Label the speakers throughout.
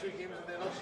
Speaker 1: 2 games and then us.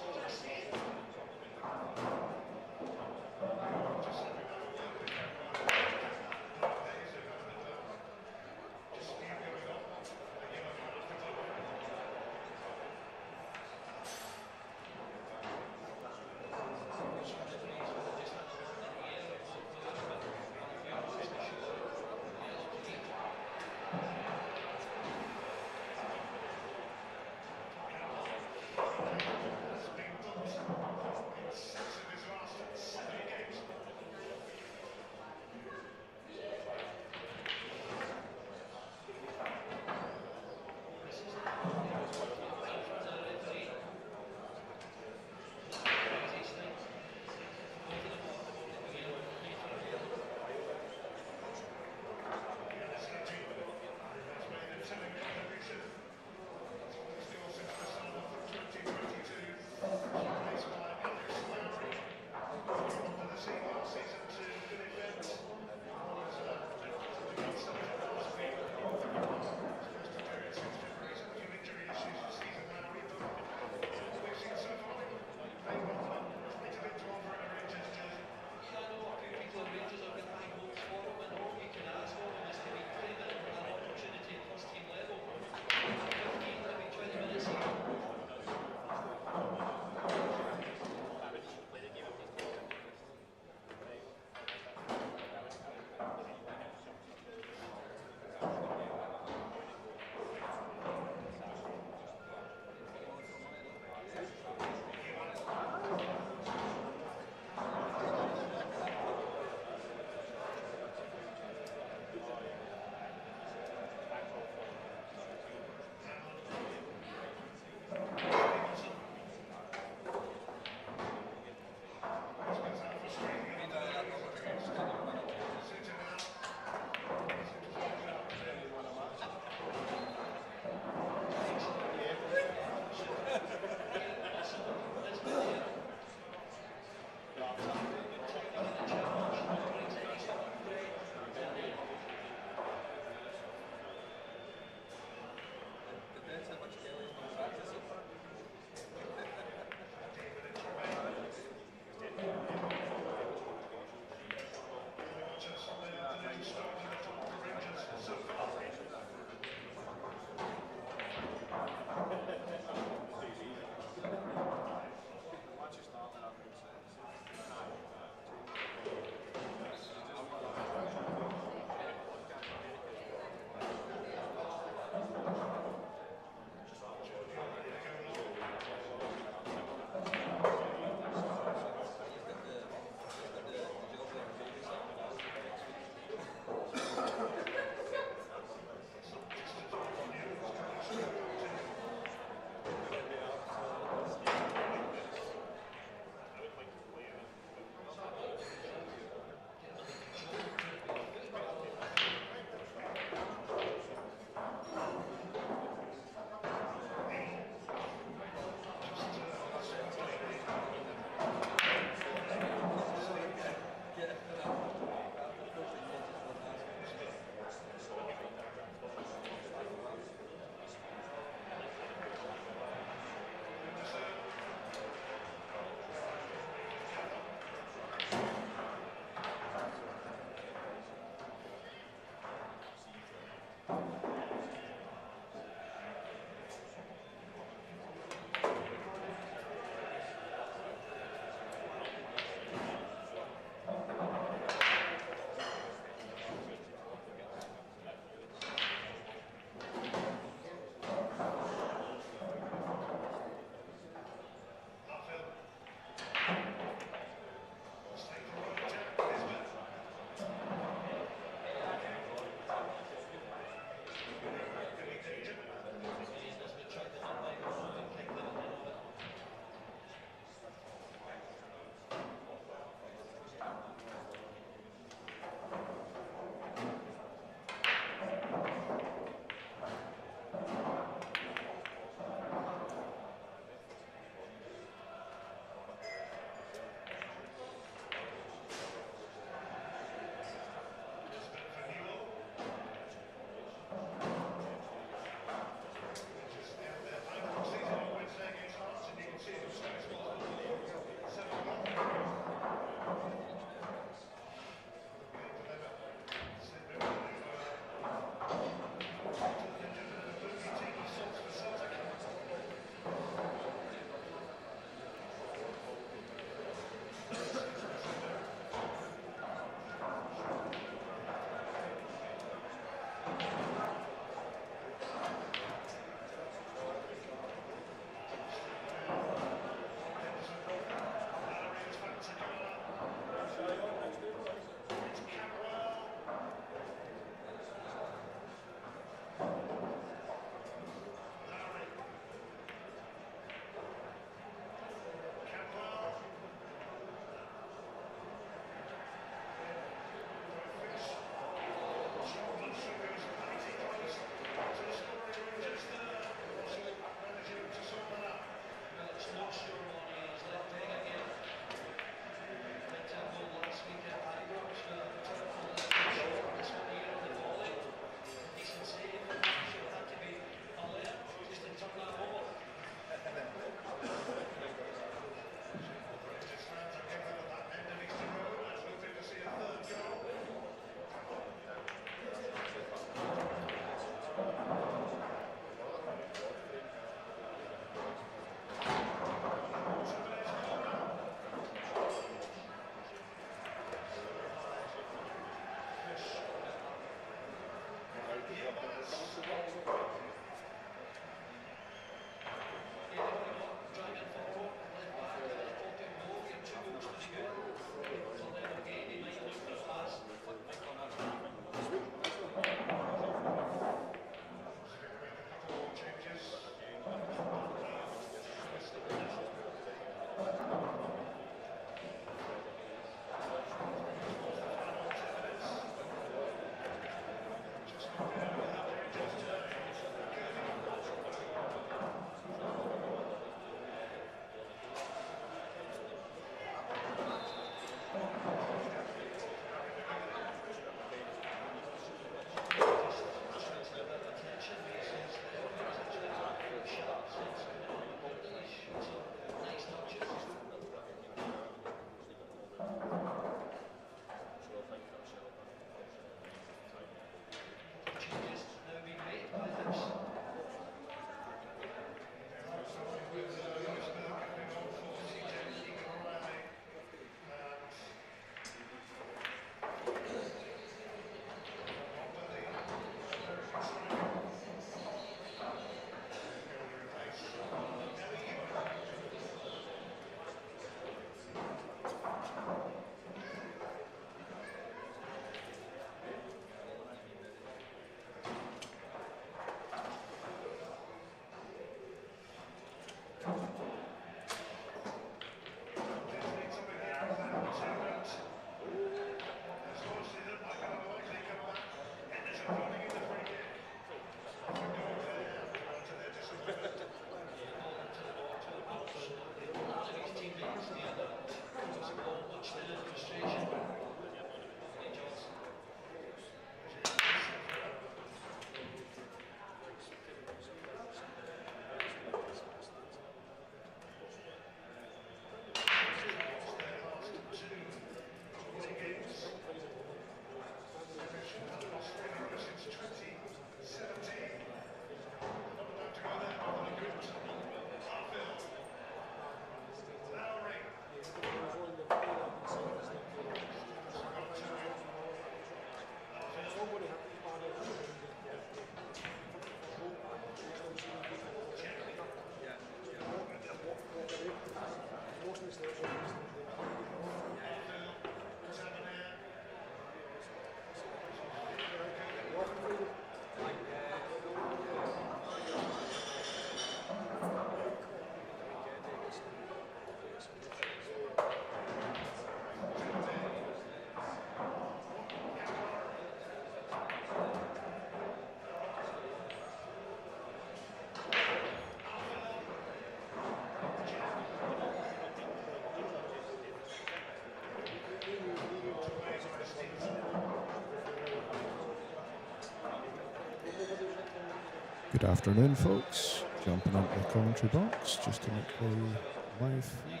Speaker 1: Good afternoon, folks. Jumping into the commentary box just to make the live feed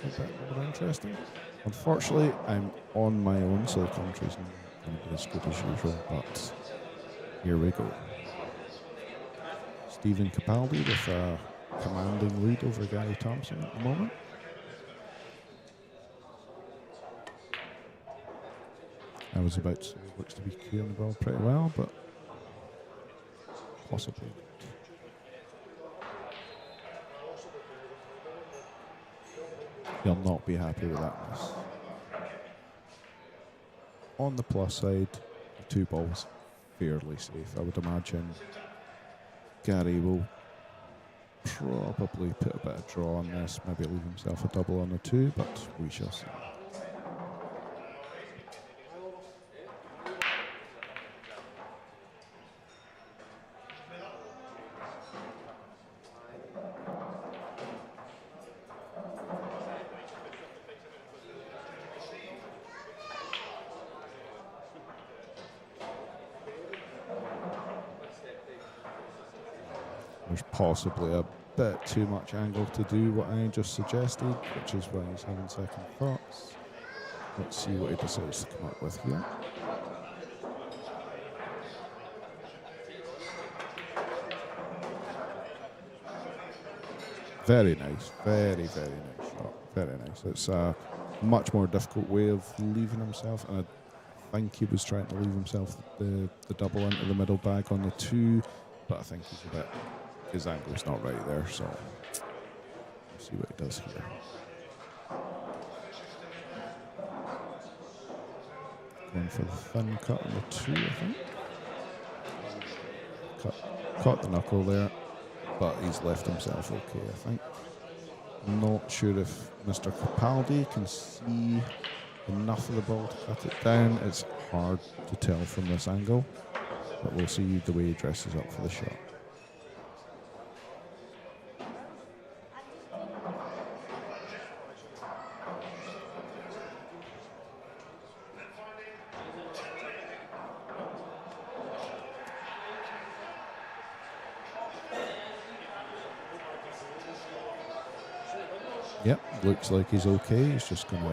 Speaker 1: a bit more interesting. Unfortunately, I'm on my own, so the commentary's not going to be as good as usual, but here we go. Stephen Capaldi with a commanding lead over Gary Thompson at the moment. I was about to say he looks to be cueing the ball pretty well, but possibly not. He'll not be happy with that miss. On the plus side, the two balls fairly safe. I would imagine Gary will probably put a bit of draw on this, maybe leave himself a double on the two, but we shall see. There's possibly a bit too much angle to do what I just suggested, which is why he's having second thoughts. Let's see what he decides to come up with here. Very nice, very nice shot. Very nice. It's a much more difficult way of leaving himself, and I think he was trying to leave himself the double into the middle bag on the two, but I think he's a bit, his angle's not right there, so we'll see what he does here. Going for the thin cut on the two, I think. Caught the knuckle there, but he's left himself okay, I think. Not sure if Mr. Capaldi can see enough of the ball to cut it down. It's hard to tell from this angle, but we'll see the way he dresses up for the shot. Yep, looks like he's okay. He's just going to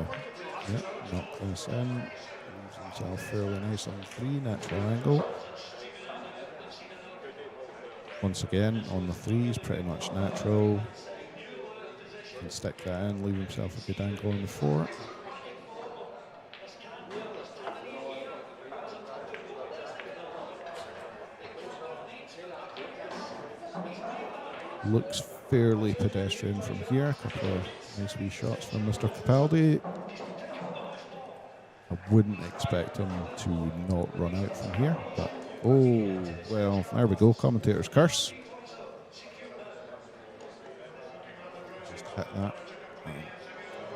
Speaker 1: knock this in. Leaves himself fairly nice on three, natural angle. Once again, on the threes, pretty much natural. Can stick that in, leave himself a good angle on the four. Looks fairly pedestrian from here. A couple of nice wee shots from Mr. Capaldi. I wouldn't expect him to not run out from here, but oh, well, there we go. Commentator's curse. Just hit that.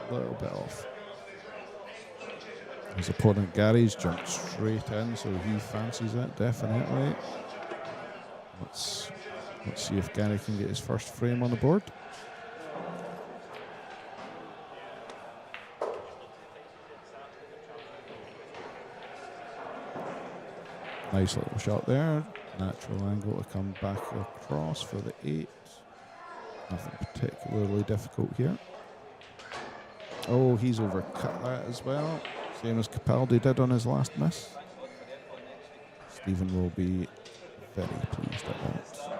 Speaker 1: A little bit off. His opponent Gary's jumped straight in, so he fancies it, definitely. Let's see if Gary can get his first frame on the board. Nice little shot there. Natural angle to come back across for the 8. Nothing particularly difficult here. Oh, he's overcut that as well. Same as Capaldi did on his last miss. Stephen will be very pleased at that.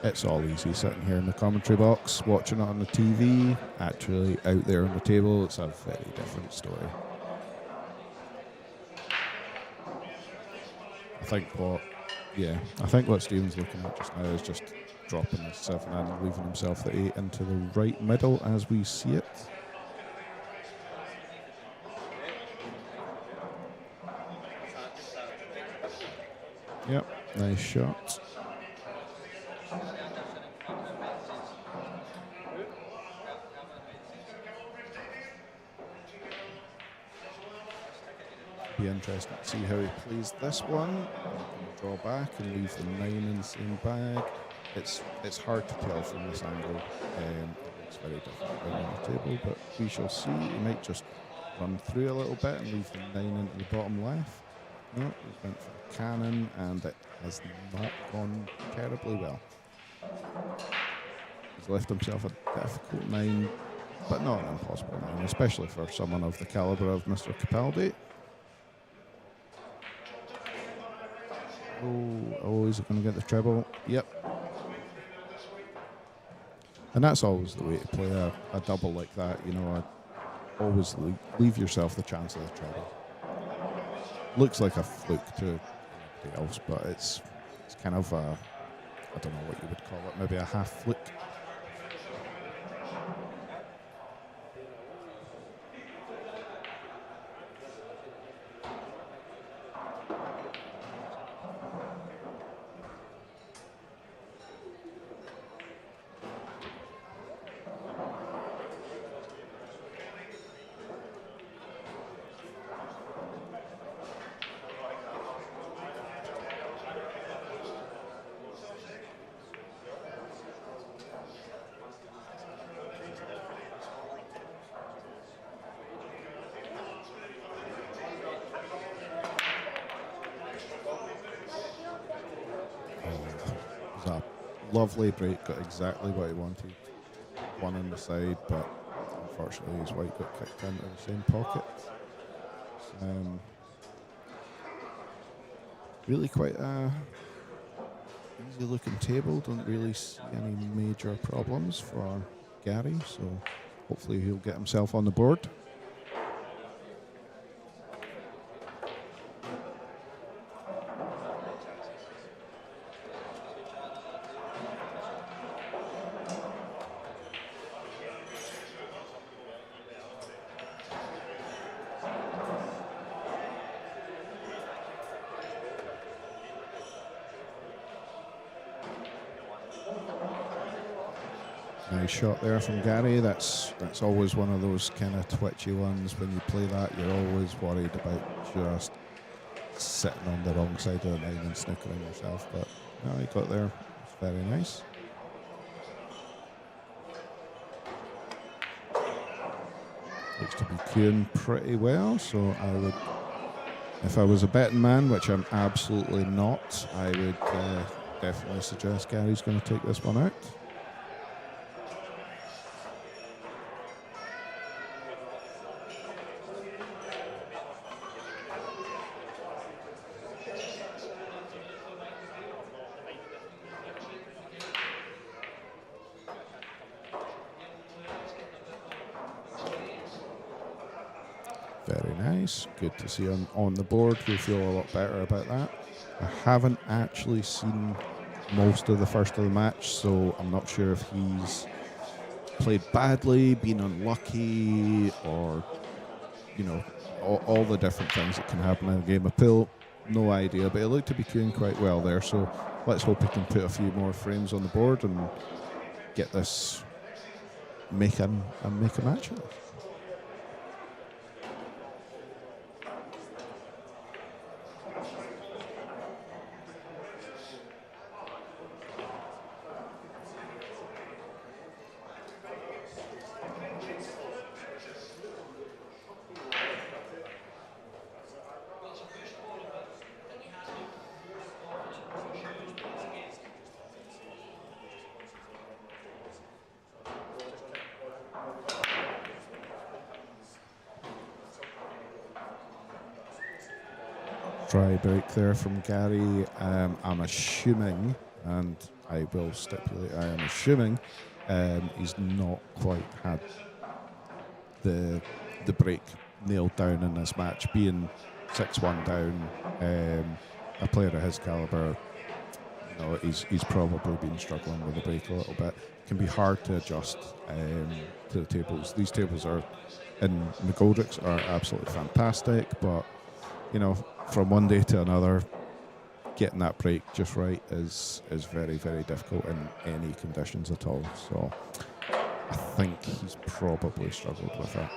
Speaker 1: It's all easy sitting here in the commentary box, watching it on the TV. Actually, out there on the table, it's a very different story. I think what Stephen's looking at just now is just dropping the 7 and leaving himself the 8 into the right middle as we see it. Yep, nice shot. Be interesting to see how he plays this one. Draw back and leave the 9 in the same bag. it's hard to tell from this angle. It looks very different down on the table, but we shall see. He might just run through a little bit and leave the 9 into the bottom left. No, he went for the cannon, and it has not gone terribly well. He's left himself a difficult 9, but not an impossible 9, especially for someone of the calibre of Mr. Capaldi. Oh, is it going to get the treble? Yep. And that's always the way to play a double like that, you know. Always leave yourself the chance of the treble. Looks like a fluke to anybody else, but it's kind of a, I don't know what you would call it, maybe a half fluke. Lovely break, got exactly what he wanted. One on the side, but unfortunately his white got kicked into the same pocket. Really quite a easy looking table, don't really see any major problems for Gary, so hopefully he'll get himself on the board. Nice shot there from Gary. That's always one of those kind of twitchy ones. When you play that, you're always worried about just sitting on the wrong side of the line and snookering yourself. But no, he got there. It's very nice. Looks to be queuing pretty well. So I would, if I was a betting man, which I'm absolutely not, I would definitely suggest Gary's going to take this one out. Very nice. Good to see on the board. We feel a lot better about that. I haven't actually seen most of the first of the match, so I'm not sure if he's played badly, been unlucky, or, you know, all the different things that can happen in a game of pool. No idea, but it looked to be queuing quite well there, so let's hope he can put a few more frames on the board and get this, make a match of it. Try break there from Gary. I'm assuming, and I will stipulate, I am assuming he's not quite had the break nailed down in this match. Being 6-1 down, a player of his calibre, you know, he's probably been struggling with the break a little bit. It can be hard to adjust to the tables. These tables are in McGoldrick's are absolutely fantastic, but you know, from one day to another, getting that break just right is very, very difficult in any conditions at all. So I think he's probably struggled with that.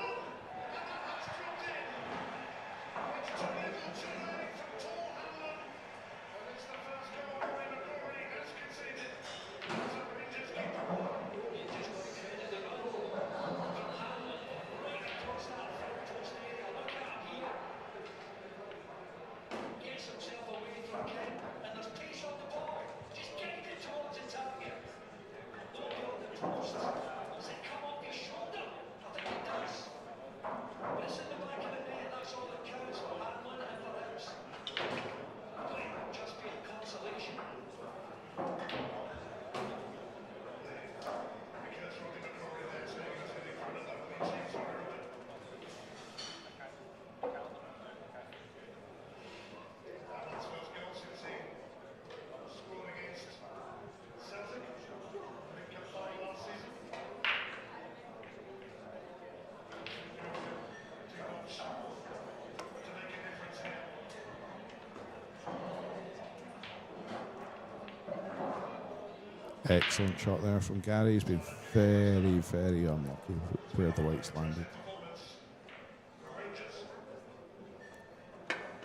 Speaker 1: Excellent shot there from Gary. He's been very, very unlucky where the whites landed.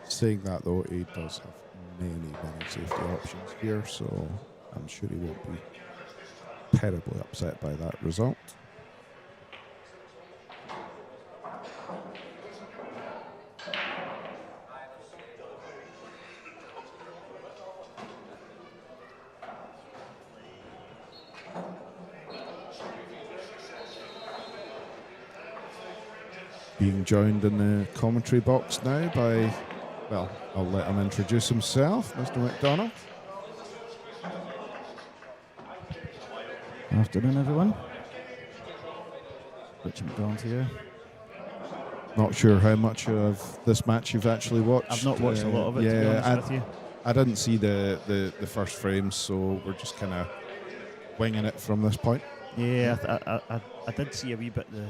Speaker 1: Saying that though, he does have many safety options here, so I'm sure he won't be terribly upset by that result. Being joined in the commentary box now by, well, I'll let him introduce himself, Mr. McDonald.
Speaker 2: Afternoon, everyone. Richard McDonald here.
Speaker 1: Not sure how much of this match you've actually watched.
Speaker 2: I've not watched a lot of it, to be honest with you.
Speaker 1: I didn't see the first frames, so we're just kind of winging it from this point.
Speaker 2: Yeah, I did see a wee bit the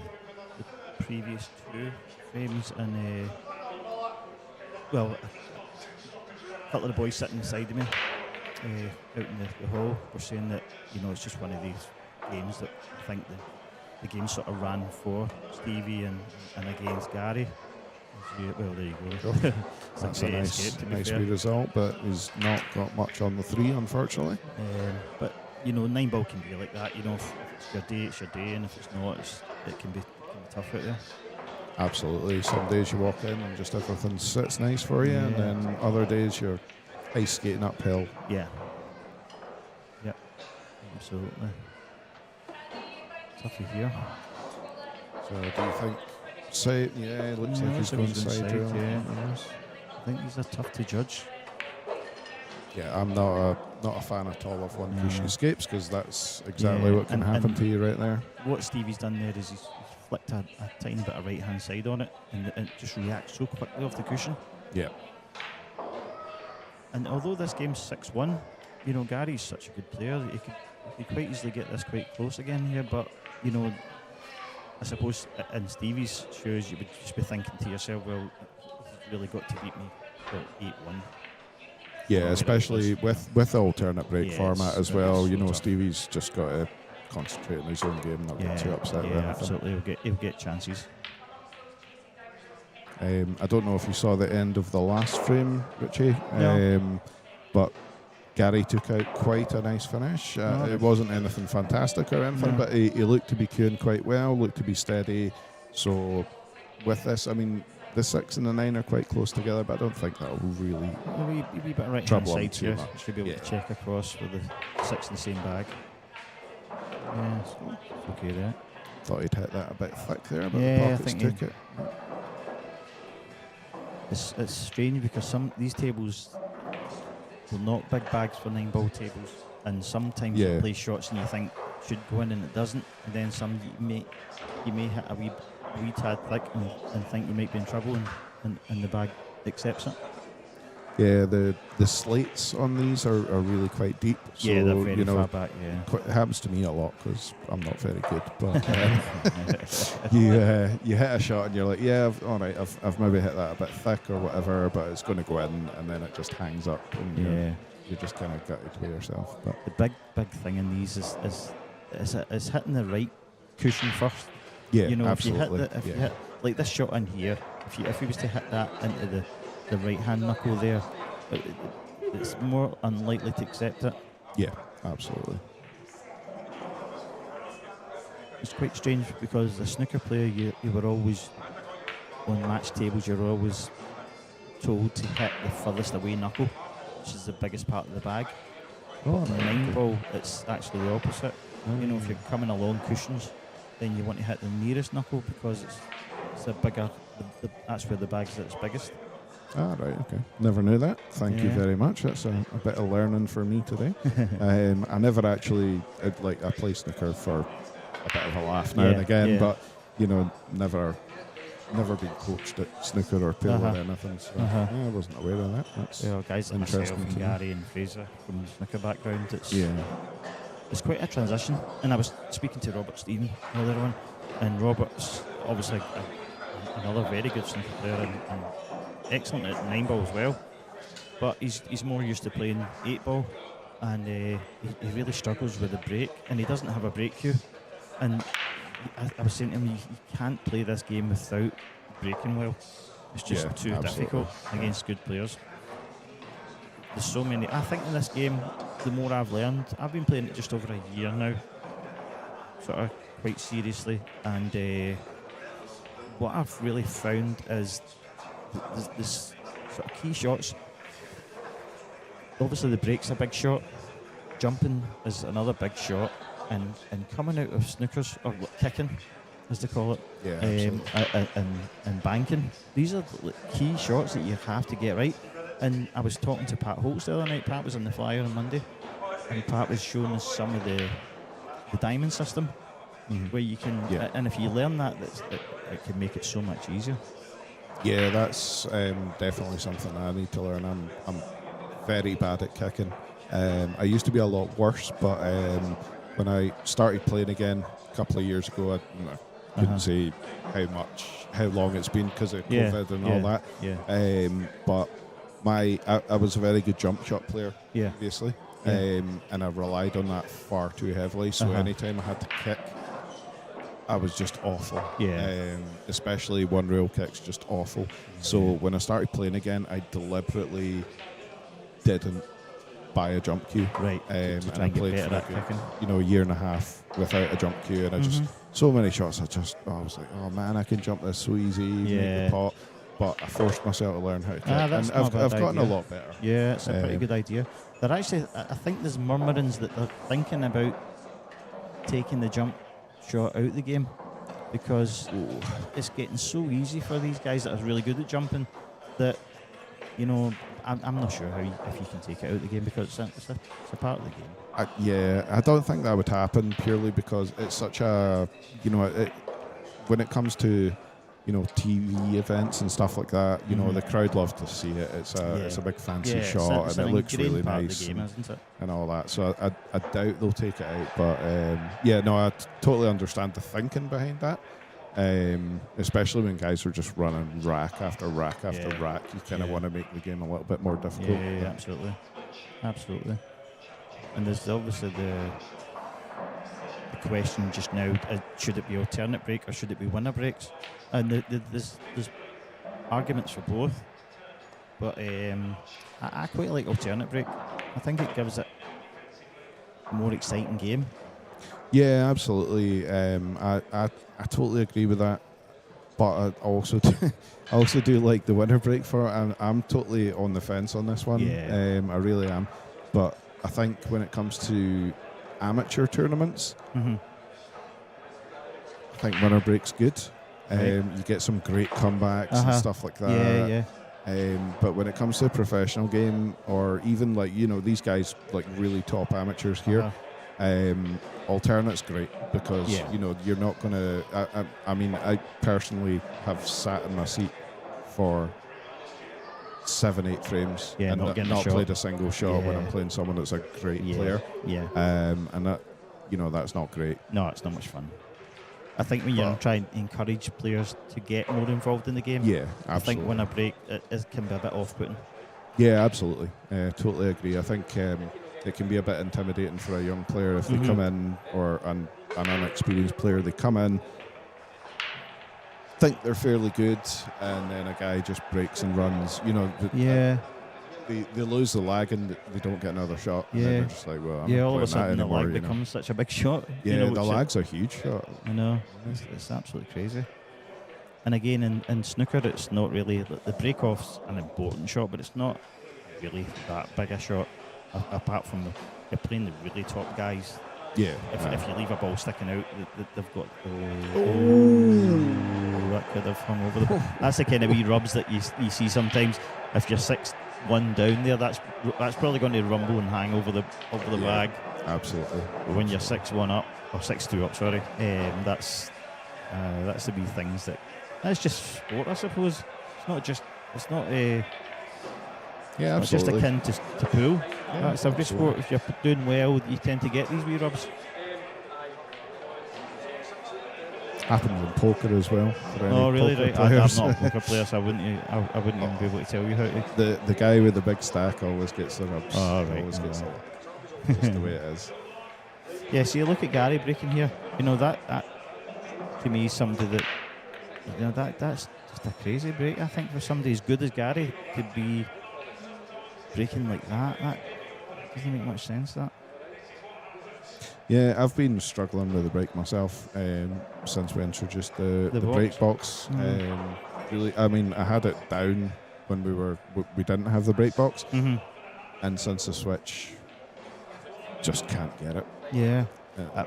Speaker 2: previous 2 frames, and well, a couple of the boys sitting beside me out in the hall were saying that, you know, it's just one of these games that I think the game sort of ran for Stevie and against Gary. Well, there you go.
Speaker 1: That's a nice wee result, but he's not got much on the 3, unfortunately.
Speaker 2: But, you know, 9 ball can be like that. You know, if it's your day, it's your day, and if it's not, it can be tough out there.
Speaker 1: Absolutely. Some days you walk in and just everything sits nice for you, and then other days you're ice skating uphill.
Speaker 2: Yeah. Yep. Absolutely. Toughy here.
Speaker 1: So do you think side? Yeah, it looks like he's going side rail.
Speaker 2: Yeah. I think these are tough to judge.
Speaker 1: Yeah, I'm not a fan at all of one cushion escapes, because that's exactly what can happen to you right there.
Speaker 2: What Stevie's done there is he's flicked a tiny bit of right hand side on it, and it just reacts so quickly off the cushion.
Speaker 1: Yeah.
Speaker 2: And although this game's 6-1, you know, Gary's such a good player. He could quite easily get this quite close again here, but, you know, I suppose in Stevie's shoes you would just be thinking to yourself, well, he's really got to beat me for 8-1.
Speaker 1: Yeah, especially with the alternate break format as well. You know, tough. Stevie's just got to concentrate on his own game, not get too upset with anything.
Speaker 2: Absolutely, he'll get chances.
Speaker 1: I don't know if you saw the end of the last frame, Richie,
Speaker 2: no.
Speaker 1: But Gary took out quite a nice finish. It wasn't anything fantastic or anything, but he looked to be queuing quite well, looked to be steady. So with this, I mean, the 6 and the 9 are quite close together, but I don't think that will really
Speaker 2: be better right
Speaker 1: trouble
Speaker 2: hand side
Speaker 1: too
Speaker 2: here.
Speaker 1: much.
Speaker 2: Should be able to check across with the 6 in the same bag. Yeah, it's okay there.
Speaker 1: Thought he'd hit that a bit thick there, but
Speaker 2: the
Speaker 1: pockets took it.
Speaker 2: It's strange because these tables will not big bags for 9 ball tables, and sometimes you play shots and you think should go in and it doesn't, and then some you may hit a wee tad thick and think you might be in trouble, and the bag accepts it.
Speaker 1: Yeah, the slates on these are really quite deep. So,
Speaker 2: yeah, they're very far back. Yeah,
Speaker 1: it happens to me a lot because I'm not very good. But you hit a shot and you're like, yeah, I've maybe hit that a bit thick or whatever, but it's going to go in, and then it just hangs up, and you're just kind of gutted with yourself. But
Speaker 2: the big thing in these is hitting the right cushion first.
Speaker 1: Yeah,
Speaker 2: you know,
Speaker 1: absolutely.
Speaker 2: If you hit like this shot in here, if you was to hit that into the right hand knuckle there, it's more unlikely to accept it.
Speaker 1: Yeah, absolutely.
Speaker 2: It's quite strange because as a snooker player, you were always on match tables. You're always told to hit the furthest away knuckle, which is the biggest part of the bag. On the 9 ball, it's actually the opposite. You know, if you're coming along cushions, then you want to hit the nearest knuckle because it's a bigger. That's where the bag's at its biggest.
Speaker 1: Ah, right, okay. Never knew that. Thank you very much. That's a bit of learning for me today. I never actually, I play snooker for a bit of a laugh now and again, but, you know, never been coached at snooker or pool or anything, so I wasn't aware of that. That's
Speaker 2: guys like myself and Gary and Fraser from the snooker background, it's quite a transition. And I was speaking to Robert Stephen earlier on, and Robert's obviously another very good snooker player and excellent at 9 ball as well, but he's more used to playing 8 ball, and he really struggles with the break, and he doesn't have a break cue. And I was saying to him, you can't play this game without breaking well. It's just too difficult against good players. There's so many. I think in this game, the more I've learned, I've been playing it just over a year now, sort of quite seriously, and what I've really found is this sort of key shots. Obviously the break's a big shot, jumping is another big shot, and coming out of snookers, or kicking as they call it, and banking, these are the key shots that you have to get right. And I was talking to Pat Holtz the other night. Pat was on the flyer on Monday, and Pat was showing us some of the diamond system, where you can, and if you learn that, it can make it so much easier.
Speaker 1: Yeah, that's definitely something I need to learn. I'm very bad at kicking. I used to be a lot worse, but when I started playing again a couple of years ago, I couldn't say how long it's been because of COVID and all that.
Speaker 2: Yeah.
Speaker 1: But I was a very good jump shot player previously, and I relied on that far too heavily. So anytime I had to kick, I was just awful. Yeah. Especially one rail kicks, just awful. So when I started playing again, I deliberately didn't buy a jump cue.
Speaker 2: Right.
Speaker 1: And I played for a year and a half without a jump cue, and I just so many shots. I was like, oh man, I can jump this so easy. Make the pot. But I forced myself to learn how to kick, and I've gotten a lot better.
Speaker 2: Yeah, it's a pretty good idea. They're actually, I think there's murmurings that they're thinking about taking the jump shot out the game, because it's getting so easy for these guys that are really good at jumping that, I'm not sure if you can take it out of the game, because it's a part of the game.
Speaker 1: I don't think that would happen, purely because it's such a, when it comes to TV events and stuff like that, the crowd love to see it. It's a big fancy shot, and it looks really nice,
Speaker 2: game, isn't it?
Speaker 1: and all that. So I doubt they'll take it out, but I totally understand the thinking behind that. Especially when guys are just running rack after rack after rack, you kind of want to make the game a little bit more difficult.
Speaker 2: Yeah, absolutely. And there's obviously the question just now: should it be alternate break or should it be winner breaks? And there's arguments for both, but I quite like alternate break. I think it gives it a more exciting game.
Speaker 1: Yeah, absolutely. I totally agree with that, but I also do like the winner break for it. I'm totally on the fence on this one.
Speaker 2: Yeah.
Speaker 1: I really am. But I think when it comes to amateur tournaments, I think winner break's good. You get some great comebacks and stuff like that. But when it comes to a professional game, or even these guys really top amateurs here, alternate's great, because you're not going to. I personally have sat in my seat for 7-8 frames and not played a single shot when I'm playing someone that's a great player. And that that's not great.
Speaker 2: No, it's not much fun. I think when you're trying to encourage players to get more involved in the game,
Speaker 1: I
Speaker 2: think when a break it can be a bit off-putting.
Speaker 1: Yeah, absolutely. Totally agree. I think it can be a bit intimidating for a young player if they come in, or an unexperienced player, they come in, think they're fairly good, and then a guy just breaks and runs. They lose the lag and they don't get another shot. And then they're just like, well, I'm not
Speaker 2: all of a
Speaker 1: playing that
Speaker 2: sudden the
Speaker 1: anymore,
Speaker 2: lag becomes such a big shot.
Speaker 1: Yeah, the lag's a huge shot.
Speaker 2: I know, it's absolutely crazy. And again, in snooker, it's not really, the break-off's an important shot, but it's not really that big a shot, apart from you're playing the really top guys.
Speaker 1: Yeah.
Speaker 2: If you leave a ball sticking out, they've got. That could have hung over them. That's the kind of wee rubs that you see sometimes. If you're 6-1 down there, that's probably going to rumble and hang over the bag.
Speaker 1: Absolutely.
Speaker 2: But when you're 6-1 up, or 6-2 up, sorry, that's the wee things that's just sport, I suppose. It's not just akin to pool. It's every sport. If you're doing well, you tend to get these wee rubs.
Speaker 1: Happens in poker as well.
Speaker 2: Oh, really? Right. I'm not a poker player, so I wouldn't even be able to tell you how to.
Speaker 1: The guy with the big stack always gets the rubs.
Speaker 2: Oh, right.
Speaker 1: Always gets them. just the way it is.
Speaker 2: Yeah, see, look at Gary breaking here. You know, that to me is somebody that, you know, that's just a crazy break. I think for somebody as good as Gary to be breaking like that doesn't make much sense, that.
Speaker 1: Yeah, I've been struggling with the break myself since we introduced the break box. Really, I mean, I had it down when we didn't have the break box, and since the switch, just can't get it.
Speaker 2: Yeah.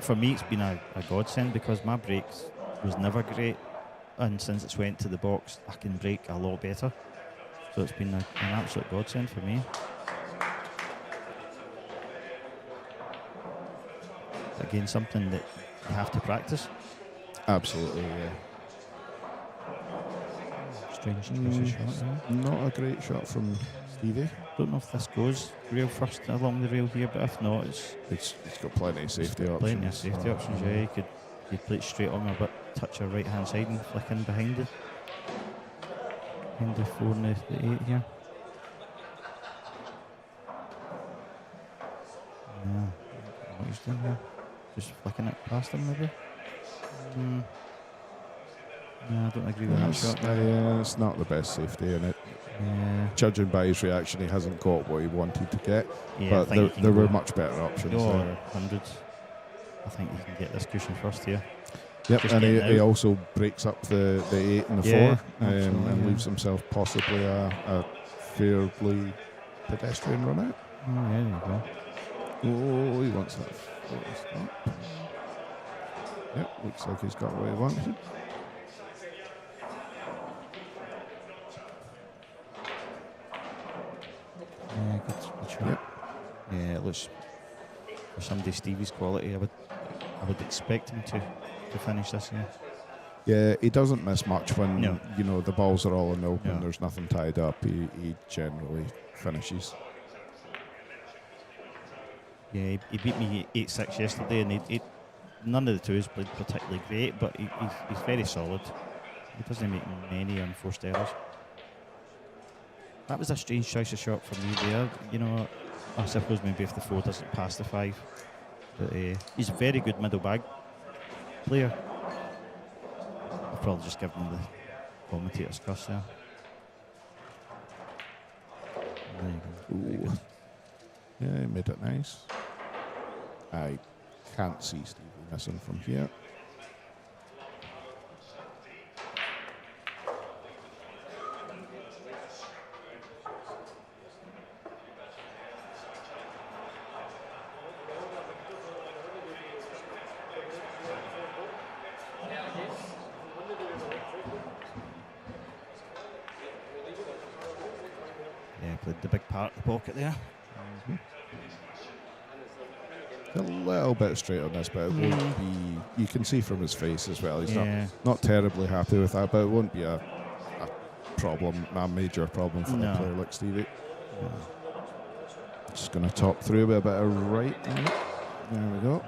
Speaker 2: For me, it's been a godsend because my breaks was never great, and since it's went to the box, I can break a lot better. So it's been an absolute godsend for me. Again, something that you have to practice.
Speaker 1: Absolutely, yeah.
Speaker 2: Strange choice of shot.
Speaker 1: Not a great shot from Stevie.
Speaker 2: Don't know if this goes rail first along the rail here, but if not,
Speaker 1: it's got plenty of safety options.
Speaker 2: Plenty of safety options, yeah. You could play it straight on a bit, touch her right hand side and flick in behind it. Behind the 4 and the 8 here. Yeah, what he's doing here. Just flicking it past him, maybe. No, I don't agree with that shot.
Speaker 1: Yeah, it's not the best safety in it.
Speaker 2: Yeah.
Speaker 1: Judging by his reaction, he hasn't got what he wanted to get.
Speaker 2: Yeah,
Speaker 1: but there were much better options there.
Speaker 2: Hundreds. I think he can get this cushion first here.
Speaker 1: Yep, and he also breaks up the 8 and the 4 and leaves himself possibly a fairly pedestrian run out.
Speaker 2: Oh, yeah, there you go.
Speaker 1: Oh, he wants that. Yep, looks like he's got what he wanted.
Speaker 2: Yeah, good shot.
Speaker 1: Yep.
Speaker 2: Yeah, it looks, for somebody Stevie's quality, I would expect him to finish this here.
Speaker 1: Yeah, he doesn't miss much when you know the balls are all in the open.
Speaker 2: No.
Speaker 1: There's nothing tied up. He generally finishes.
Speaker 2: Yeah, he beat me 8-6 yesterday, and none of the twos played particularly great, but he's very solid. He doesn't make many unforced errors. That was a strange choice of shot for me there. You know, I suppose maybe if the 4 doesn't pass the 5. But he's a very good middle bag player. I'll probably just give him the commentator's cuss there. There you go.
Speaker 1: Yeah, he made it nice. I can't see Stevie missing from here.
Speaker 2: Yeah, played the big part of the pocket there.
Speaker 1: A little bit straight on this, but it won't be. You can see from his face as well. He's not terribly happy with that, but it won't be a problem, a major problem for a player like Stevie. Just going to talk through with a bit of right. There we go.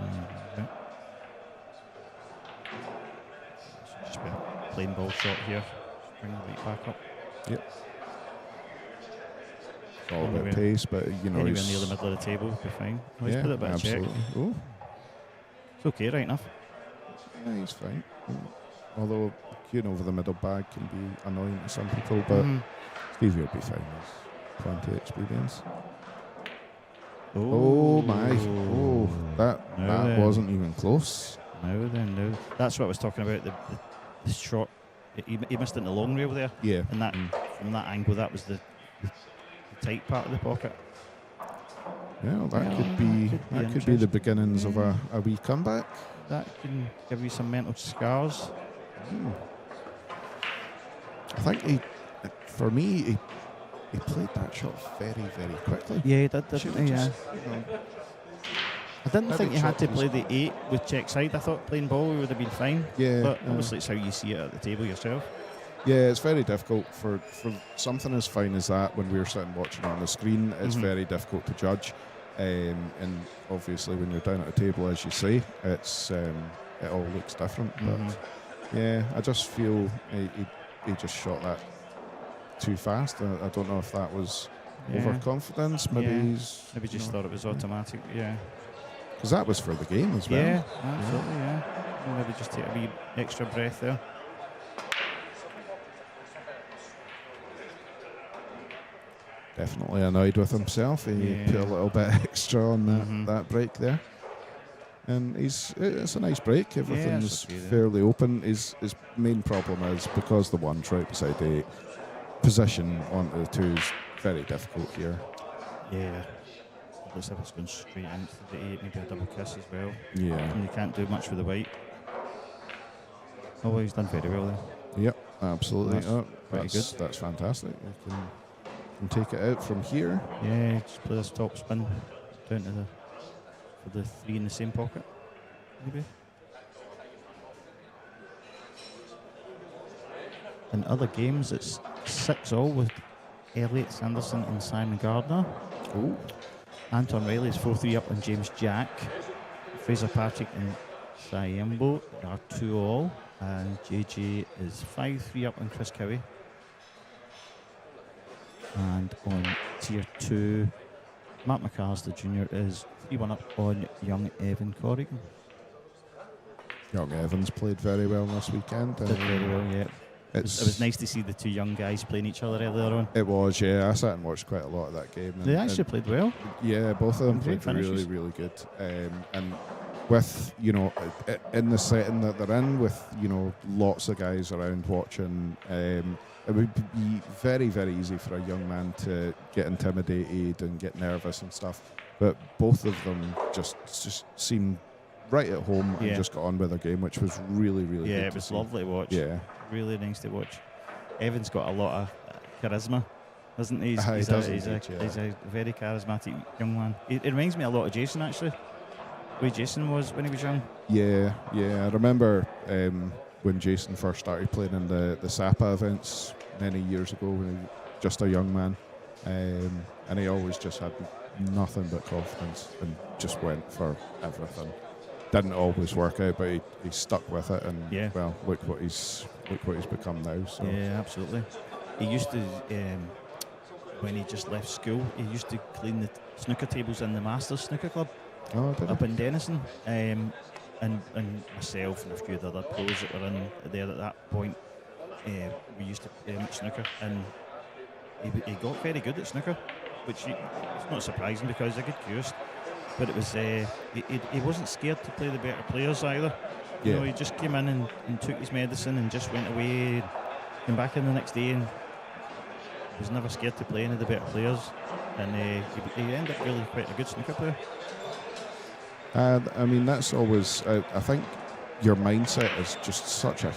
Speaker 2: Just be a plain ball shot here. Bring the weight back up.
Speaker 1: Yep. All about pace, but you know,
Speaker 2: anywhere near the middle of the table would be fine. Oh, he's put a bit of check.
Speaker 1: Oh.
Speaker 2: It's okay, right enough.
Speaker 1: Yeah, he's fine. Although queuing over the middle bag can be annoying to some people, but Stevie will be fine. He's plenty of experience. Oh my! Oh, that wasn't even close.
Speaker 2: No. That's what I was talking about. The shot. He missed it in the long rail there.
Speaker 1: Yeah.
Speaker 2: And that from that angle, that was the tight part of the pocket.
Speaker 1: Yeah, that could be the beginnings of a wee comeback.
Speaker 2: That can give you some mental scars.
Speaker 1: I think for me, he played that shot very, very quickly.
Speaker 2: Yeah, he did, didn't he? Yeah. I didn't think he had to play the 8 with check side. I thought playing ball would have been fine.
Speaker 1: Yeah.
Speaker 2: But obviously it's how you see it at the table yourself.
Speaker 1: Yeah, it's very difficult for something as fine as that when we're sitting watching on the screen. It's very difficult to judge, and obviously when you're down at a table, as you say, it's it all looks different. But yeah, I just feel he just shot that too fast. I don't know if that was overconfidence. Maybe he's
Speaker 2: maybe just thought it was automatic. Yeah,
Speaker 1: because that was for the game as well.
Speaker 2: Yeah, absolutely. Yeah, maybe just take a wee extra breath there.
Speaker 1: Definitely annoyed with himself. He put a little bit extra on that break there. And it's a nice break. Everything's fairly open. His main problem is because the one's right beside 8, position onto the 2 is very difficult here.
Speaker 2: Yeah. Looks like it's going straight into the 8, maybe a double kiss as well.
Speaker 1: Yeah.
Speaker 2: And you can't do much with the white. Oh, he's done very well there.
Speaker 1: Yep, absolutely.
Speaker 2: That's good.
Speaker 1: That's fantastic. You can take it out from here.
Speaker 2: Yeah, just play this top spin down to the 3 in the same pocket, maybe. In other games, it's 6-all with Elliot Sanderson and Simon Gardner.
Speaker 1: Oh.
Speaker 2: Anton Riley is 4-3 up on James Jack. Fraser Patrick and Sayembo are 2-all. And JJ is 5-3 up on Chris Cowie. And on tier 2, Matt McAllister Jr. is 3-1 up on young Evan Corrigan.
Speaker 1: Young Evans played very well this weekend.
Speaker 2: Did very well, yeah. It was nice to see the 2 young guys playing each other earlier on.
Speaker 1: It was, yeah. I sat and watched quite a lot of that game.
Speaker 2: They actually played well.
Speaker 1: Yeah, both of them played
Speaker 2: finishes.
Speaker 1: really, really good. And with, in the setting that they're in, with, lots of guys around watching, it would be very, very easy for a young man to get intimidated and get nervous and stuff. But both of them just seemed right at home and just got on with their game, which was really, really good.
Speaker 2: Yeah, it was lovely to watch.
Speaker 1: Yeah.
Speaker 2: Really nice to watch. Evan's got a lot of charisma, hasn't he? He's a very charismatic young man. It reminds me a lot of Jason, actually. The way Jason was when he was young.
Speaker 1: Yeah. I remember when Jason first started playing in the SAPA events many years ago when he was just a young man. And he always just had nothing but confidence and just went for everything. Didn't always work out, but he stuck with it, and well, look what he's become now. So.
Speaker 2: Yeah, absolutely. He used to, when he just left school, he used to clean the snooker tables in the Masters Snooker Club up in Denison, and myself and a few of the other pros that were in there at that point, we used to play him at snooker, and he got very good at snooker, which it's not surprising because he's a good curist. But it was he wasn't scared to play the better players either. You know, he just came in and took his medicine and just went away, came back in the next day, and was never scared to play any of the better players. And he ended up really quite a good snooker player.
Speaker 1: I mean, that's always, I think your mindset is just such a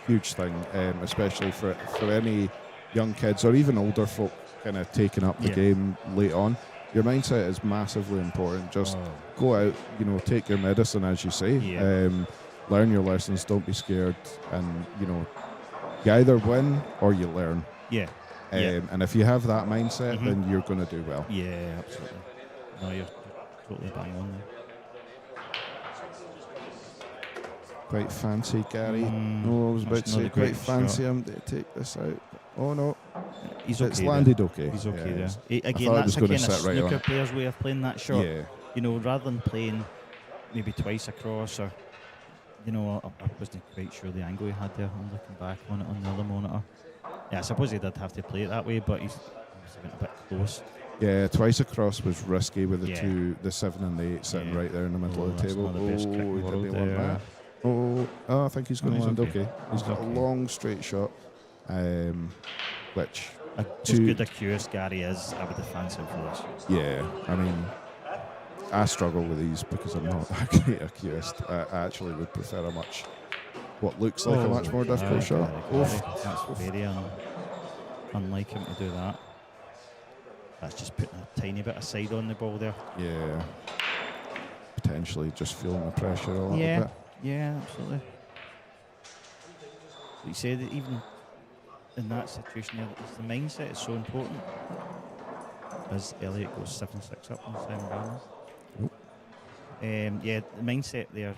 Speaker 1: huge thing, especially for any young kids or even older folk kind of taking up the game late on. Your mindset is massively important. Just go out, take your medicine, as you say. Learn your lessons. Don't be scared. And, you either win or you learn. And if you have that mindset, then you're going to do well.
Speaker 2: Yeah, absolutely. No, you're totally bang on there.
Speaker 1: Quite fancy, Gary. No, I was about to say quite fancy him to take this out. Oh, no.
Speaker 2: He's okay.
Speaker 1: It's landed okay.
Speaker 2: He's okay there. Again, that's a kind of snooker player's way of playing that shot. Rather than playing maybe twice across, or I wasn't quite sure the angle he had there. I'm looking back on it on the other monitor. Yeah, I suppose he did have to play it that way, but he's went a bit close.
Speaker 1: Yeah, twice across was risky with the 7 and the 8 sitting right there in the middle of the table. I think he's going to land okay. He's got a long straight shot, which
Speaker 2: as good a curious Gary is, I would have fancied him for this.
Speaker 1: Yeah, I mean, I struggle with these because I'm not that great a curist. I actually would prefer what looks like a much more difficult shot.
Speaker 2: That's very unlike him to do that. That's just putting a tiny bit of side on the ball there.
Speaker 1: Yeah, potentially just feeling the pressure a little bit.
Speaker 2: Yeah, absolutely. You say that even in that situation, the mindset is so important. As Elliot goes 7-6 up on Simon Gardner. The mindset there.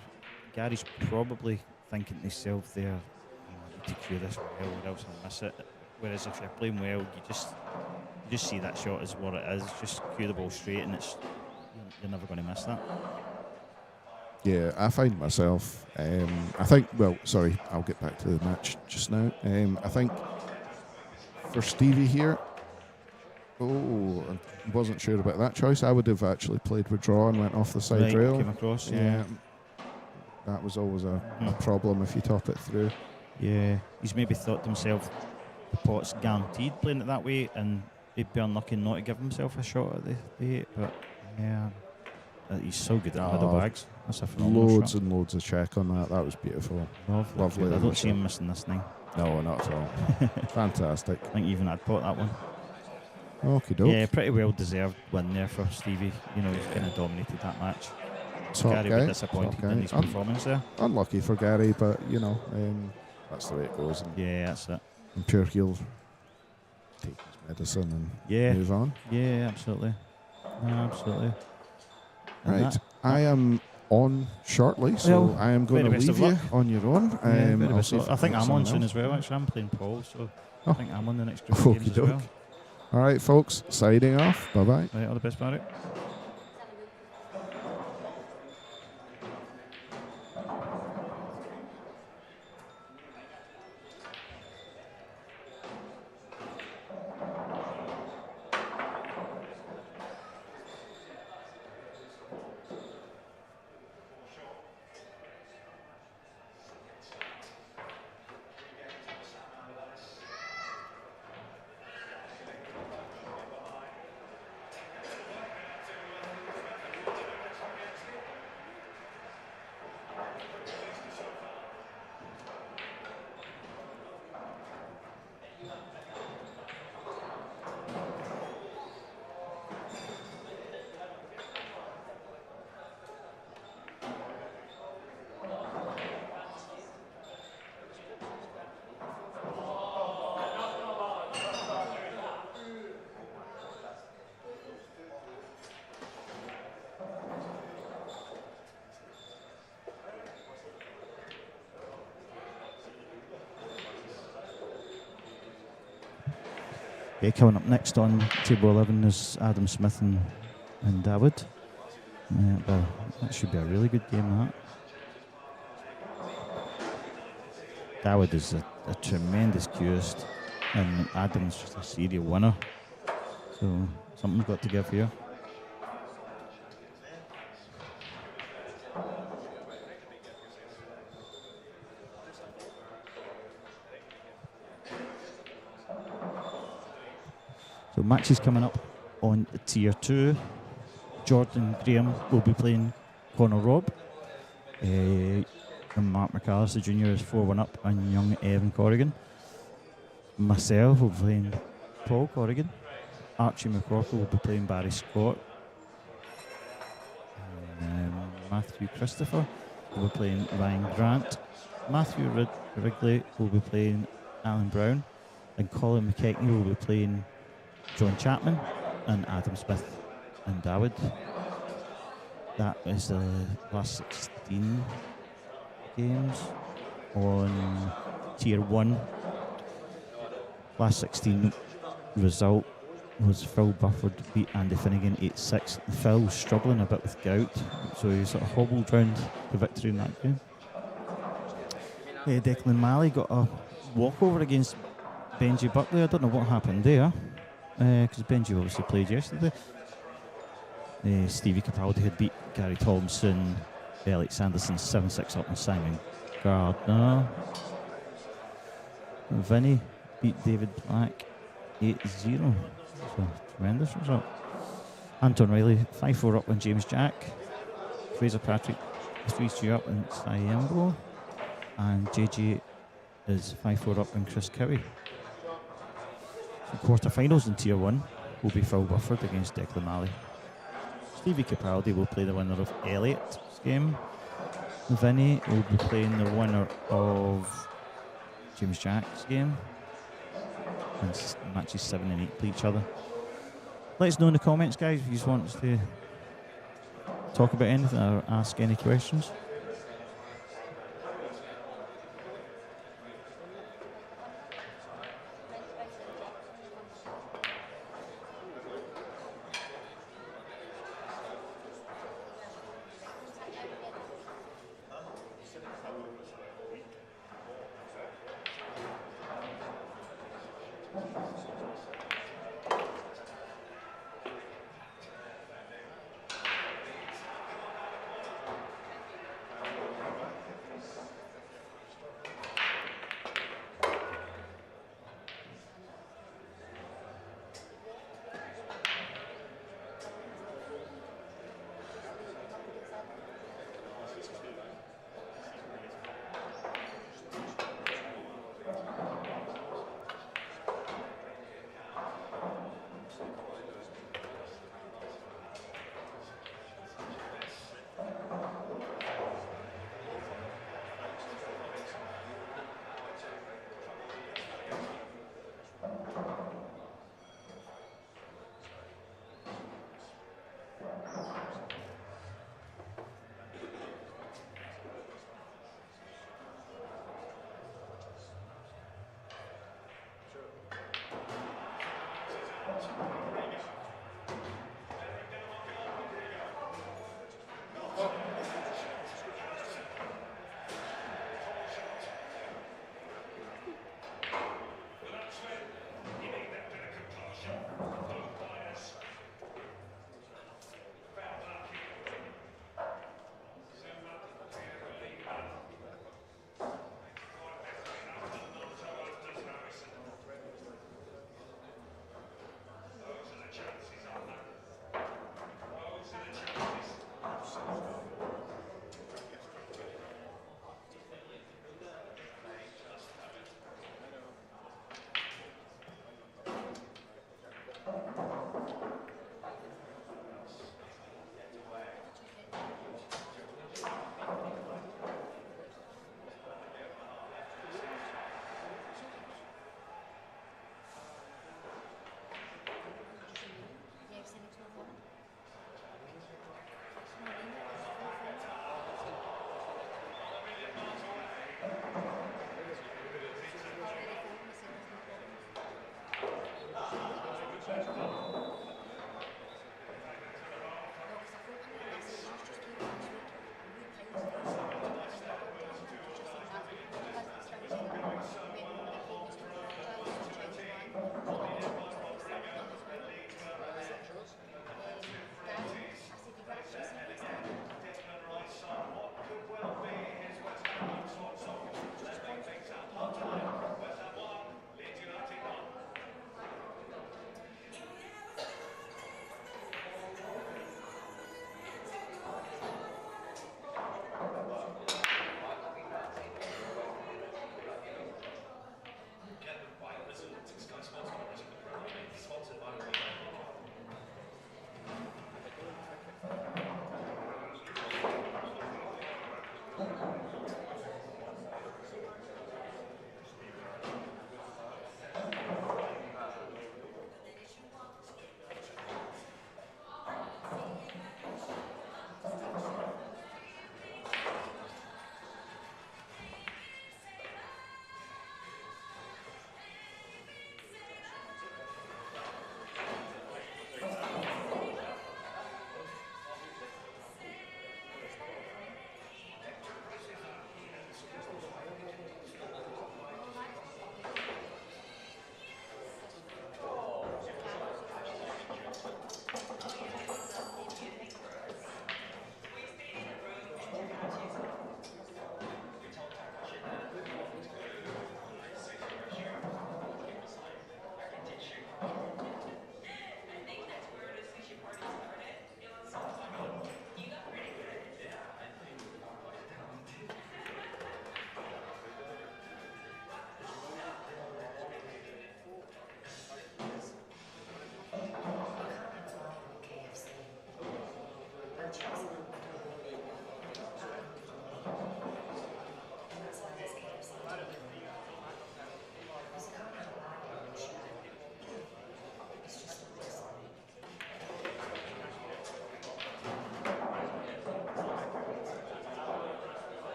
Speaker 2: Gary's probably thinking to himself there, I need to cue this well or else I'll miss it. Whereas if you're playing well, you You just see that shot as what it is. Just cue the ball straight, and you're never going to miss that.
Speaker 1: Yeah, I find myself, I think, well, sorry, I'll get back to the match just now. I think for Stevie here, I wasn't sure about that choice. I would have actually played with draw and went off the side rail.
Speaker 2: Came across, yeah.
Speaker 1: That was always a problem if you top it through.
Speaker 2: Yeah, he's maybe thought to himself, the pot's guaranteed playing it that way, and he'd be unlucky not to give himself a shot at the 8, but yeah. He's so good at middle bags. That's a phenomenal
Speaker 1: loads
Speaker 2: shot.
Speaker 1: and loads of check on that. That was beautiful.
Speaker 2: Lovely. I don't see him missing this thing.
Speaker 1: No, not at all. Fantastic.
Speaker 2: I think even I'd pot that one.
Speaker 1: Okie doke.
Speaker 2: Yeah, pretty well deserved win there for Stevie. You know, he's kind of dominated that match.
Speaker 1: Top
Speaker 2: Gary
Speaker 1: guy.
Speaker 2: was disappointed in his performance there.
Speaker 1: Unlucky for Gary, but you know, that's the way it goes.
Speaker 2: Yeah, that's it.
Speaker 1: I'm sure he'll take his medicine and move on.
Speaker 2: Yeah, absolutely. Absolutely. And
Speaker 1: right, I am on shortly, so I am going to leave you on your own.
Speaker 2: I think I'm on soon as well. Actually, I'm playing Paul, so I think I'm on the next group of games as well.
Speaker 1: All right, folks, signing off. Bye-bye.
Speaker 2: Right, all the best, Barry. Okay, coming up next on table 11 is Adam Smith and Dawood. Well, that should be a really good game, that. Dawood is a tremendous cueist, and Adam's just a serial winner. So something's got to give here. So matches coming up on tier 2. Jordan Graham will be playing Conor Robb. And Mark McAllister Jr. is 4-1 up on young Evan Corrigan. Myself will be playing Paul Corrigan. Archie McCorkle will be playing Barry Scott. Matthew Christopher will be playing Ryan Grant. Matthew Wrigley will be playing Alan Brown. And Colin McKechnie will be playing John Chapman and Adam Smith and Dawood. That is the last 16 games on tier 1. Last 16 result was Phil Bufford beat Andy Finnegan 8-6. Phil was struggling a bit with gout, so he sort of hobbled round the victory in that game. Declan Malley got a walkover against Benji Buckley. I don't know what happened there, because Benji obviously played yesterday. Stevie Capaldi had beat Gary Thompson, Alex Sanderson 7-6 up on Simon Gardner. Vinny beat David Black 8-0. So tremendous result. Anton Riley 5-4 up on James Jack. Fraser Patrick 3-2 up on Siembo. And JJ is 5-4 up on Chris Cowie. The quarterfinals in tier 1 will be Phil Bufford against Declan Malley. Stevie Capaldi will play the winner of Elliot's game. Vinny will be playing the winner of James Jack's game. And matches 7 and 8 play each other. Let us know in the comments, guys, if you just want us to talk about anything or ask any questions.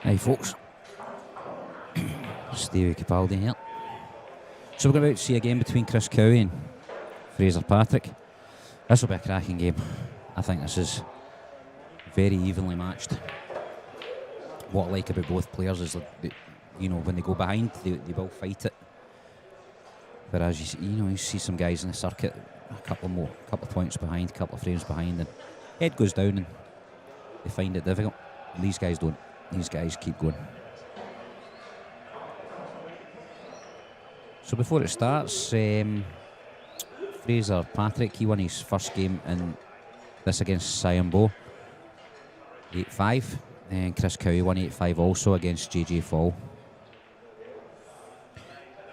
Speaker 3: Hey folks, Stevie Capaldi here. So we're about to see a game between Chris Cowie and Fraser Patrick. This will be a cracking game. I think this is very evenly matched. What I like about both players is that when they go behind, they will fight it. Whereas you see some guys in the circuit a couple of points behind, a couple of frames behind, and head goes down and they find it difficult. And these guys don't. These guys keep going. So before it starts, Fraser Patrick, he won his first game in this against Sion Bo, 8-5. And Chris Cowie won 8-5 also against JJ Fall.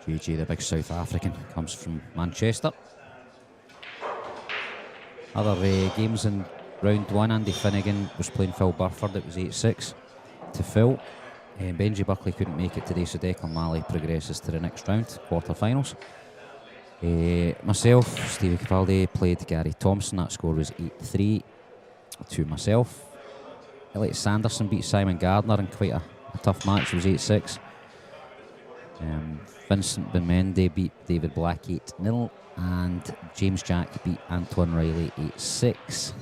Speaker 3: JJ, the big South African, comes from Manchester. Other games in round one, Andy Finnegan was playing Phil Burford. It was 8-6 to Phil. Benji Buckley couldn't make it today, so Declan Malley progresses to the next round, quarter-finals. Myself, Stevie Capaldi, played Gary Thompson. That score was 8-3 to myself. Elliot Sanderson beat Simon Gardner in quite a tough match. It was 8-6. Vincent Vimende beat David Black 8-0, and James Jack beat Antoine Riley 8-6.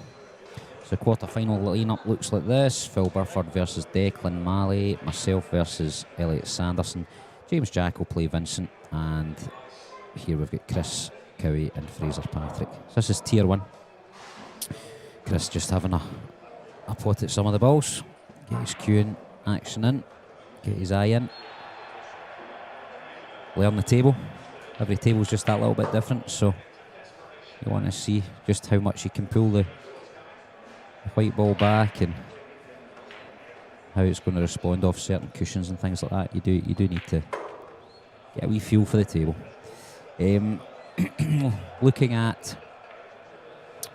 Speaker 3: So quarter-final lineup looks like this: Phil Burford versus Declan Malley, myself versus Elliot Sanderson. James Jack will play Vincent, and here we've got Chris Cowie and Fraser Patrick. So this is tier 1. Chris just having a pot at some of the balls. Get his cueing action in, get his eye in. Learn the table. Every table's just that little bit different, so you want to see just how much you can pull the white ball back and how it's going to respond off certain cushions and things like that. You do need to get a wee feel for the table. Looking at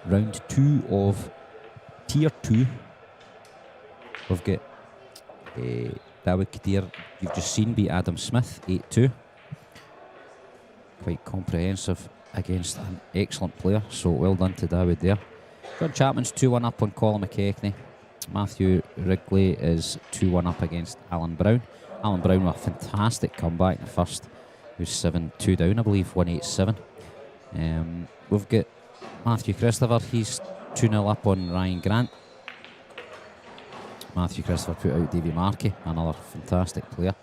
Speaker 3: round 2 of tier 2, we've got Dawood Kadir, you've just seen, beat Adam Smith 8-2. Quite comprehensive against an excellent player, so well done to Dawood there. John Chapman's 2-1 up on Colin McKechnie. Matthew Wrigley is 2-1 up against Alan Brown. Alan Brown with a fantastic comeback in the first. He was 7-2 down, I believe, 1-8-7. We've got Matthew Christopher, he's 2-0 up on Ryan Grant. Matthew Christopher put out Davy Markey, another fantastic player.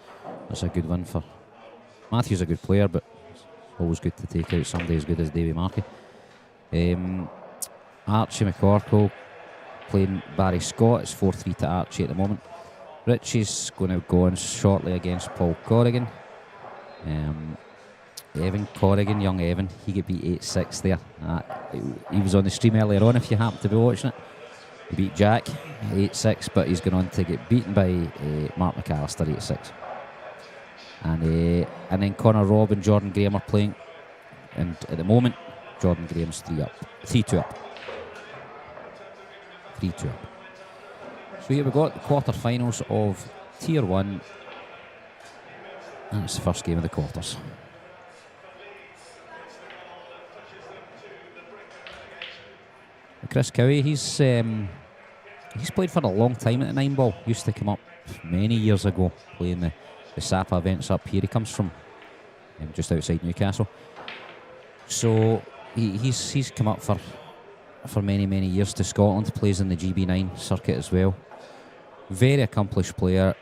Speaker 3: That's a good win for... Matthew's a good player, but it's always good to take out somebody as good as Davy Markey. Archie McCorkle playing Barry Scott. It's 4-3 to Archie at the moment. Richie's going to go on shortly against Paul Corrigan. Evan Corrigan, young Evan, he got beat 8-6 there. He was on the stream earlier on if you happen to be watching it. He beat Jack 8-6, but he's going on to get beaten by Mark McAllister 8-6. And then Connor Robb and Jordan Graham are playing. And at the moment, Jordan Graham's 3-2 up. 3-2 up. So here we got the quarter-finals of Tier 1. And it's the first game of the quarters. Chris Cowie, he's played for a long time at the 9-ball. Used to come up many years ago playing the SAPA events up here. He comes from just outside Newcastle. So he's come up for many years to Scotland. Plays in the GB9 circuit as well. Very accomplished player.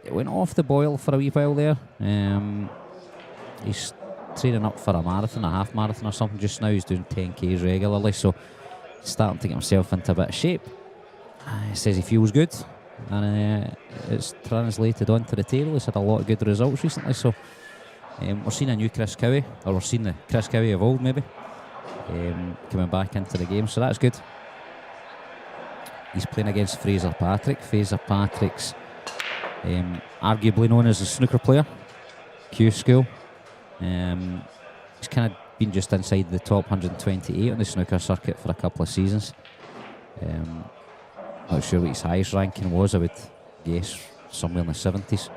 Speaker 3: It went off the boil for a wee while there. He's training up for a marathon, a half marathon or something just now. He's doing 10Ks regularly, so he's starting to get himself into a bit of shape. He says he feels good, and it's translated onto the table. He's had a lot of good results recently, so we're seeing a new Chris Cowie, or we're seeing the Chris Cowie of old maybe, coming back into the game, so that's good. He's playing against Fraser Patrick. Fraser Patrick's arguably known as a snooker player, Q School. He's kind of been just inside the top 128 on the snooker circuit for a couple of seasons. Not sure what his highest ranking was. I would guess somewhere in the 70s.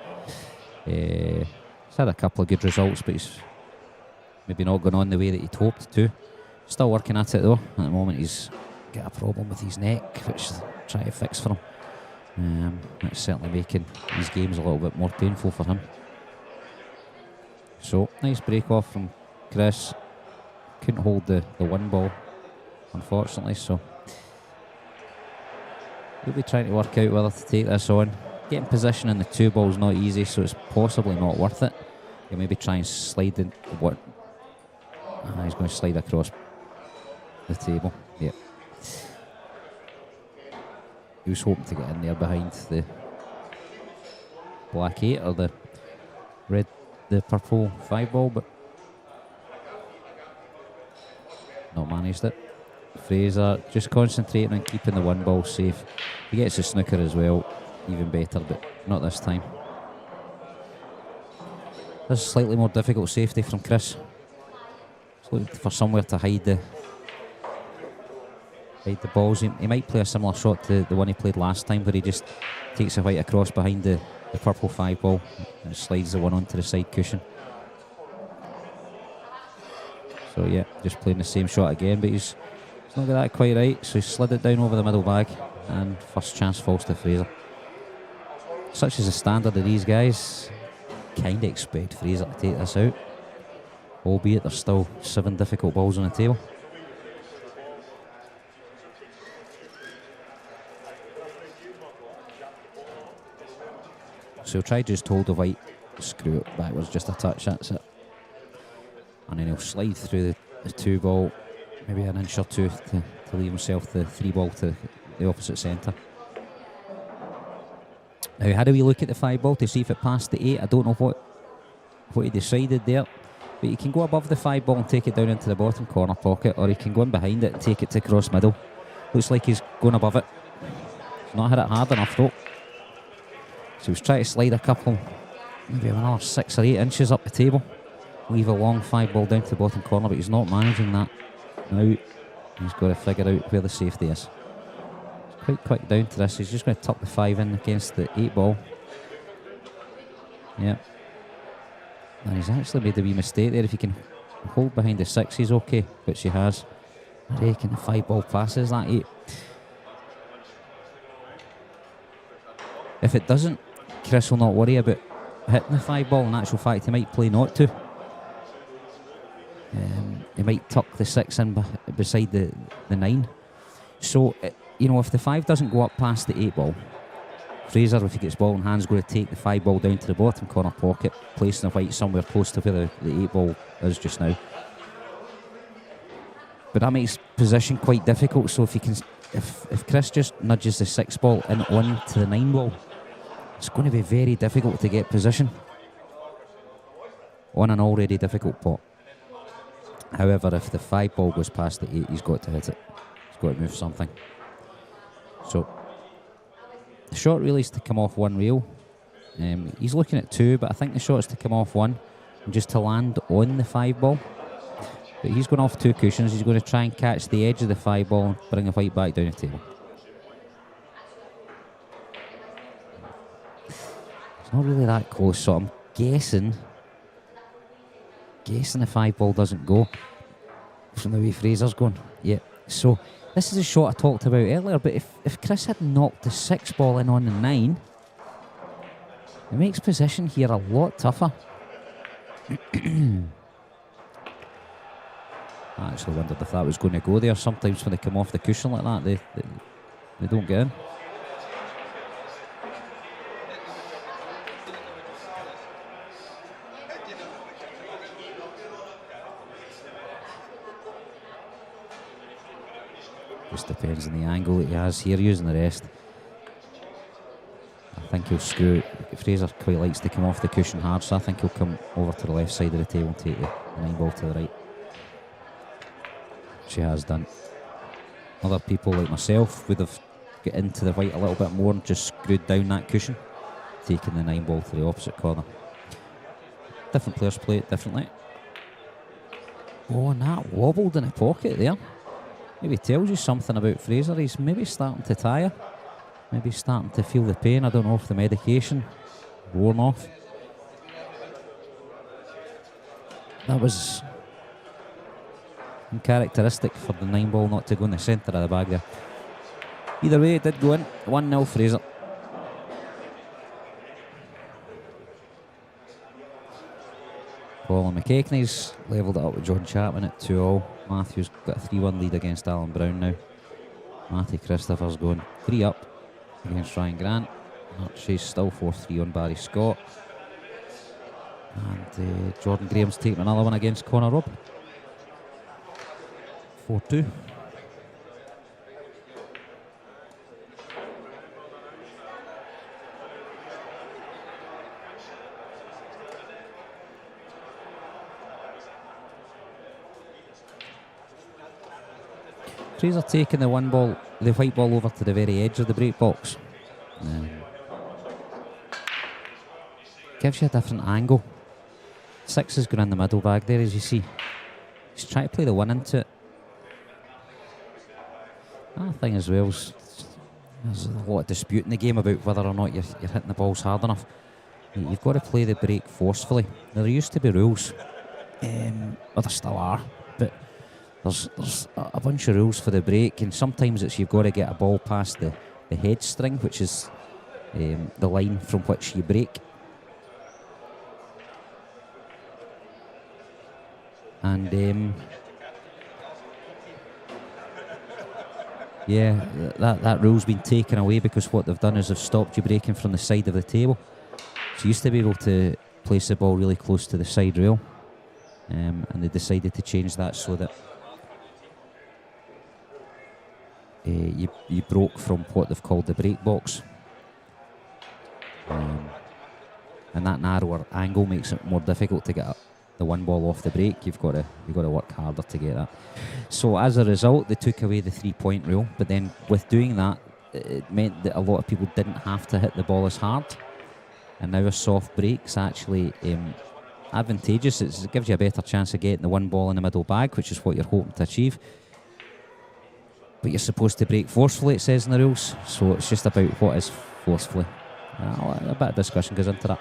Speaker 3: He's had a couple of good results, but he's maybe not gone on the way that he'd hoped to. Still working at it though. At the moment he's got a problem with his neck, which I'm trying to fix for him. It's certainly making these games a little bit more painful for him. So, nice break off from Chris. Couldn't hold the one ball, unfortunately, so he'll be trying to work out whether to take this on. Getting position in the 2 ball is not easy, so it's possibly not worth it. He'll maybe try and slide in what. He's going to slide across the table. Yep. He was hoping to get in there behind the black 8 or the purple 5 ball, but not managed it. Fraser just concentrating on keeping the 1 ball safe. He gets the snooker as well, even better, but not this time. This is slightly more difficult safety from Chris. He's looking for somewhere to hide the balls. He might play a similar shot to the one he played last time, where he just takes a white across behind the purple 5 ball and slides the one onto the side cushion. So yeah, just playing the same shot again, but he's not got that quite right, so he slid it down over the middle bag, and first chance falls to Fraser. Such is the standard of these guys, kind of expect Fraser to take this out, albeit there's still 7 difficult balls on the table. So he'll try just hold the white, screw it backwards just a touch, that's it. And then he'll slide through the 2 ball, maybe an inch or 2 to leave himself the 3 ball to the opposite centre. Now he had a wee look at the 5 ball to see if it passed the 8. I don't know what he decided there, but he can go above the 5 ball and take it down into the bottom corner pocket, or he can go in behind it and take it to cross middle. Looks like he's going above it. He's not hit it hard enough though. So he was trying to slide a couple, maybe another 6 or 8 inches up the table. Leave a long 5 ball down to the bottom corner, but he's not managing that. Now he's got to figure out where the safety is. He's quite quick down to this. He's just going to tuck the 5 in against the 8 ball. Yeah. And he's actually made a wee mistake there. If he can hold behind the 6, he's okay, which he has. I reckon the 5 ball passes that 8. If it doesn't, Chris will not worry about hitting the 5 ball. In actual fact, he might play not to. He might tuck the 6 in beside the 9. So, you know, if the 5 doesn't go up past the 8 ball, Fraser, if he gets ball in hand, is going to take the 5 ball down to the bottom corner pocket, placing the white somewhere close to where the 8 ball is just now. But that makes position quite difficult. So if he can, if Chris just nudges the 6 ball in on to the 9 ball, it's going to be very difficult to get position on an already difficult pot. However, if the 5 ball goes past the 8, he's got to hit it. He's got to move something. So the shot really is to come off 1 reel. He's looking at 2, but I think the shot is to come off 1 and just to land on the 5 ball. But he's going off 2 cushions. He's going to try and catch the edge of the 5 ball and bring the white back down the table. It's not really that close, so I'm guessing the 5 ball doesn't go from the way Fraser's going. Yeah, so this is a shot I talked about earlier, but if Chris had knocked the 6 ball in on the 9, it makes position here a lot tougher. I actually wondered if that was going to go there. Sometimes when they come off the cushion like that, they don't get in. Just depends on the angle that he has here using the rest. I think he'll screw. Fraser quite likes to come off the cushion hard, so I think he'll come over to the left side of the table and take the 9 ball to the right. She has done. Other people like myself would have got into the white a little bit more and just screwed down that cushion, taking the 9 ball to the opposite corner. Different players play it differently. Oh, and that wobbled in the pocket there. Maybe tells you something about Fraser. He's maybe starting to tire. Maybe starting to feel the pain. I don't know if the medication worn off. That was uncharacteristic for the 9 ball not to go in the centre of the bag there. Either way, it did go in. 1-0 Fraser. Colin McKechnie's levelled it up with John Chapman at 2-all. Matthew's got a 3-1 lead against Alan Brown now. Matty Christopher's going 3 up against Ryan Grant. Archie's still 4-3 on Barry Scott. And Jordan Graham's taking another one against Connor Robb. 4-2. Fraser taking the white ball over to the very edge of the break box. Gives you a different angle. 6 is going in the middle bag there, as you see. He's trying to play the 1 into it. Another thing as well is there's a lot of dispute in the game about whether or not you're hitting the balls hard enough. You've got to play the break forcefully. Now, there used to be rules, well, there still are, but there's a bunch of rules for the break, and sometimes it's you've got to get a ball past the head string, which is the line from which you break. And yeah, that rule's been taken away because what they've done is they've stopped you breaking from the side of the table. So you used to be able to place the ball really close to the side rail, and they decided to change that so that you broke from what they've called the break box, and that narrower angle makes it more difficult to get the 1 ball off the break. You've got to work harder to get that. So as a result, they took away the 3-point rule, but then with doing that, it meant that a lot of people didn't have to hit the ball as hard, and now a soft break's actually advantageous. It gives you a better chance of getting the 1 ball in the middle bag, which is what you're hoping to achieve. But you're supposed to break forcefully, it says in the rules, so it's just about what is forcefully. A bit of discussion goes into that.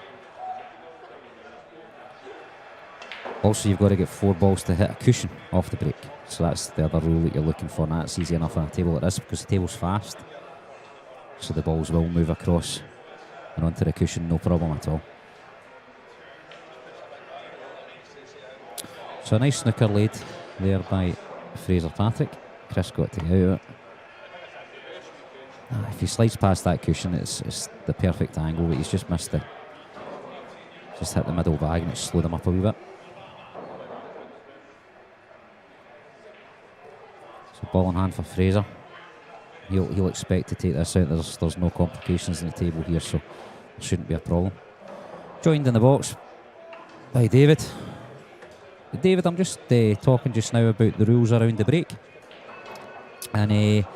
Speaker 3: Also, you've got to get 4 balls to hit a cushion off the break, so that's the other rule that you're looking for, and that's easy enough on a table like this because the table's fast, so the balls will move across and onto the cushion, no problem at all. So a nice snooker laid there by Fraser Patrick. Chris got to get out of it. If he slides past that cushion, it's the perfect angle, but he's just missed it. Just hit the middle bag and it slowed him up a wee bit. So ball in hand for Fraser. He'll expect to take this out. There's no complications in the table here, so there shouldn't be a problem. Joined in the box by David. David, I'm just talking just now about the rules around the break. And I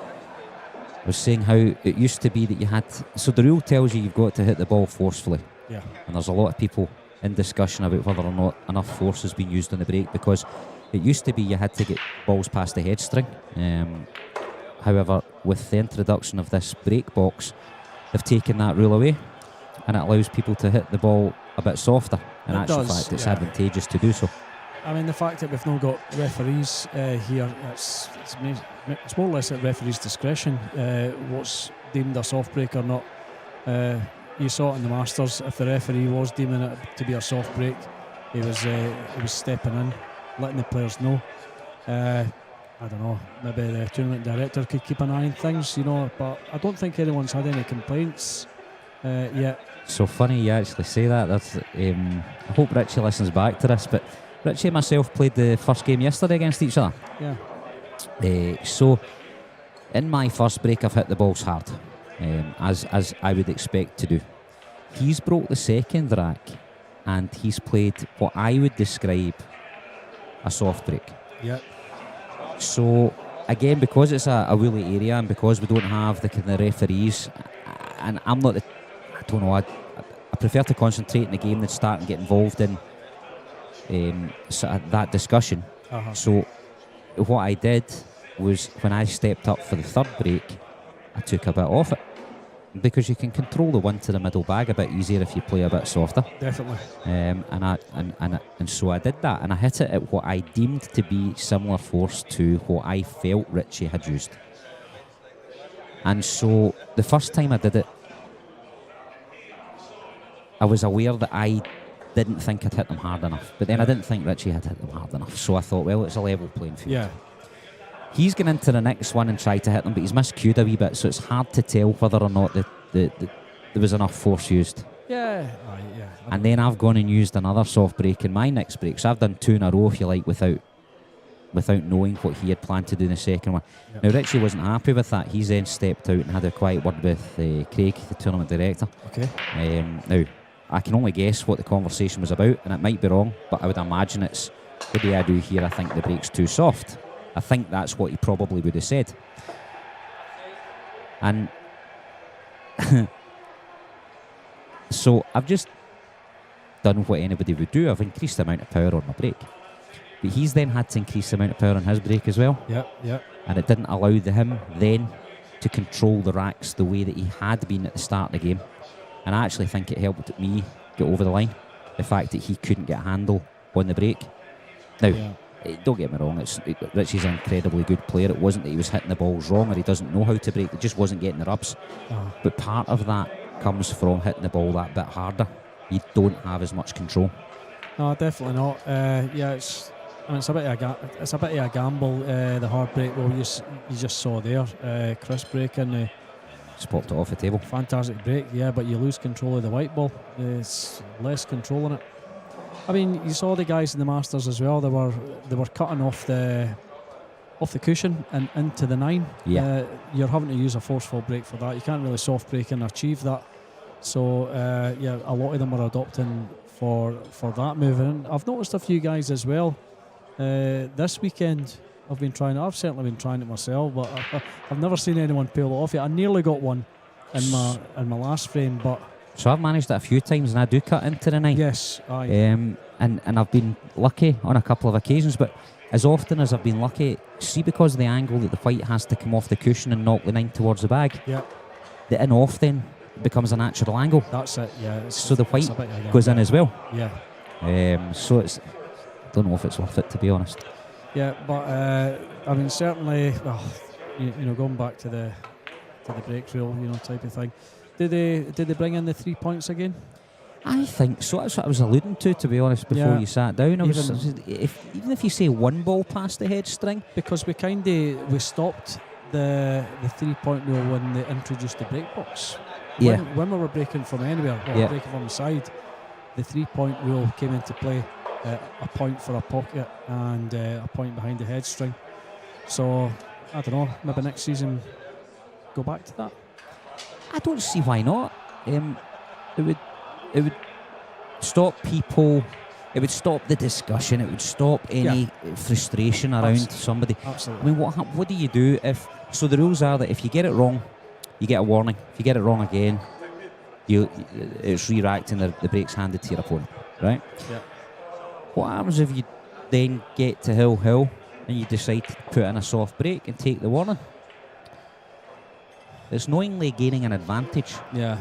Speaker 3: was saying how it used to be that you had... So the rule tells you you've got to hit the ball forcefully. Yeah. And there's a lot of people in discussion about whether or not enough force has been used on the break, because it used to be you had to get balls past the head string. However, with the introduction of this break box, they've taken that rule away, and it allows people to hit the ball a bit softer. In actual fact, it's advantageous to do so.
Speaker 4: I mean, the fact that we've not got referees here, it's more or less at referees' discretion what's deemed a soft break or not. You saw it in the Masters. If the referee was deeming it to be a soft break, he was stepping in, letting the players know. I don't know, maybe the tournament director could keep an eye on things, but I don't think anyone's had any complaints yet.
Speaker 3: So funny you actually say that. That's I hope Richie listens back to this, but Richie and myself played the first game yesterday against each other.
Speaker 4: Yeah.
Speaker 3: So in my first break, I've hit the balls hard, as I would expect to do. He's broke the second rack, and he's played what I would describe a soft break.
Speaker 4: Yeah.
Speaker 3: So again, because it's a woolly area, and because we don't have the kind of referees, and I'm not, I don't know, I prefer to concentrate in the game than start and get involved in sort of that discussion. So what I did was, when I stepped up for the third break, I took a bit off it, because you can control the 1 to the middle bag a bit easier if you play a bit softer.
Speaker 4: Definitely.
Speaker 3: And so I did that, and I hit it at what I deemed to be similar force to what I felt Richie had used. And so the first time I did it, I was aware that I didn't think I'd hit them hard enough. But then I didn't think Richie had hit them hard enough. So I thought, well, it's a level playing field.
Speaker 4: Yeah.
Speaker 3: He's going into the next one and tried to hit them, but he's miscued a wee bit, so it's hard to tell whether or not there was enough force used.
Speaker 4: Yeah.
Speaker 3: And then I've gone and used another soft break in my next break. So I've done 2 in a row, if you like, without knowing what he had planned to do in the second one.
Speaker 4: Yep.
Speaker 3: Now, Richie wasn't happy with that. He's then stepped out and had a quiet word with Craig, the tournament director.
Speaker 4: Okay.
Speaker 3: Now, I can only guess what the conversation was about, and it might be wrong, but I would imagine it's, what do I do here? I think the break's too soft. I think that's what he probably would have said. And so I've just done what anybody would do. I've increased the amount of power on my break. But he's then had to increase the amount of power on his break as well.
Speaker 4: Yep.
Speaker 3: And it didn't allow him then to control the racks the way that he had been at the start of the game. And I actually think it helped me get over the line. The fact that he couldn't get a handle on the break. Now, don't get me wrong, Richie's an incredibly good player. It wasn't that he was hitting the balls wrong or he doesn't know how to break. He just wasn't getting the rubs. But part of that comes from hitting the ball that bit harder. You don't have as much control.
Speaker 4: No, definitely not. It's a bit of a gamble. The hard break, well, you just saw there, Chris breaking.
Speaker 3: Just popped it off the table.
Speaker 4: Fantastic break, but you lose control of the white ball. There's less control in it. I mean, you saw the guys in the Masters as well. They were cutting off the cushion and into the 9.
Speaker 3: Yeah.
Speaker 4: You're having to use a forceful break for that. You can't really soft break and achieve that. So a lot of them are adopting for that move. And I've noticed a few guys as well. This weekend, I've certainly been trying it myself, but I've never seen anyone pull it off yet. I nearly got one in my last frame, but.
Speaker 3: So I've managed it a few times and I do cut into the 9.
Speaker 4: Yes, aye.
Speaker 3: And I've been lucky on a couple of occasions, but as often as I've been lucky, see, because of the angle that the white has to come off the cushion and knock the 9 towards the bag, the in-off then becomes a natural angle.
Speaker 4: That's it, yeah.
Speaker 3: So the white goes in as well.
Speaker 4: Yeah.
Speaker 3: So I don't know if it's worth it, to be honest.
Speaker 4: Yeah, but I mean, certainly, well, going back to the break rule, type of thing. Did they bring in the 3 points again?
Speaker 3: I think so. That's what I was alluding to be honest, before you sat down. Even if you say 1 ball past the head string,
Speaker 4: because we stopped the 3 point rule when they introduced the break box. When we were breaking from anywhere, breaking from the side, the 3 point rule came into play. A point for a pocket and a point behind the head string. So I don't know. Maybe next season go back to that.
Speaker 3: I don't see why not. It would stop people. It would stop the discussion. It would stop any frustration around somebody.
Speaker 4: Absolutely.
Speaker 3: I mean, what do you do if? So the rules are that if you get it wrong, you get a warning. If you get it wrong again, it's re-racked and the break's handed to your opponent. Right?
Speaker 4: Yeah.
Speaker 3: What happens if you then get to hill and you decide to put in a soft break and take the warning? It's knowingly gaining an advantage.
Speaker 4: Yeah.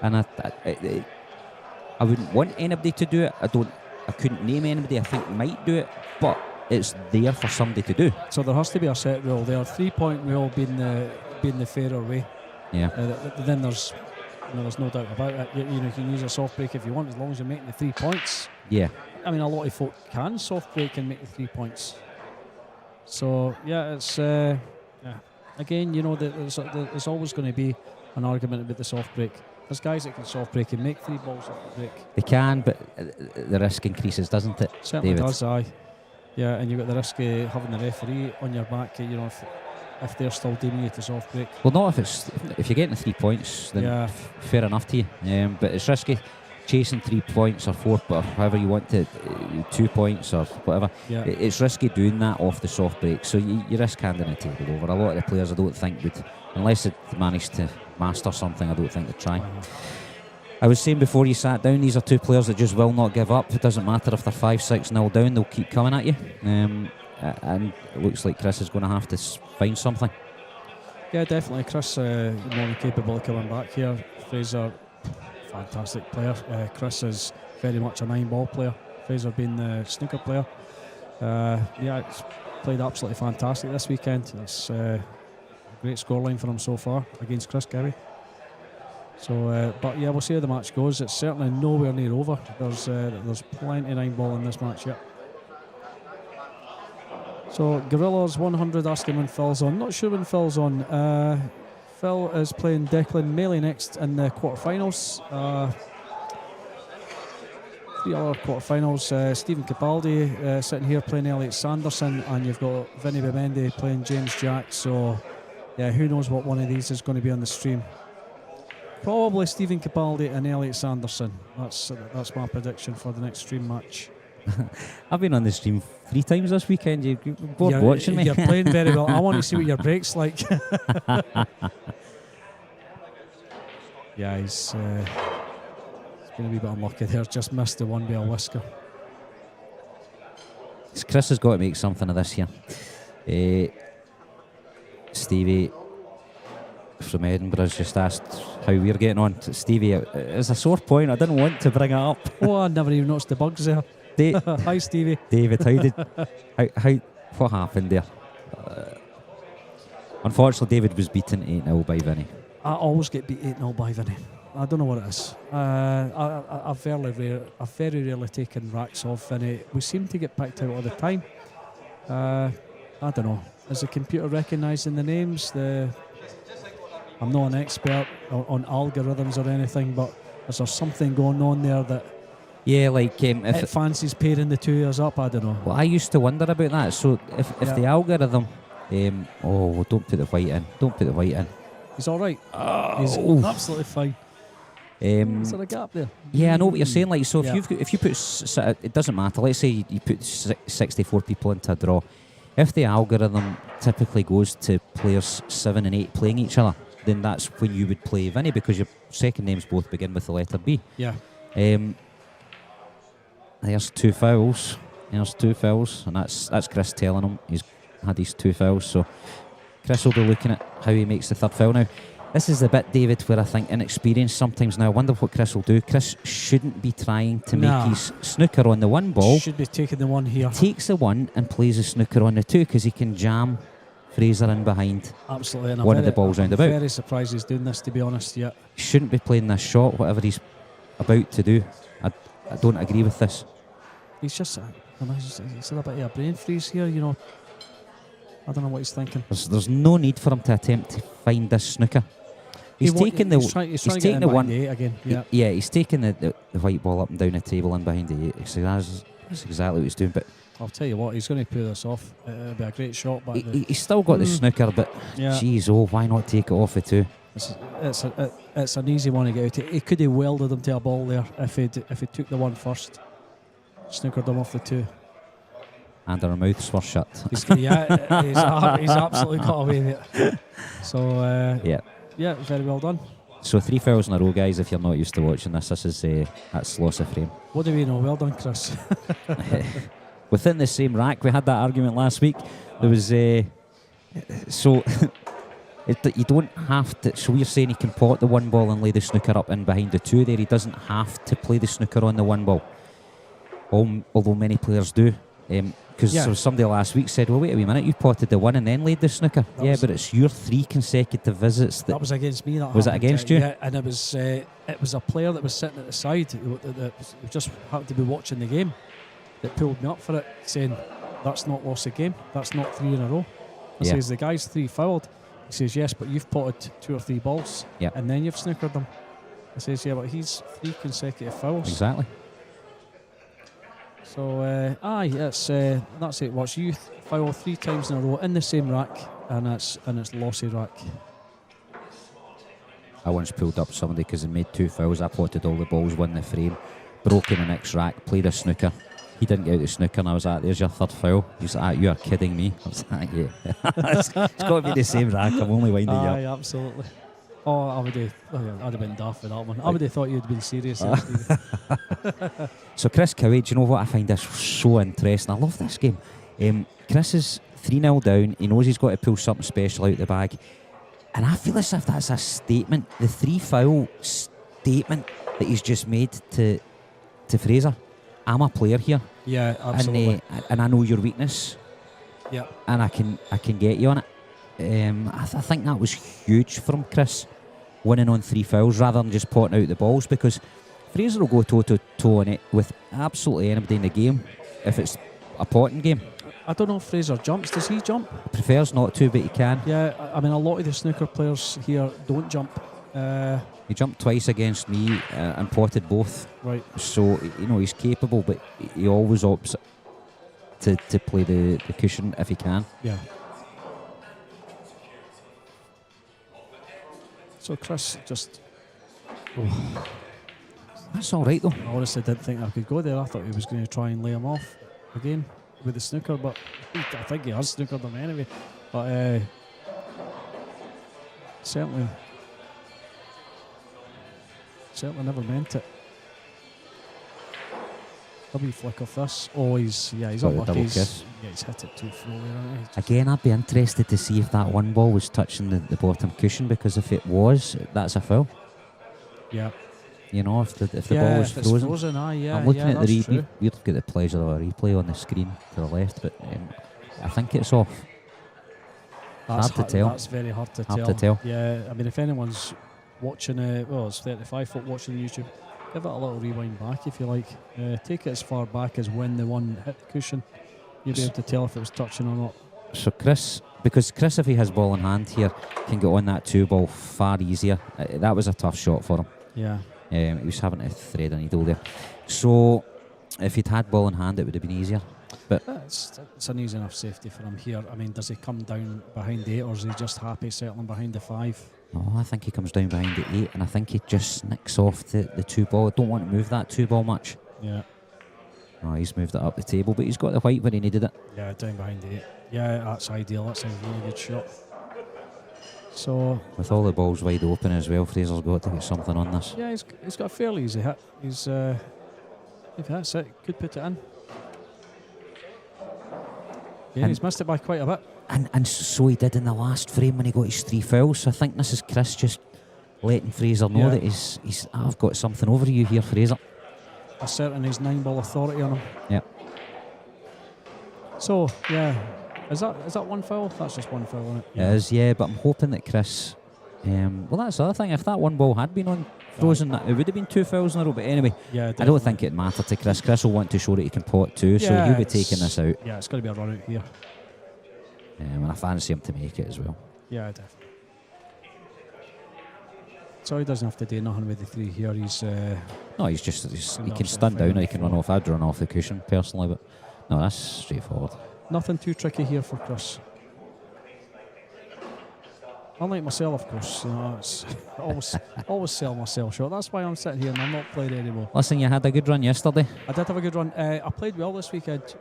Speaker 3: And I wouldn't want anybody to do it. I couldn't name anybody I think might do it, but it's there for somebody to do.
Speaker 4: So there has to be a set rule there. 3 point rule being the fairer way.
Speaker 3: Yeah.
Speaker 4: Then there's no doubt about it. You can use a soft break if you want, as long as you're making the 3 points.
Speaker 3: Yeah.
Speaker 4: I mean, a lot of folk can soft break and make the 3 points. So it's again, there's always going to be an argument about the soft break. There's guys that can soft break and make 3 balls off the break.
Speaker 3: They can, but the risk increases, doesn't it?
Speaker 4: Certainly
Speaker 3: David?
Speaker 4: does, aye. Yeah, and you've got the risk of having the referee on your back. If they're still deeming you to soft break.
Speaker 3: Well, not if you're getting the 3 points, then fair enough to you. But it's risky chasing 3 points or 4, or however you want to, 2 points or whatever.
Speaker 4: Yeah.
Speaker 3: It's risky doing that off the soft break. So you risk handing the table over. A lot of the players, I don't think, would, unless they managed to master something, I don't think they'd try. I was saying before you sat down, these are 2 players that just will not give up. It doesn't matter if they're 5-6-0 down, they'll keep coming at you. And it looks like Chris is going to have to find something.
Speaker 4: Yeah, definitely. Chris more than capable of coming back here. Fraser, fantastic player. Chris is very much a 9-ball player. Fraser being the snooker player. It's played absolutely fantastic this weekend. That's a great scoreline for him so far against Chris Gary. So, but yeah, we'll see how the match goes. It's certainly nowhere near over. There's plenty of 9-ball in this match yet. So Gorillas 100 asking when Phil's on. Not sure when Phil's on. Phil is playing Declan Melee next in the quarterfinals. 3 other quarterfinals. Stephen Capaldi sitting here playing Elliot Sanderson, and you've got Vinny Vimende playing James Jack. So yeah, who knows what one of these is going to be on the stream. Probably Stephen Capaldi and Elliot Sanderson. That's my prediction for the next stream match.
Speaker 3: I've been on the stream 3 times this weekend. You're bored watching me.
Speaker 4: You're playing very well. I want to see what your break's like. Yeah, he's been a wee bit unlucky there. Just missed the one by a whisker.
Speaker 3: Chris has got to make something of this here. Stevie from Edinburgh has just asked how we're getting on. Stevie, it's a sore point. I didn't want to bring it up.
Speaker 4: Oh, I never even noticed the bugs there. Hi, Stevie.
Speaker 3: David, what happened there? Unfortunately, David was beaten 8-0 by Vinny.
Speaker 4: I always get beat 8-0 by Vinny. I don't know what it is. I've very rarely taken racks off Vinny. We seem to get picked out all the time. I don't know. Is the computer recognising the names? I'm not an expert on algorithms or anything, but is there something going on there that
Speaker 3: if
Speaker 4: it fancies pairing the 2 years up? I don't know.
Speaker 3: Well, I used to wonder about that. So if the algorithm, don't put the white in. Don't put the white in.
Speaker 4: He's all right. He's absolutely fine. Is there a gap there?
Speaker 3: Yeah, I know what you're saying. Like, so if you put, it doesn't matter. Let's say you put 64 people into a draw. If the algorithm typically goes to players 7 and 8 playing each other, then that's when you would play Vinny, because your second names both begin with the letter B.
Speaker 4: Yeah.
Speaker 3: There's 2 fouls. And that's Chris telling him he's had his 2 fouls. So Chris will be looking at how he makes the 3rd foul now. This is the bit, David, where I think inexperience sometimes. Now I wonder what Chris will do. Chris shouldn't be trying to make his snooker on the 1 ball.
Speaker 4: Should be taking the 1 here.
Speaker 3: He takes the 1 and plays the snooker on the 2, because he can jam Fraser in behind.
Speaker 4: Absolutely. And
Speaker 3: one of the balls round about.
Speaker 4: I'm very surprised he's doing this, to be honest. Yeah.
Speaker 3: He shouldn't be playing this shot, whatever he's about to do. I don't agree with this.
Speaker 4: He's just he's a bit of a brain freeze here, you know. I don't know what he's thinking.
Speaker 3: There's no need for him to attempt to find this snooker. He's taking the one
Speaker 4: again. Yeah.
Speaker 3: He's taking the white ball up and down the table and behind the 8. So that's exactly what he's doing. But
Speaker 4: I'll tell you what, he's going to pull this off. It'll be a great shot. But
Speaker 3: he's still got the snooker, but geez, why not take it off the 2?
Speaker 4: It's an easy one to get out. He could have welded him to a ball there if he took the 1 first, snookered him off the 2.
Speaker 3: And our mouths were shut.
Speaker 4: He's absolutely got away with it. So yeah, very well done.
Speaker 3: So 3 fouls in a row, guys. If you're not used to watching this is that's loss of frame.
Speaker 4: What do we know? Well done, Chris.
Speaker 3: Within the same rack, we had that argument last week. There was so you don't have to. So we're saying he can pot the 1 ball and lay the snooker up in behind the 2 there. He doesn't have to play the snooker on the 1 ball. Although many players do. Because there was somebody last week said, well, wait a wee minute, you potted the 1 and then laid the snooker. But it's your 3 consecutive visits.
Speaker 4: That was against me.
Speaker 3: Was it against you?
Speaker 4: Yeah, and it was a player that was sitting at the side that just happened to be watching the game that pulled me up for it, saying, that's not lost a game, that's not 3 in a row. I says, the guy's 3 fouled. He says, yes, but you've potted 2 or 3 balls and then you've snookered them. I says, yeah, but he's 3 consecutive fouls.
Speaker 3: Exactly.
Speaker 4: So, that's it. Watch, you foul 3 times in a row in the same rack, and it's lossy rack.
Speaker 3: I once pulled up somebody because he made 2 fouls. I potted all the balls, won the frame, broke in the next rack, played a snooker. He didn't get out the snooker, and I was like, there's your 3rd foul. He's like, you are kidding me. I was like, yeah. It's got to be the same rack. I'm only winding you up.
Speaker 4: Aye, absolutely. Oh, I'd have been daft for that one. I would have thought you'd been serious.
Speaker 3: So Chris Cowie, do you know what? I find this so interesting. I love this game. Chris is 3-0 down. He knows he's got to pull something special out the bag. And I feel as if that's a statement, the 3 foul statement that he's just made to Fraser. I'm a player here.
Speaker 4: Yeah, absolutely.
Speaker 3: And I know your weakness.
Speaker 4: Yeah.
Speaker 3: And I can get you on it. I think that was huge from Chris. winning on 3 fouls rather than just potting out the balls, because Fraser will go toe-to-toe on it with absolutely anybody in the game if it's a potting game.
Speaker 4: I don't know if Fraser jumps. Does he jump?
Speaker 3: He prefers not to, but he can.
Speaker 4: Yeah, I mean, a lot of the snooker players here don't jump.
Speaker 3: He jumped twice against me and potted both.
Speaker 4: Right.
Speaker 3: So, he's capable, but he always opts to play the cushion if he can.
Speaker 4: Yeah. So Chris just... Oh,
Speaker 3: That's all right, though.
Speaker 4: I honestly didn't think I could go there. I thought he was going to try and lay him off again with the snooker, but I think he has snookered him anyway. But certainly never meant it. A wee flick of this. Oh, he's
Speaker 3: Got the
Speaker 4: unlucky.
Speaker 3: double kiss.
Speaker 4: He's hit it too fully, hasn't he?
Speaker 3: Again, I'd be interested to see if that one ball was touching the bottom cushion, because if it was, that's a foul.
Speaker 4: Yeah.
Speaker 3: If the ball was
Speaker 4: if it's
Speaker 3: frozen.
Speaker 4: yeah,
Speaker 3: I'm looking at the
Speaker 4: that's
Speaker 3: replay.
Speaker 4: true.
Speaker 3: We've got the pleasure of a replay on the screen to the left, but I think it's off.
Speaker 4: That's
Speaker 3: hard to tell.
Speaker 4: That's very hard to
Speaker 3: Hard
Speaker 4: tell.
Speaker 3: to tell.
Speaker 4: Yeah, I mean, if anyone's watching, it's 35 foot watching YouTube, give it a little rewind back if you like. Take it as far back as when the one hit the cushion. You'll be able to tell if it was touching or not.
Speaker 3: So Chris, if he has ball in hand here, can get on that 2 ball far easier. That was a tough shot for him.
Speaker 4: Yeah.
Speaker 3: He was having to thread a needle there. So if he'd had ball in hand, it would have been easier. But
Speaker 4: It's an easy enough safety for him here. I mean, does he come down behind the 8, or is he just happy settling behind the 5?
Speaker 3: no, I think he comes down behind the 8, and I think he just nicks off the 2 ball. I don't want to move that 2 ball much.
Speaker 4: Yeah.
Speaker 3: No, he's moved it up the table, but he's got the white when he needed it.
Speaker 4: Yeah, down behind the 8. Yeah, that's ideal. That's a really good shot. So
Speaker 3: With all the balls wide open as well, Fraser's got to get something on this.
Speaker 4: yeah, he's got a fairly easy hit. He's if that's it, could put it in. Yeah,
Speaker 3: And
Speaker 4: he's missed it by quite a bit.
Speaker 3: And so he did in the last frame when he got his 3 fouls. So I think this is Chris just letting Fraser know
Speaker 4: Yeah.
Speaker 3: that he's I've got something over you here, Fraser.
Speaker 4: Asserting his 9-ball authority on him.
Speaker 3: Yeah.
Speaker 4: So yeah, is that one foul? That's just one foul, isn't it?
Speaker 3: It is, yeah, but I'm hoping that Chris... well, that's the other thing. If that 1 ball had been on frozen, it would have been 2 fouls in a row. But anyway,
Speaker 4: Yeah,
Speaker 3: I
Speaker 4: definitely.
Speaker 3: don't think it mattered to Chris. Chris will want to show that he can pot too, so
Speaker 4: Yeah,
Speaker 3: he'll be
Speaker 4: it's-
Speaker 3: taking this out.
Speaker 4: Yeah, it's got to be a run out here.
Speaker 3: And I fancy him to make it as well.
Speaker 4: Yeah, definitely. So he doesn't have to do nothing with the 3 here. He's
Speaker 3: No, he can
Speaker 4: Stand up
Speaker 3: stand
Speaker 4: for
Speaker 3: down or
Speaker 4: final
Speaker 3: he can run
Speaker 4: four.
Speaker 3: off. I'd run off the cushion personally, but no, that's straightforward.
Speaker 4: nothing too tricky here for Chris. Unlike myself, of course, it's always sell myself short. That's why I'm sitting here and I'm not playing anymore.
Speaker 3: Listen, you had a good run yesterday.
Speaker 4: I did have a good run. I played well this weekend.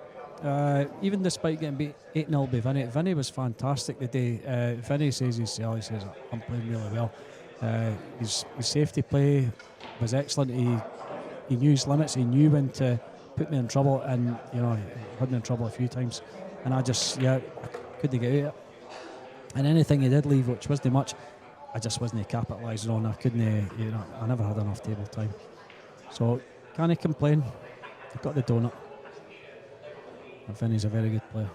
Speaker 4: Even despite getting beat 8-0 by Vinny. Vinny was fantastic the day. Vinny says he says I'm playing really well. His safety play was excellent. He knew his limits. He knew when to put me in trouble, and he had me in trouble a few times. And I just couldn't get out of it. And anything he did leave, which wasn't much, I just wasn't capitalising on. I couldn't. I never had enough table time. So can't complain. I've got the donut. And Vinny's a very good player.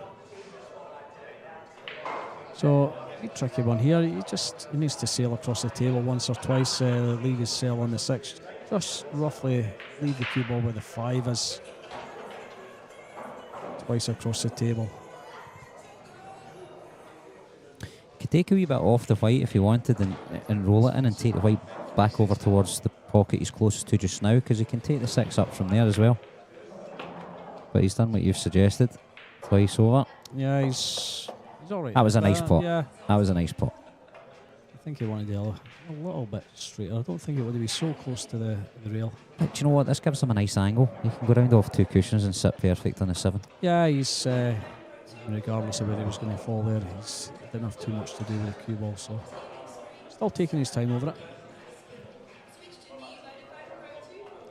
Speaker 4: So, a tricky one here. He needs to sail across the table once or twice, leave his sail on the 6. Just roughly leave the cue ball with the 5 as twice across the table.
Speaker 3: Could take a wee bit off the white if you wanted and roll it in and take the white back over towards the pocket he's closest to just now, because he can take the 6 up from there as well. But he's done what you've suggested, twice over.
Speaker 4: Yeah, he's all right.
Speaker 3: That was a nice pot.
Speaker 4: Yeah,
Speaker 3: That was a nice pot.
Speaker 4: I think he wanted a little bit straighter. I don't think it would be so close to the rail.
Speaker 3: But do you know what? This gives him a nice angle. He can go round off 2 cushions and sit perfect on the 7.
Speaker 4: Yeah, he's regardless of where he was going to fall there, he didn't have too much to do with the cue ball, so still taking his time over it.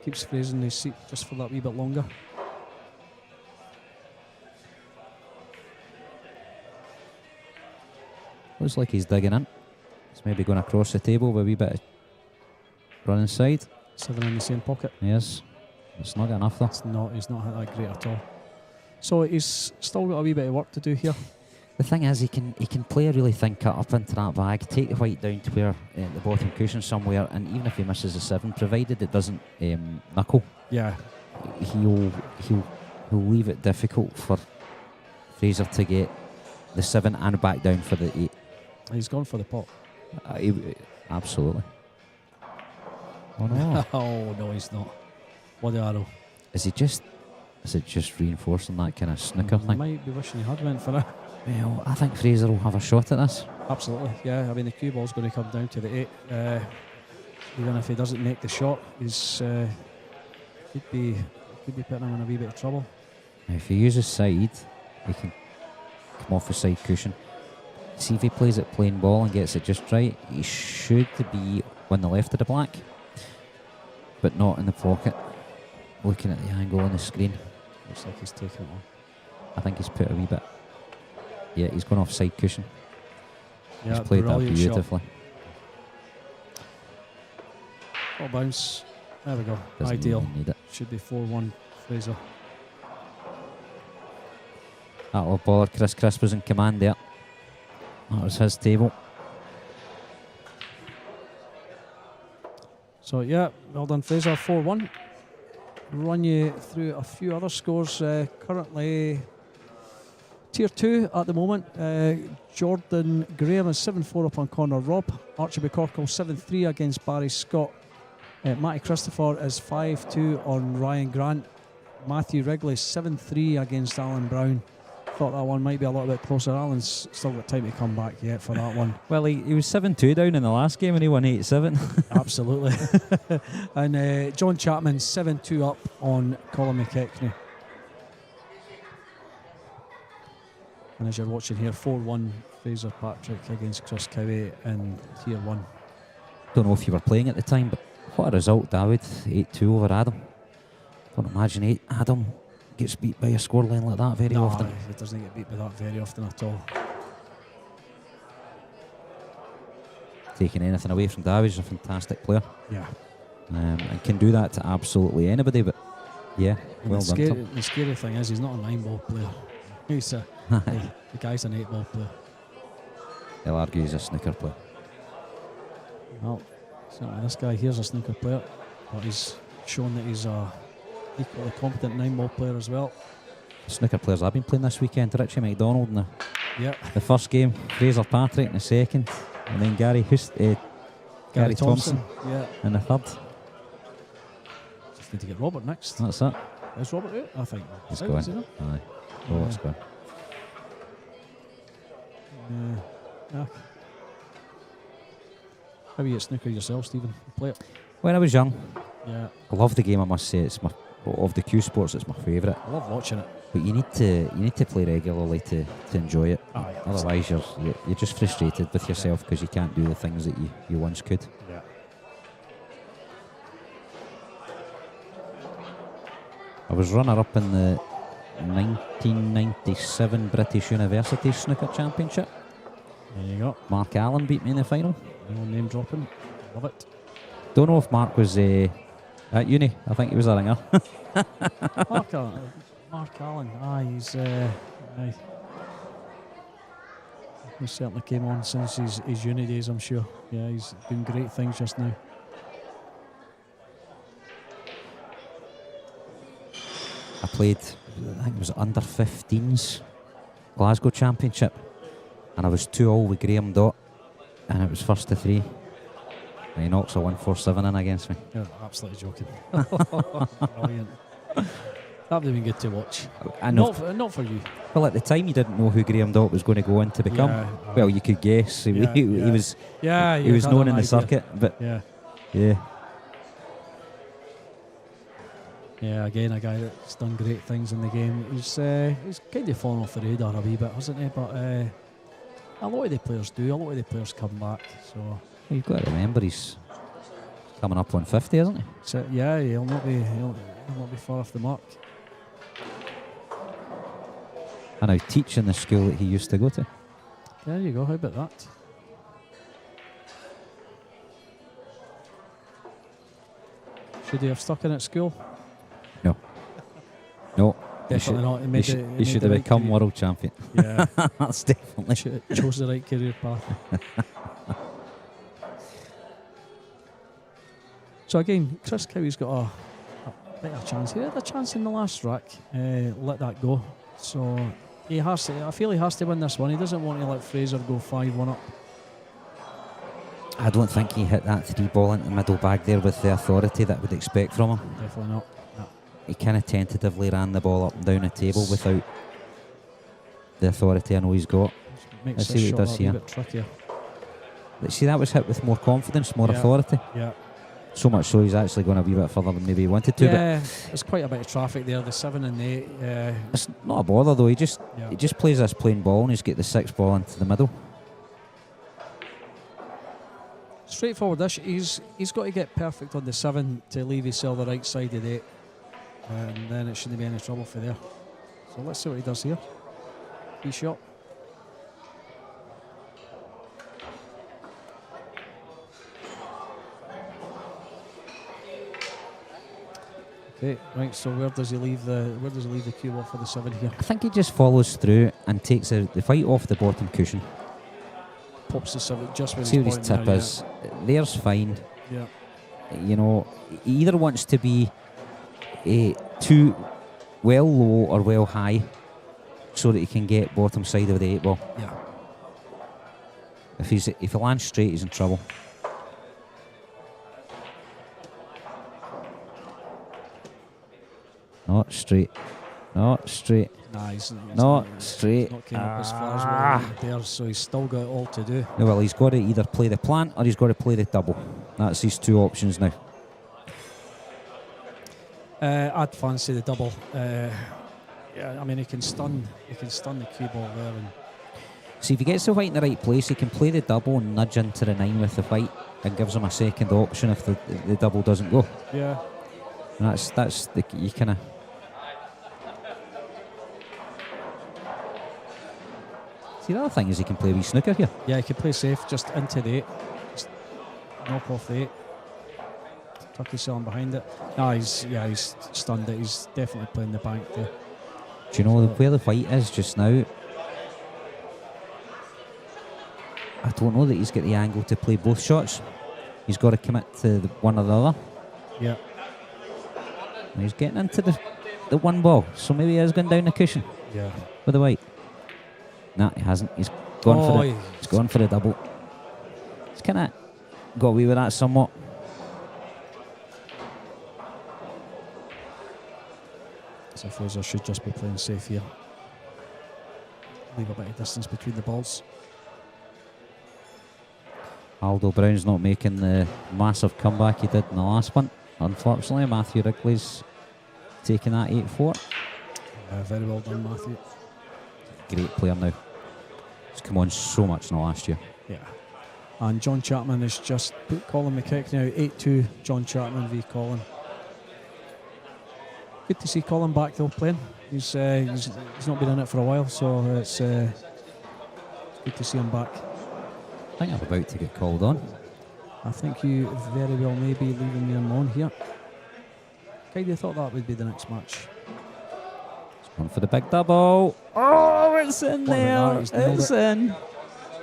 Speaker 4: Keeps phrasing his seat just for that wee bit longer.
Speaker 3: Looks like he's digging in. He's maybe going across the table with a wee bit of run inside.
Speaker 4: 7 in the same pocket.
Speaker 3: Yes. It's not good enough though.
Speaker 4: He's not hit that great at all. So he's still got a wee bit of work to do here.
Speaker 3: The thing is, he can play a really thin cut up into that bag, take the white down to where the bottom cushion somewhere, and even if he misses a 7, provided it doesn't knuckle,
Speaker 4: Yeah.
Speaker 3: he'll leave it difficult for Fraser to get the 7 and back down for the 8.
Speaker 4: He's gone for the pot.
Speaker 3: Absolutely. Oh no!
Speaker 4: Oh no, he's not. What the arrow?
Speaker 3: Is it just reinforcing that kind of snooker thing?
Speaker 4: Might be wishing he had went for it.
Speaker 3: Well, I think Fraser will have a shot at this.
Speaker 4: Absolutely, yeah. I mean, the cue ball's going to come down to the 8. Even if he doesn't make the shot, he's could be putting him in a wee bit of trouble.
Speaker 3: Now, if he uses side, he can come off the side cushion. See if he plays it plain ball and gets it just right. He should be on the left of the black, but not in the pocket. Looking at the angle on the screen,
Speaker 4: Looks like he's taking it on.
Speaker 3: I think he's put a wee bit. Yeah, he's gone off side cushion.
Speaker 4: Yeah,
Speaker 3: He's played that
Speaker 4: brilliant
Speaker 3: beautifully.
Speaker 4: shot. Oh, bounce. There we go.
Speaker 3: Doesn't
Speaker 4: Ideal.
Speaker 3: even need it.
Speaker 4: Should be 4-1 Fraser.
Speaker 3: That'll have bothered Chris. Chris was in command there. That was his table.
Speaker 4: So yeah, well done Fraser, 4-1. Run you through a few other scores. Currently Tier 2 at the moment. Jordan Graham is 7-4 up on Conor Robb. Archie McCorkle 7-3 against Barry Scott. Matty Christopher is 5-2 on Ryan Grant. Matthew Wrigley 7-3 against Alan Brown. Thought that one might be a little bit closer. Alan's still got time to come back yet for that one.
Speaker 3: Well, he was 7-2 down in the last game and he won 8-7.
Speaker 4: Absolutely. And John Chapman 7-2 up on Colin McKechnie. And as you're watching here, 4-1 Fraser Patrick against Chris Cowie in Tier 1.
Speaker 3: Don't know if you were playing at the time, but what a result, David. 8-2 over Adam. Don't imagine Adam gets beat by a scoreline like that very often.
Speaker 4: He doesn't get beat by that very often at all.
Speaker 3: Taking anything away from David, he's a fantastic player.
Speaker 4: Yeah.
Speaker 3: And can do that to absolutely anybody, but yeah,
Speaker 4: And
Speaker 3: well done to him.
Speaker 4: the scary thing is he's not a 9-ball player. He's the guy's an 8-ball player.
Speaker 3: He'll argue he's a snooker player.
Speaker 4: Well, certainly this guy here's a snooker player, but he's shown that he's a equally competent 9-ball player as well.
Speaker 3: Snooker players I've been playing this weekend, Richie McDonald in
Speaker 4: Yeah.
Speaker 3: the first game, Fraser Patrick in the second, and then Gary Thompson
Speaker 4: Yeah.
Speaker 3: in the third.
Speaker 4: Just need to get Robert next.
Speaker 3: That's it.
Speaker 4: Is Robert out? I think
Speaker 3: He's
Speaker 4: out,
Speaker 3: gone.
Speaker 4: is he not?
Speaker 3: Aye. Oh, it's gone.
Speaker 4: Yeah. How are you at snooker yourself, Stephen? You play it?
Speaker 3: When I was young,
Speaker 4: Yeah.
Speaker 3: I love the game. I must say, it's of the Cuesports, it's my favourite.
Speaker 4: I love watching it.
Speaker 3: But you need to play regularly to enjoy it.
Speaker 4: Aye,
Speaker 3: Otherwise, you're just frustrated with yourself because you can't do the things that you once could.
Speaker 4: Yeah.
Speaker 3: I was runner-up in the 1997 British University Snooker Championship.
Speaker 4: There you go.
Speaker 3: Mark Allen beat me in the final.
Speaker 4: No name dropping. Love it.
Speaker 3: Don't know if Mark was at uni. I think he was a ringer.
Speaker 4: Mark Allen. Aye, he's. Aye. He certainly came on since his uni days, I'm sure. Yeah, he's doing great things just now.
Speaker 3: I played, I think it was under 15s Glasgow Championship, and I was 2-all with Graham Dott, and it was first to 3. And he knocks a 1-4-7 in against me.
Speaker 4: You're absolutely joking. Brilliant. That would have been good to watch.
Speaker 3: I know.
Speaker 4: Not for you.
Speaker 3: Well, at the time, you didn't know who Graham Dott was going to go on to become.
Speaker 4: Yeah,
Speaker 3: well, you could guess. He was.
Speaker 4: Yeah,
Speaker 3: he was
Speaker 4: had
Speaker 3: known
Speaker 4: an
Speaker 3: in the
Speaker 4: idea.
Speaker 3: circuit, but
Speaker 4: Yeah.
Speaker 3: yeah.
Speaker 4: Yeah, again, a guy that's done great things in the game. He's kind of fallen off the radar a wee bit, hasn't he? But a lot of the players do. A lot of the players come back. So
Speaker 3: You've got to remember he's coming up on 50, isn't he?
Speaker 4: so yeah, he'll not be far off the mark.
Speaker 3: And now teaching the school that he used to go to.
Speaker 4: There you go. How about that? Should he have stuck in at school?
Speaker 3: No.
Speaker 4: Definitely not.
Speaker 3: He should have become world champion.
Speaker 4: Yeah,
Speaker 3: That's definitely.
Speaker 4: chose the right career path. So again, Chris Cowie's got a bit of a chance. He had a chance in the last rack, let that go. So he has to. I feel he has to win this one. He doesn't want to let Fraser go 5-1 up.
Speaker 3: I don't think he hit that 3 ball into the middle bag there with the authority that I would expect from him.
Speaker 4: Definitely not. No.
Speaker 3: He kind of tentatively ran the ball up and down the table without the authority I know he's got.
Speaker 4: Makes
Speaker 3: Let's
Speaker 4: this
Speaker 3: see what he
Speaker 4: shot
Speaker 3: does
Speaker 4: a wee
Speaker 3: here.
Speaker 4: bit trickier.
Speaker 3: Let's see, that was hit with more confidence, more
Speaker 4: Yeah.
Speaker 3: authority.
Speaker 4: Yeah.
Speaker 3: So much so he's actually going a wee bit further than maybe he wanted to.
Speaker 4: Yeah, there's quite a bit of traffic there. The 7 and the 8.
Speaker 3: But it's not a bother though. He just plays this plain ball and he's got the 6 ball into the middle.
Speaker 4: Straightforward dish. He's got to get perfect on the 7 to leave himself the right side of the 8, and then it shouldn't be any trouble for there. So let's see what he does here. Tee shot. Okay, right. So where does he leave the cue ball for the 7 here?
Speaker 3: I think he just follows through and takes the fight off the bottom cushion.
Speaker 4: Pops the 7 just where
Speaker 3: See what
Speaker 4: he's
Speaker 3: his
Speaker 4: pointing
Speaker 3: tip
Speaker 4: now,
Speaker 3: is. There's fine.
Speaker 4: Yeah.
Speaker 3: You know, he either wants to be too well low or well high so that he can get bottom side of the 8 ball.
Speaker 4: Yeah.
Speaker 3: If he lands straight, he's in trouble. Not straight. Not straight.
Speaker 4: Nah, he's
Speaker 3: Not straight.
Speaker 4: not came up as far as what he wanted there, so he's still got it all to do.
Speaker 3: No, well, he's got to either play the plant or he's got to play the double. That's his 2 options now.
Speaker 4: I'd fancy the double. Yeah, I mean he can stun the cue ball there, and
Speaker 3: See, if he gets the white in the right place, he can play the double and nudge into the 9 with the white and gives him a second option if the double doesn't go.
Speaker 4: yeah.
Speaker 3: And that's the you kind of. See, the other thing is he can play wee snooker here.
Speaker 4: Yeah, he can play safe just into the 8. Just knock off the 8. Tuck his on behind it. Nah, he's stunned it. He's definitely playing the bank there.
Speaker 3: Do you know where the white is just now? I don't know that he's got the angle to play both shots. He's got to commit to one or the other.
Speaker 4: Yeah.
Speaker 3: And he's getting into the 1 ball, so maybe he has gone down the cushion
Speaker 4: Yeah.
Speaker 3: with the white. Nah, he hasn't. He's gone he's gone for the double. He's kind of got away with that somewhat.
Speaker 4: So Fraser should just be playing safe here. Leave a bit of distance between the balls.
Speaker 3: Aldo Brown's not making the massive comeback he did in the last one. Unfortunately, Matthew Wrigley's taking that 8-4.
Speaker 4: Very well done, Matthew.
Speaker 3: Great player now. He's come on so much in the last year.
Speaker 4: Yeah. And John Chapman has just put Colin McKeck now 8-2. John Chapman v Colin. Good to see Colin back though playing. He's not been in it for a while, so it's good to see him back.
Speaker 3: I think I'm about to get called on.
Speaker 4: I think you very well may be leaving me alone here. Kind of thought that would be the next match.
Speaker 3: He's gone for the big double. Oh, it's in
Speaker 4: What about that? He's
Speaker 3: there.
Speaker 4: nailed
Speaker 3: It's
Speaker 4: it.
Speaker 3: in.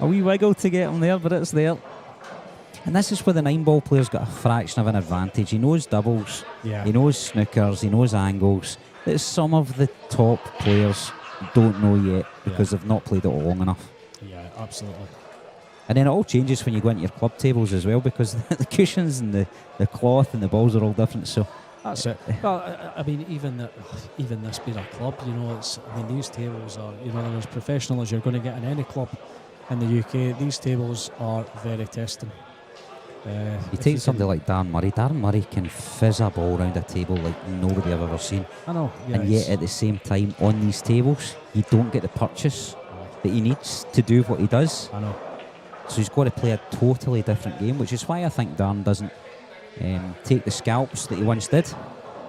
Speaker 3: A wee wiggle to get him there, but it's there. And this is where the 9 ball player's got a fraction of an advantage. He knows doubles,
Speaker 4: Yeah.
Speaker 3: he knows snookers, he knows angles that some of the top players don't know yet because they've not played it long enough.
Speaker 4: Yeah, absolutely.
Speaker 3: And then it all changes when you go into your club tables as well, because the cushions and the cloth and the balls are all different. So
Speaker 4: That's it. Well, I mean, even this being a club, you know, these tables are, you know, they're as professional as you're going to get in any club in the UK. These tables are very testing.
Speaker 3: you take somebody like Darren Murray. Darren Murray can fizz a ball around a table like nobody I've ever seen.
Speaker 4: I know, yeah,
Speaker 3: And yet at the same time, on these tables, you don't get the purchase that he needs to do what he does.
Speaker 4: I know.
Speaker 3: So he's got to play a totally different game, which is why I think Darren doesn't take the scalps that he once did.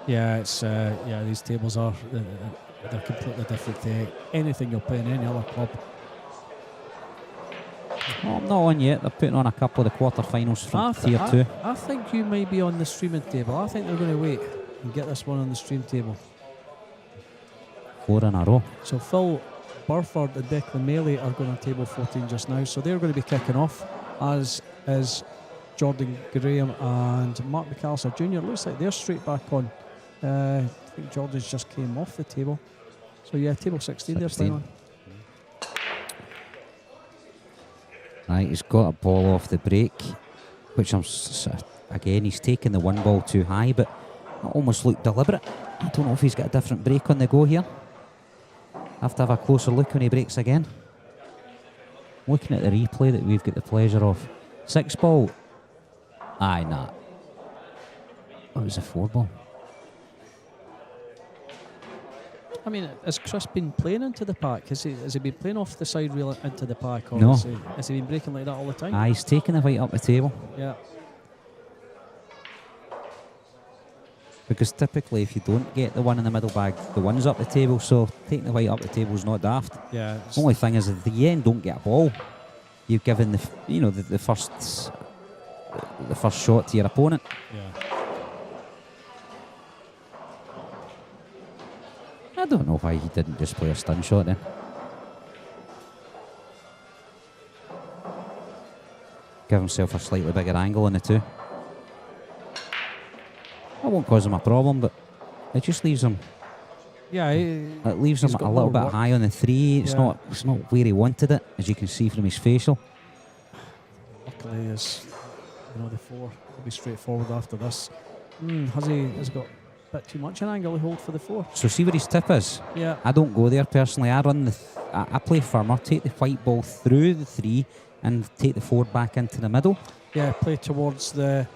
Speaker 4: Yeah, it's these tables are they're completely different to anything you'll play in any other club.
Speaker 3: Well, I'm not on yet. They're putting on a couple of the quarterfinals from Tier 2.
Speaker 4: I think you may be on the streaming table. I think they're going to wait and get this one on the stream table.
Speaker 3: 4 in a row.
Speaker 4: So Phil Burford and Declan Maley are going on table 14 just now. So they're going to be kicking off, as is Jordan Graham and Mark McAllister Jr. Looks like they're straight back on. I think Jordan's just came off the table. So yeah, table 16 they're playing on.
Speaker 3: Right, he's got a ball off the break, which again, he's taken the one ball too high, but it almost looked deliberate. I don't know if he's got a different break on the go here. Have to have a closer look when he breaks again. Looking at the replay that we've got the pleasure of. 6 ball. Aye, nah. It was a 4 ball.
Speaker 4: I mean, has Chris been playing into the pack? Has he been playing off the side rail into the pack? Or
Speaker 3: No.
Speaker 4: Has he been breaking like that all the time?
Speaker 3: Aye, he's taking the white up the table.
Speaker 4: Yeah.
Speaker 3: Because typically, if you don't get the one in the middle bag, the one's up the table. So taking the white up the table is not daft.
Speaker 4: Yeah.
Speaker 3: Only thing is, if the end don't get a ball, you've given the first shot to your opponent.
Speaker 4: Yeah.
Speaker 3: I don't know why he didn't just play a stun shot then. Give himself a slightly bigger angle on the 2. That won't cause him a problem, but it just leaves him.
Speaker 4: Yeah.
Speaker 3: It leaves him
Speaker 4: he's
Speaker 3: a
Speaker 4: got
Speaker 3: little
Speaker 4: more
Speaker 3: bit
Speaker 4: work.
Speaker 3: high on the 3. It's
Speaker 4: Yeah.
Speaker 3: not where he wanted it, as you can see from his facial.
Speaker 4: Luckily, the 4 will be straightforward after this. Has he got a bit too much an angle to hold for the 4?
Speaker 3: So see where his tip is.
Speaker 4: Yeah.
Speaker 3: I don't go there personally. I play firmer, take the white ball through the 3 and take the 4 back into the middle.
Speaker 4: Yeah, play towards the...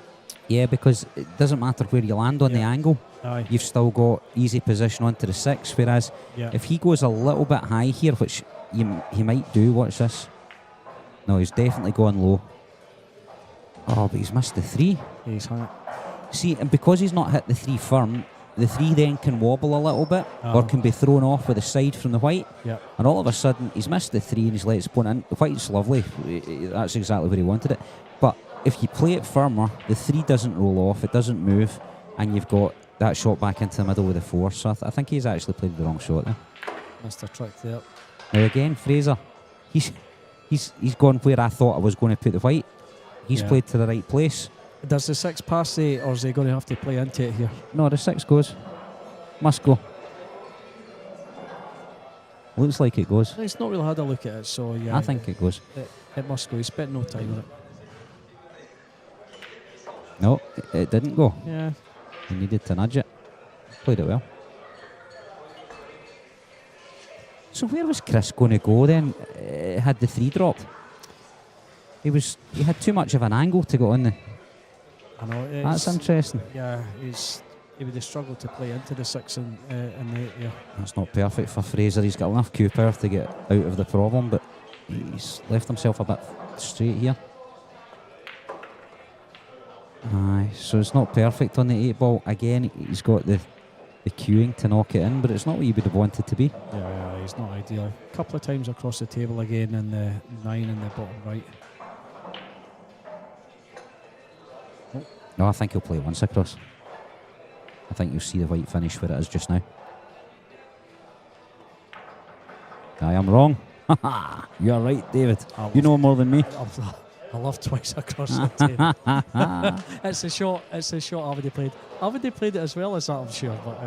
Speaker 3: Yeah, because it doesn't matter where you land on the angle.
Speaker 4: Aye.
Speaker 3: You've still got easy position onto the 6, whereas
Speaker 4: Yeah.
Speaker 3: if he goes a little bit high here, which he might do, watch this. No, he's definitely going low. Oh, but he's missed the 3.
Speaker 4: He's hung it.
Speaker 3: See, and because he's not hit the 3 firm, the 3 then can wobble a little bit or can be thrown off with the side from the white.
Speaker 4: Yeah.
Speaker 3: And all of a sudden, he's missed the 3 and he's let his opponent in. The white's lovely. That's exactly where he wanted it. But if you play it firmer, the 3 doesn't roll off, it doesn't move, and you've got that shot back into the middle with the 4. So I think he's actually played the wrong shot there.
Speaker 4: Missed a trick there.
Speaker 3: Now again, Fraser, he's gone where I thought I was going to put the white. He's played to the right place.
Speaker 4: Does the 6 pass the, or is he going to have to play into it here?
Speaker 3: No, the 6 goes. Must go. Looks like it goes.
Speaker 4: He's not really had a look at it, so yeah.
Speaker 3: I think it goes.
Speaker 4: It must go. He spent no time on it.
Speaker 3: No, it didn't go.
Speaker 4: Yeah.
Speaker 3: He needed to nudge it. Played it well. So where was Chris going to go then? Had the 3 dropped? He had too much of an angle to go on the...
Speaker 4: I know.
Speaker 3: That's interesting.
Speaker 4: Yeah, he would have struggled to play into the 6 and the 8 there.
Speaker 3: That's not perfect for Fraser. He's got enough Q power to get out of the problem, but he's left himself a bit straight here. Aye, so it's not perfect on the 8 ball. Again, he's got the queuing to knock it in, but it's not what you would have wanted to be.
Speaker 4: Yeah, he's not ideal. A couple of times across the table again in the 9 in the bottom right.
Speaker 3: No, I think he'll play once across. I think you'll see the white finish where it is just now. I am wrong. You're right, David. You know more than me.
Speaker 4: I love twice across the table. It's a shot Avadi played. Avadi played it as well as that, I'm sure. But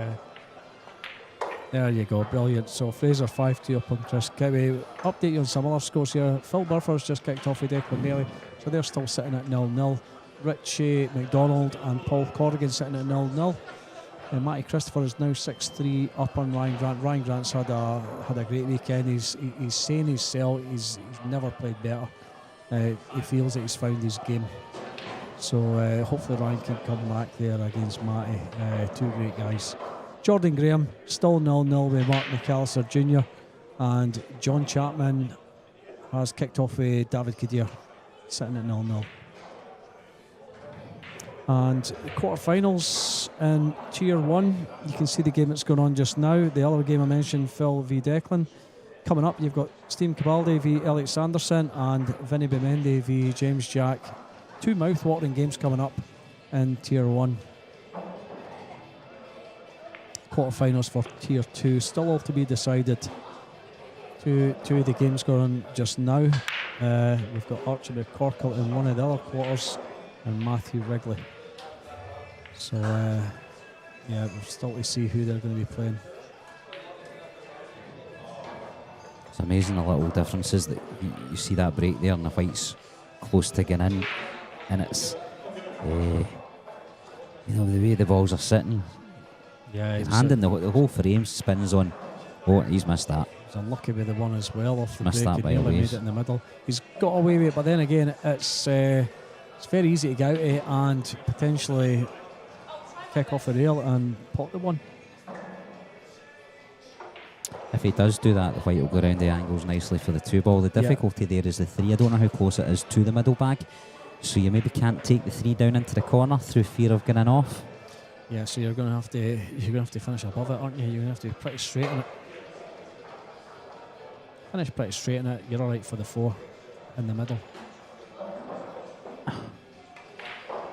Speaker 4: there you go, brilliant. So Fraser 5-2 up on Chris. Can we update you on some other scores here? Phil Burford's just kicked off with Declan Maley, so they're still sitting at 0-0. Richie McDonald and Paul Corrigan sitting at 0-0. And Matty Christopher is now 6-3 up on Ryan Grant. Ryan Grant's had a great weekend. He's saying his cell. He's never played better. He feels that he's found his game. So hopefully Ryan can come back there against Matty. 2 great guys. Jordan Graham still 0-0 with Mark McAllister Jr. And John Chapman has kicked off with David Kadir sitting at 0-0. And the quarterfinals in Tier 1, you can see the game that's going on just now. The other game I mentioned, Phil v Declan. Coming up, you've got Stephen Capaldi v Elliot Sanderson and Vinny Vimende v James Jack. 2 mouth-watering games coming up in Tier 1. quarterfinals for Tier 2. Still all to be decided. Two of the games going on just now. We've got Archibald Corkle in one of the other quarters and Matthew Wrigley. So, yeah, we've still to see who they're going to be playing.
Speaker 3: It's amazing the little differences that you see that break there and the white's close to getting in, and it's you know, the way the balls are sitting.
Speaker 4: Yeah,
Speaker 3: His hand in the whole frame spins on. Oh, he's missed that.
Speaker 4: He's unlucky with the one as well off the
Speaker 3: Missed
Speaker 4: break.
Speaker 3: that by
Speaker 4: He
Speaker 3: a
Speaker 4: nearly
Speaker 3: ways.
Speaker 4: made it in the middle. He's got away with it, but then again, it's very easy to get out of it and potentially kick off the rail and pop the one.
Speaker 3: If he does do that, the white will go around the angles nicely for the 2 ball. The difficulty there is the 3. I don't know how close it is to the middle bag, so you maybe can't take the 3 down into the corner through fear of getting off.
Speaker 4: Yeah, so you're going to have to finish above it, aren't you? You're going to have to be pretty straight on it. Finish pretty straight on it. You're all right for the 4 in the middle.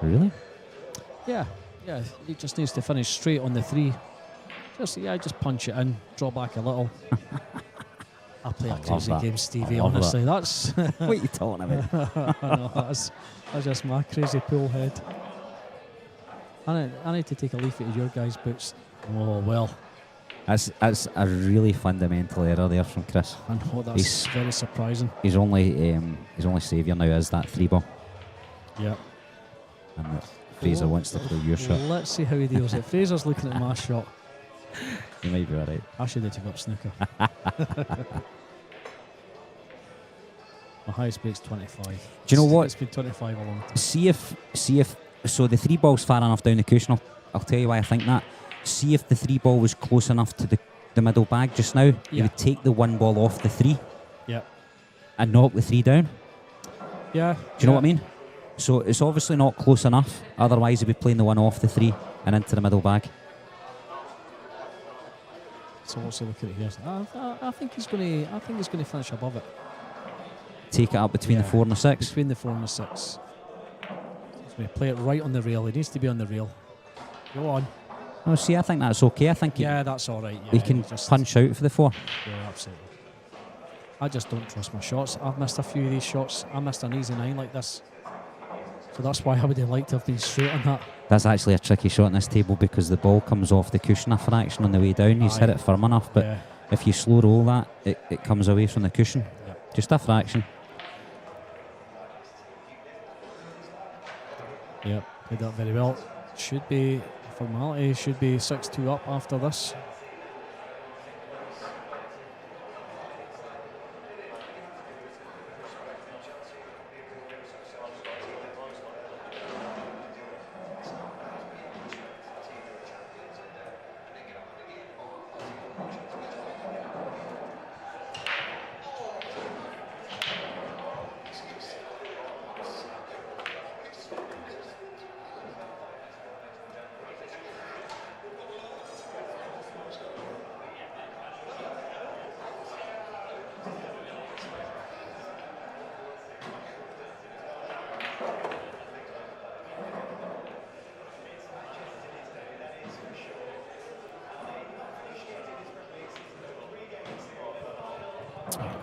Speaker 3: Really?
Speaker 4: Yeah. He just needs to finish straight on the 3. Just punch it in, draw back a little. I play a crazy
Speaker 3: that.
Speaker 4: game, Stevie.
Speaker 3: I love
Speaker 4: Honestly, that's
Speaker 3: What are you talking about?
Speaker 4: no, that's just my crazy pool head. I need to take a leaf out of your guys' boots. Oh well,
Speaker 3: That's a really fundamental error there from Chris.
Speaker 4: I know that's very surprising.
Speaker 3: His only saviour now is that 3 ball,
Speaker 4: Yeah.
Speaker 3: and Fraser wants to play your shot.
Speaker 4: Let's see how he deals it. Fraser's looking at my shot.
Speaker 3: He might be alright.
Speaker 4: I should have took up snooker. My highest break's 25.
Speaker 3: Do you know what?
Speaker 4: It's been 25 a long time.
Speaker 3: See if so the 3 ball's far enough down the cushion. I'll tell you why I think that. See if the 3 ball was close enough to the middle bag just now. You would take the 1 ball off the 3.
Speaker 4: Yeah.
Speaker 3: And knock the 3 down.
Speaker 4: Yeah.
Speaker 3: Do you know what I mean? So it's obviously not close enough. Otherwise, he'd be playing the 1 off the 3 and into the middle bag.
Speaker 4: So what's he looking at here? I think he's going to finish above it.
Speaker 3: Take it up between the 4 and the 6.
Speaker 4: Between the 4 and the 6. He's going to play it right on the rail. He needs to be on the rail. Go on.
Speaker 3: Oh, see, I think that's okay. I think
Speaker 4: That's all right. Yeah,
Speaker 3: he can punch out for the 4.
Speaker 4: Yeah, absolutely. I just don't trust my shots. I've missed a few of these shots. I missed an easy 9 like this. So that's why I would have liked to have been straight on that.
Speaker 3: That's actually a tricky shot on this table because the ball comes off the cushion a fraction on the way down. He's hit it firm enough, but if you slow roll that, it comes away from the cushion.
Speaker 4: Yeah.
Speaker 3: Just a fraction.
Speaker 4: Yeah, played that very well. Should be, formality, should be 6-2 up after this.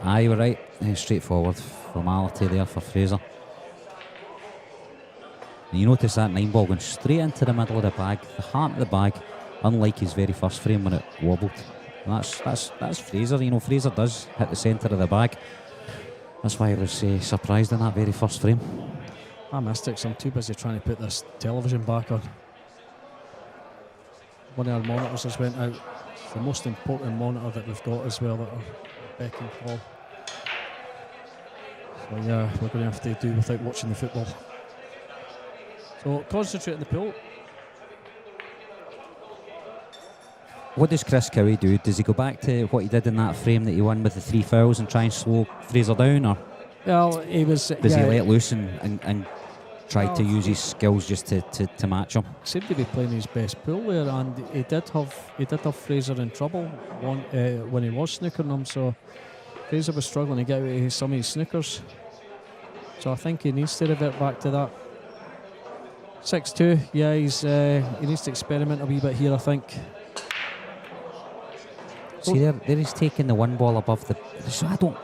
Speaker 3: Aye, you were right. Straightforward formality there for Fraser. And you notice that 9 ball going straight into the middle of the bag, the heart of the bag, unlike his very first frame when it wobbled. And that's Fraser. You know, Fraser does hit the centre of the bag. That's why I was surprised in that very first frame.
Speaker 4: I missed it, so I'm too busy trying to put this television back on. One of our monitors has went out. It's the most important monitor that we've got as well, that are beck and call. So yeah, we're going to have to do without watching the football. So concentrate on the pool.
Speaker 3: What does Chris Cowie do? Does he go back to what he did in that frame that he won with the 3 fouls and try and slow Fraser down, or
Speaker 4: Well, he was.
Speaker 3: does he let loose and try to use his skills just to match him?
Speaker 4: Seemed to be playing his best pool there, and he did have Fraser in trouble when he was snookering him. So Fraser was struggling to get out of some of his snookers. So I think he needs to revert back to that. 6-2. Yeah, he needs to experiment a wee bit here, I think.
Speaker 3: See, there he's taking the one ball above the. So I don't.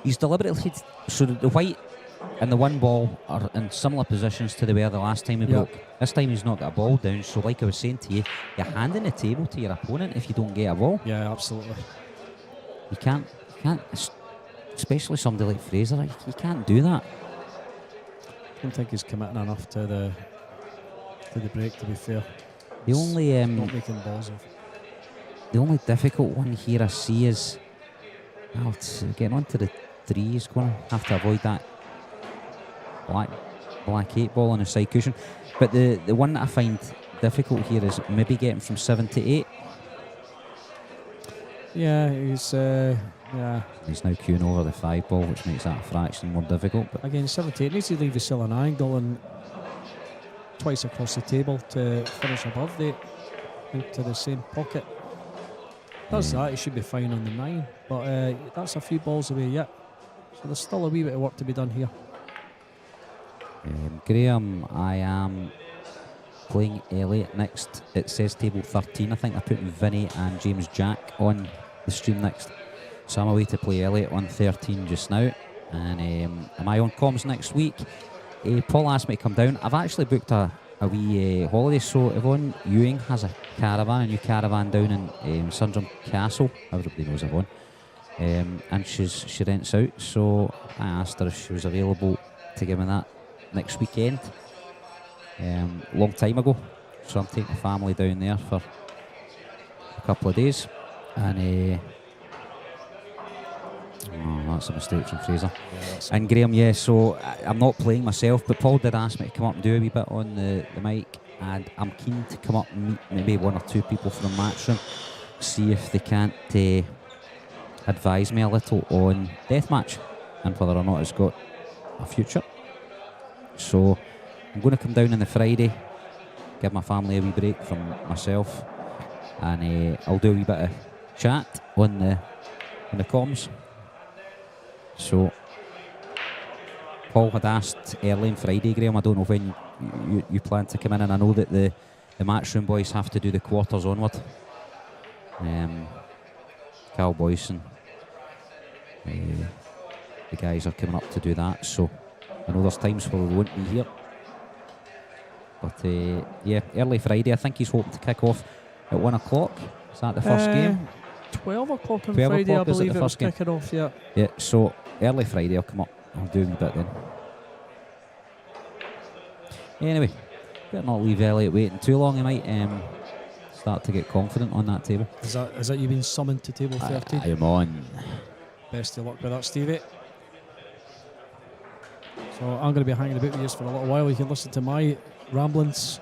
Speaker 3: He's deliberately. So the white and the one ball are in similar positions to the way the last time he broke. This time he's not got a ball down. So, like I was saying to you, you're handing the table to your opponent if you don't get a ball.
Speaker 4: Yeah, absolutely.
Speaker 3: You can't. Especially somebody like Fraser, you can't do that.
Speaker 4: I don't think he's committing enough to the break, to be fair.
Speaker 3: The only
Speaker 4: not making balls of.
Speaker 3: The only difficult one here I see is getting onto the 3. He's going to have to avoid that black 8 ball on the side cushion. But the one that I find difficult here is maybe getting from 7 to 8.
Speaker 4: Yeah, he's
Speaker 3: He's now queuing over the 5 ball, which makes that a fraction more difficult. But
Speaker 4: again, 7 to 8 needs to leave the still an angle and twice across the table to finish above the into the same pocket. Does that, he should be fine on the 9, but that's a few balls away yet. So there's still a wee bit of work to be done here.
Speaker 3: Graham, I am playing Elliot next. It says table 13. I think they're putting Vinny and James Jack on the stream next. So I'm away to play Elliot on 13 just now. And am I on comms next week? Paul asked me to come down. I've actually booked a wee holiday. So Yvonne Ewing has a new caravan down in Sundrum Castle. Everybody knows Yvonne. And she rents out. So I asked her if she was available to give me that next weekend. Long time ago. So I'm taking the family down there for a couple of days. And that's a mistake from Fraser. And Graham, so I'm not playing myself, but Paul did ask me to come up and do a wee bit on the mic, and I'm keen to come up and meet maybe 1 or 2 people from the Matchroom, see if they can't advise me a little on Deathmatch and whether or not it's got a future. So I'm going to come down on the Friday, give my family a wee break from myself, and I'll do a wee bit of chat on the comms. So Paul had asked early on Friday, Graham, I don't know when you plan to come in, and I know that the Matchroom boys have to do the quarters onward. Cal Boyce and the guys are coming up to do that, so I know there's times where we won't be here. But early Friday, I think he's hoping to kick off at 1 o'clock. Is that the first game?
Speaker 4: 12 o'clock on
Speaker 3: 12
Speaker 4: Friday,
Speaker 3: o'clock,
Speaker 4: I
Speaker 3: is it
Speaker 4: believe
Speaker 3: the
Speaker 4: it was
Speaker 3: first game?
Speaker 4: kicking off, yeah.
Speaker 3: Yeah, so early Friday I'll come up, I'll do a wee bit then. Anyway, better not leave Elliot waiting too long. He might start to get confident on that table.
Speaker 4: Is that you been summoned to table 13?
Speaker 3: I am on.
Speaker 4: Best of luck with that, Stevie. So I'm going to be hanging about with you for a little while. You can listen to my ramblings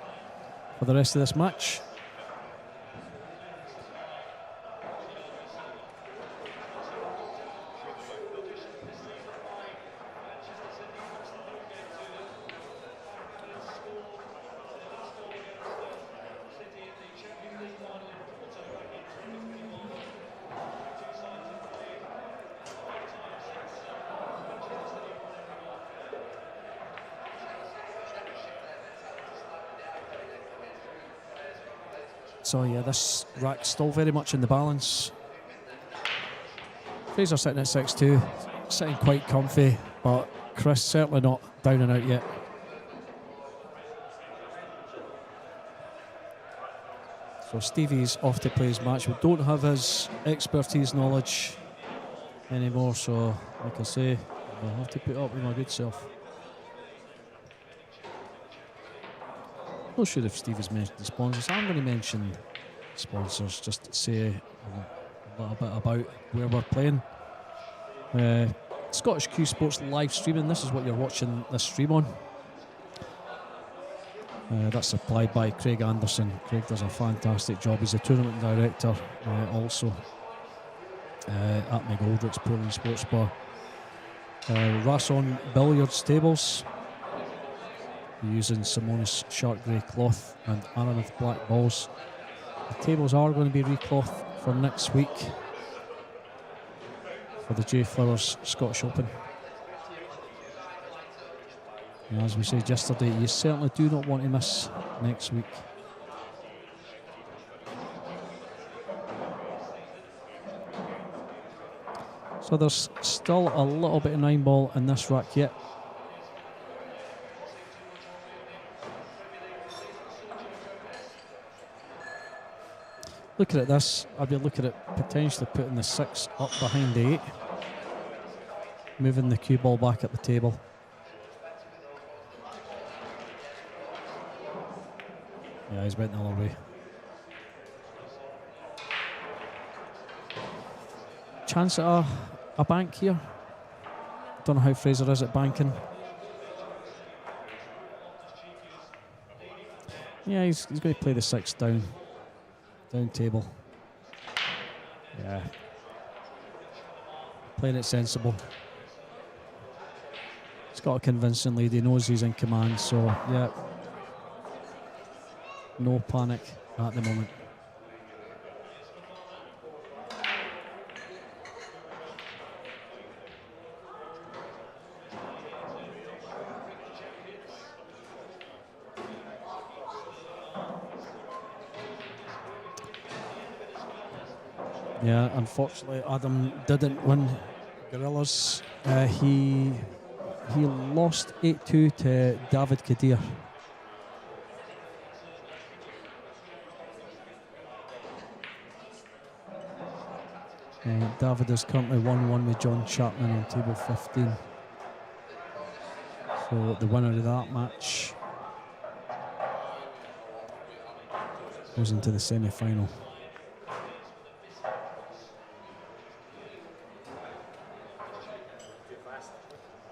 Speaker 4: for the rest of this match. So yeah, this rack's still very much in the balance. Fraser sitting at 6-2, sitting quite comfy, but Chris certainly not down and out yet. So Stevie's off to play his match. We don't have his expertise knowledge anymore, so like I say, I'll have to put up with my good self. Not sure if Steve has mentioned the sponsors. I'm going to mention sponsors just to say a little bit about where we're playing. Scottish Cuesports live streaming. This is what you're watching this stream on. That's supplied by Craig Anderson. Craig does a fantastic job. He's a tournament director also at McGoldrick's Pool and Sports Bar. Rasson Billiards tables. Using Simonis shark grey cloth and Aramith black balls. The tables are going to be reclothed for next week for the J Flowers Scottish Open. And as we said yesterday, you certainly do not want to miss next week. So there's still a little bit of 9-ball in this rack yet. Looking at this, I'd be looking at potentially putting the 6 up behind the 8. Moving the cue ball back at the table. Yeah, he's went the other way. Chance at a bank here. Don't know how Fraser is at banking. Yeah, he's going to play the 6 down table. Yeah. Playing it sensible. He's got a convincing lead. He knows he's in command, so yeah. No panic at the moment. Yeah, unfortunately, Adam didn't win Gorillas. He lost 8-2 to David Kadir. David is currently 1-1 with John Chapman on table 15. So the winner of that match goes into the semi-final.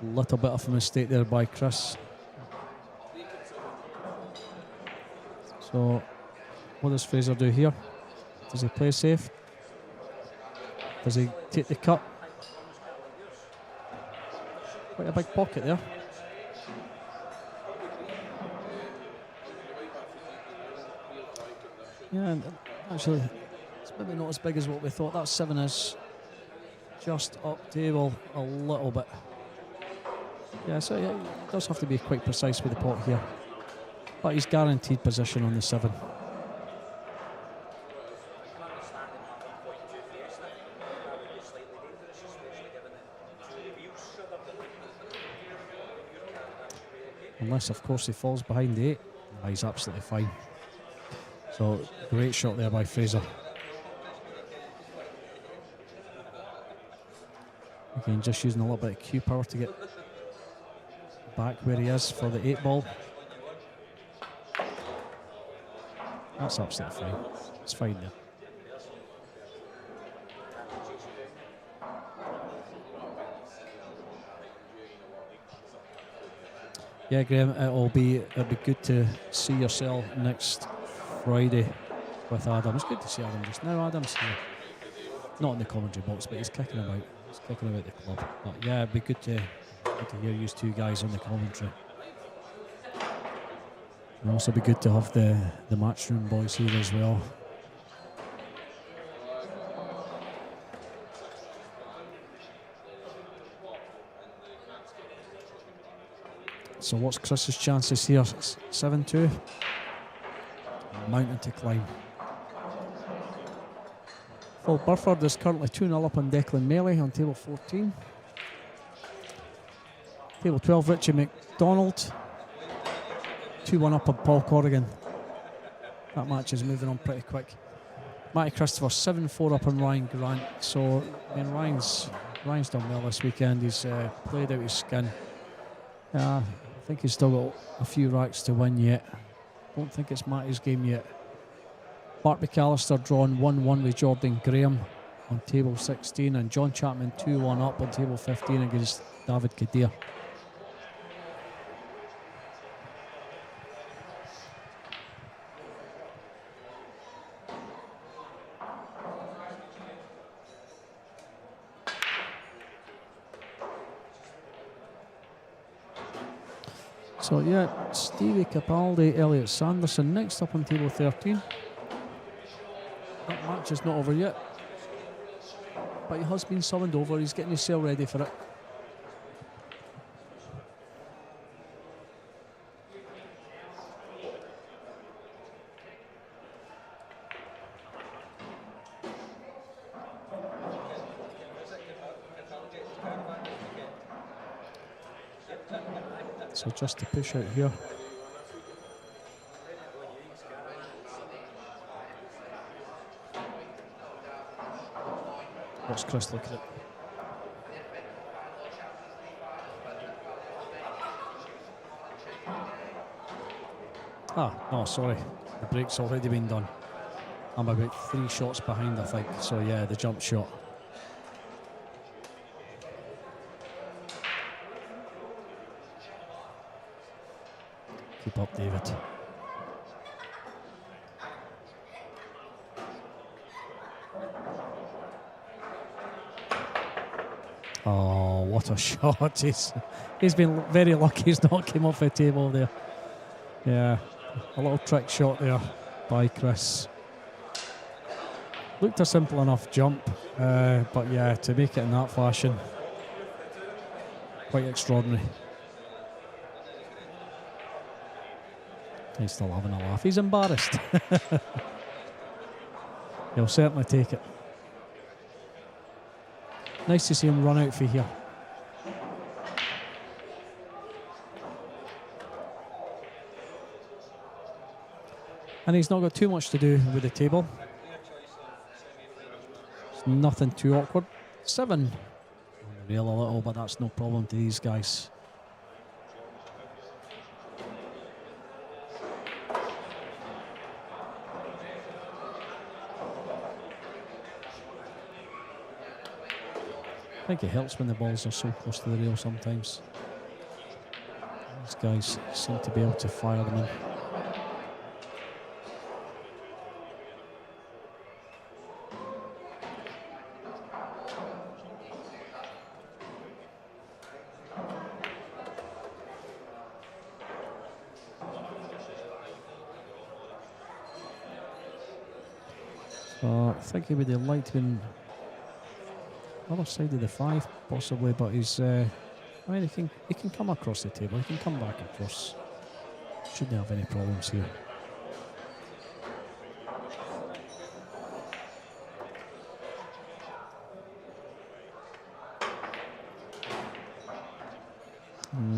Speaker 4: Little bit of a mistake there by Chris. So what does Fraser do here? Does he play safe? Does he take the cut? Quite a big pocket there. Yeah, and actually it's maybe not as big as what we thought. That 7 is just up table a little bit. Yeah, so yeah, he does have to be quite precise with the pot here. But he's guaranteed position on the 7. Unless, of course, he falls behind the 8. No, he's absolutely fine. So, great shot there by Fraser. Again, just using a little bit of cue power to get back where he is for the 8-ball. That's absolutely fine. It's fine there. Yeah, Graham, it'll be good to see yourself next Friday with Adam. It's good to see Adam just now. Adam's here. Not in the commentary box, but he's kicking about. He's kicking about the club. But yeah, it'd be good to hear you 2 guys on the commentary. It'll also be good to have the matchroom boys here as well. So what's Chris's chances here? 7-2. Mountain to climb. Phil Burford is currently 2-0 up on Declan Melee on table 14. Table 12, Richie McDonald. 2-1 up on Paul Corrigan. That match is moving on pretty quick. Matty Christopher 7-4 up on Ryan Grant. So I mean, Ryan's done well this weekend. He's played out his skin. I think he's still got a few racks to win yet. Don't think it's Matty's game yet. Bart McAllister drawn 1-1 with Jordan Graham on table 16, and John Chapman 2-1 up on table 15 against David Kadir. So yeah, Stevie Capaldi, Elliot Sanderson next up on table 13. That match is not over yet, but he has been summoned over. He's getting his cell ready for it. So just to push out here. What's Chris looking at? Ah, no, sorry. The break's already been done. I'm about 3 shots behind, I think. So yeah, the jump shot. Keep up, David. Oh, what a shot. He's been very lucky he's not came off the table there. Yeah, a little trick shot there by Chris. Looked a simple enough jump, but yeah, to make it in that fashion, quite extraordinary. He's still having a laugh. He's embarrassed. He'll certainly take it. Nice to see him run out for here. And he's not got too much to do with the table. It's nothing too awkward. 7 on the rail a little, but that's no problem to these guys. I think it helps when the balls are so close to the rail sometimes. These guys seem to be able to fire them in. So I think he would have liked to be other side of the 5 possibly, but he's I mean he can come across the table, he can come back across. Shouldn't have any problems here.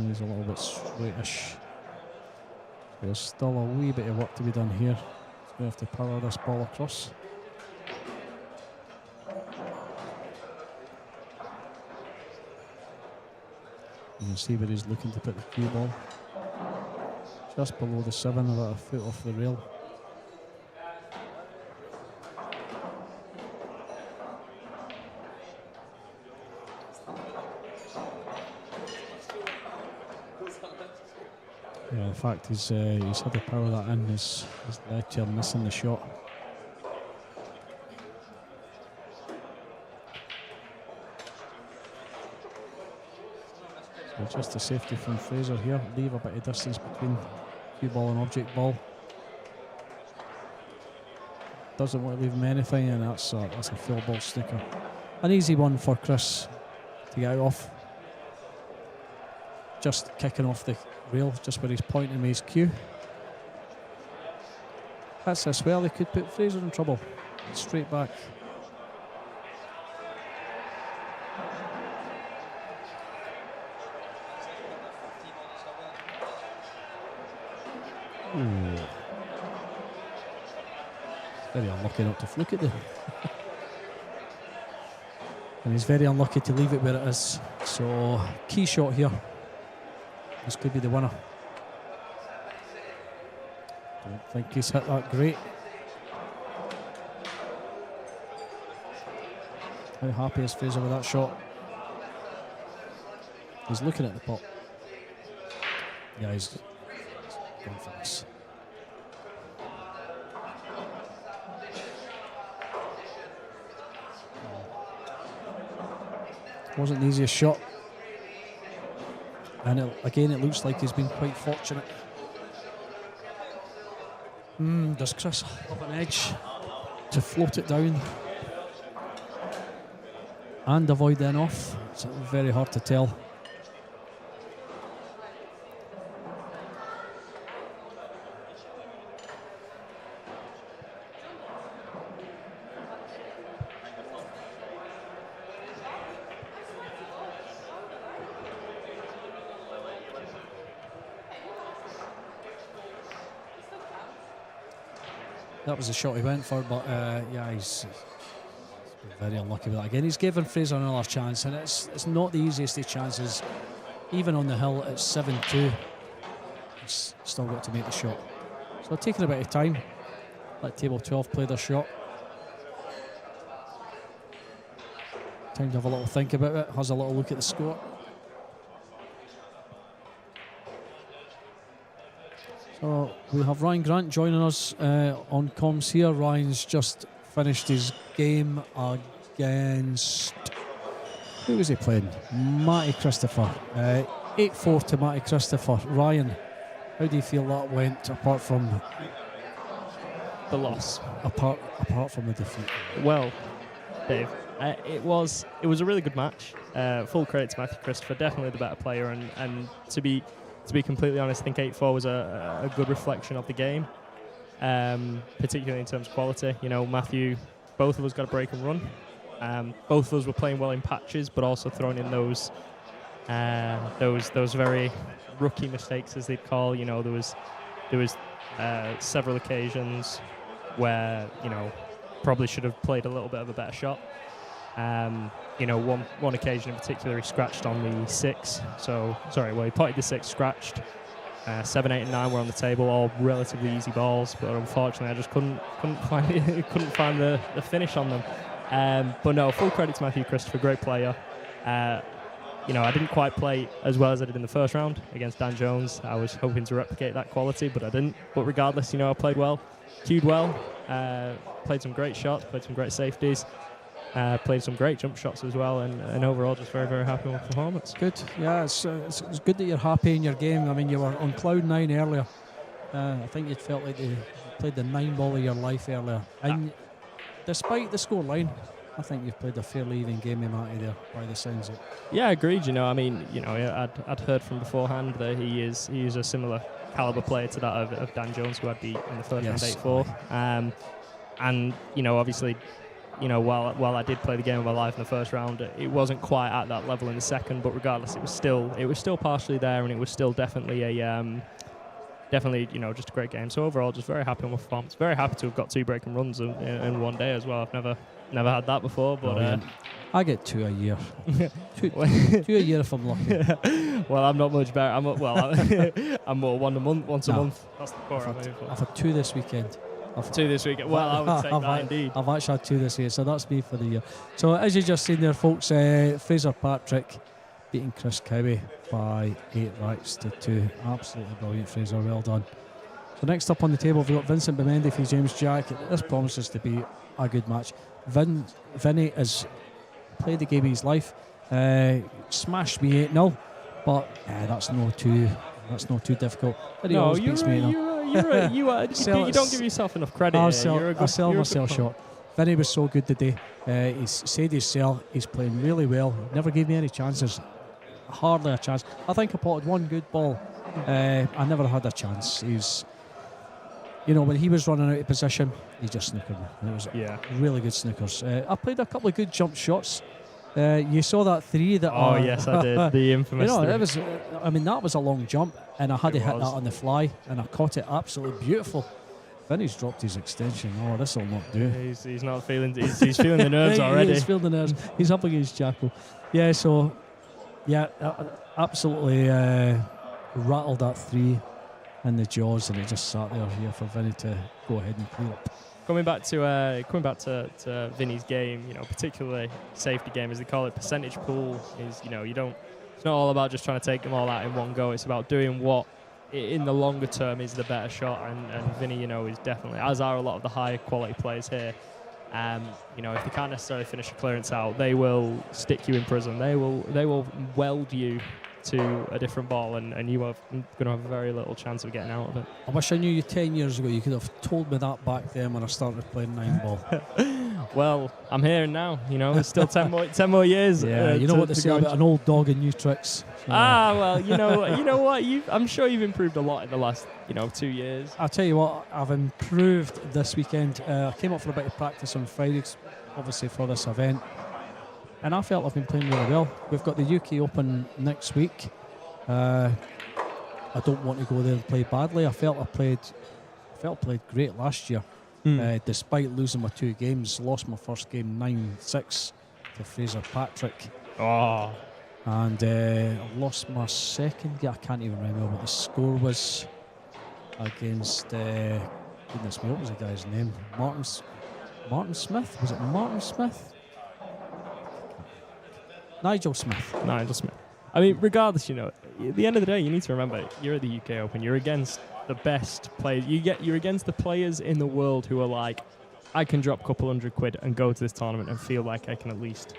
Speaker 4: He's a little bit straightish. There's still a wee bit of work to be done here. He's going to have to power this ball across. You can see where he's looking to put the cue ball. Just below the 7, about a foot off the rail. Yeah, the fact he's had to power that in has led to him missing the shot. So just a safety from Fraser here. Leave a bit of distance between cue ball and object ball. Doesn't want to leave him anything, and that's a full ball snooker. An easy one for Chris to get out off. Just kicking off the rail, just where he's pointing with his cue. That's this well, he could put Fraser in trouble. Straight back. Ooh. Very unlucky not to fluke it there. And he's very unlucky to leave it where it is. So, key shot here. This could be the winner. Don't think he's hit that great. How happy is Fraser with that shot? He's looking at the pot. Yeah, he's going for this. Wasn't the easiest shot. And again, it looks like he's been quite fortunate. Does Chris have an edge to float it down and avoid the off? It's very hard to tell. that was the shot he went for, but yeah, he's been very unlucky with that again. He's given Fraser another chance, and it's not the easiest of chances. Even on the hill at 7-2, he's still got to make the shot. So taking a bit of time, let table 12 play their shot. Time to have a little think about it, has a little look at the score. So we have Ryan Grant joining us on comms here. Ryan's just finished his game against, who was he playing? Matty Christopher. 8-4 to Matty Christopher. Ryan, how do you feel that went, apart from
Speaker 5: The loss.
Speaker 4: apart from the defeat?
Speaker 5: Well, Dave, it was a really good match. Full credit to Matthew Christopher, definitely the better player, and to be completely honest, I think 8-4 was a good reflection of the game, particularly in terms of quality. You know, Matthew, both of us got a break and run. Both of us were playing well in patches, but also throwing in those very rookie mistakes, as they'd call. You know, there was several occasions where, you know, probably should have played a little bit of a better shot. You know, one occasion in particular, he scratched on the 6. He potted the 6, scratched. 7, 8, and 9 were on the table, all relatively easy balls, but unfortunately, I just couldn't find the finish on them. But no, full credit to Matthew Christopher, great player. You know, I didn't quite play as well as I did in the first round against Dan Jones. I was hoping to replicate that quality, but I didn't. But regardless, you know, I played well, cued well, played some great shots, played some great safeties. Played some great jump shots as well, and overall just very, very happy with the performance.
Speaker 4: Good, yeah, it's good that you're happy in your game. I mean, you were on cloud 9 earlier. I think you felt like you played the 9 ball of your life earlier. And despite the score line, I think you've played a fairly even game with Matty there, by the sounds of it.
Speaker 5: Yeah, agreed. You know, I mean, you know, I'd heard from beforehand that he is a similar caliber player to that of Dan Jones, who I'd beat in the first round 8-4. And you know, obviously, you know, while I did play the game of my life in the first round, it wasn't quite at that level in the second. But regardless, it was still partially there, and it was still definitely you know, just a great game. So overall, just very happy with my performance. Very happy to have got 2 break and runs in one day as well. I've never had that before, but
Speaker 4: I get 2 a year. two a year if I'm lucky.
Speaker 5: Well, I'm not much better. I'm more once a month. That's the core I'm aiming for.
Speaker 4: I've had 2 this weekend.
Speaker 5: 2 this weekend. Well, I would take that indeed.
Speaker 4: I've actually had 2 this year, so that's me for the year. So as you just seen there, folks, Fraser Patrick beating Chris Cowie by 8 racks to 2. Absolutely brilliant, Fraser. Well done. So next up on the table, we've got Vincent Vimende for James Jack. This promises to be a good match. Vinny has played the game of his life. Smashed me 8-0, but that's not too difficult. He always beats me 8-0.
Speaker 5: You don't give yourself enough credit.
Speaker 4: I sell myself short. Vinny was so good today. He's said his sell. He's playing really well. Never gave me any chances. Hardly a chance. I think I potted 1 good ball. I never had a chance. He's, you know, when he was running out of position, he just snookered me. It was really good snookers. I played a couple of good jump shots. You saw that 3 that.
Speaker 5: Oh yes, I did. The infamous.
Speaker 4: You know,
Speaker 5: 3.
Speaker 4: it was. I mean, that was a long jump, and I had to hit that on the fly, and I caught it absolutely beautiful. Vinny's dropped his extension. Oh, this will not do.
Speaker 5: He's not feeling. He's feeling the nerves already.
Speaker 4: He's feeling the nerves. He's up against Jacko. Yeah. So, yeah, absolutely rattled that 3 in the jaws, and it just sat there here for Vinny to go ahead and clear up.
Speaker 5: Coming back to Vinny's game, you know, particularly safety game as they call it, percentage pool is, you know, it's not all about just trying to take them all out in one go. It's about doing what in the longer term is the better shot, and Vinny, you know, is definitely, as are a lot of the higher quality players here. You know, if they can't necessarily finish a clearance out, they will stick you in prison. They will weld you to a different ball, and you are going to have very little chance of getting out of it.
Speaker 4: I wish I knew you 10 years ago. You could have told me that back then when I started playing 9 ball.
Speaker 5: Well, I'm here now. You know, there's still 10 more years.
Speaker 4: Yeah, you know what they say about an old dog and new tricks. So
Speaker 5: well, you know what? I'm sure you've improved a lot in the last, 2 years.
Speaker 4: I'll tell you what, I've improved this weekend. I came up for a bit of practice on Friday, obviously for this event. And I felt I've been playing really well. We've got the UK Open next week. I don't want to go there and play badly. I played great last year. Despite losing my 2 games, lost my first game 9-6 to Fraser Patrick.
Speaker 5: Oh,
Speaker 4: And I lost my second game. I can't even remember what the score was against. Goodness me, what was the guy's name? Martin Smith? Was it Martin Smith? Nigel Smith.
Speaker 5: Nigel Smith. I mean, regardless, you know, at the end of the day, you need to remember you're at the UK Open. You're against the best players. You're against the players in the world who are like, I can drop a couple £100 and go to this tournament and feel like I can at least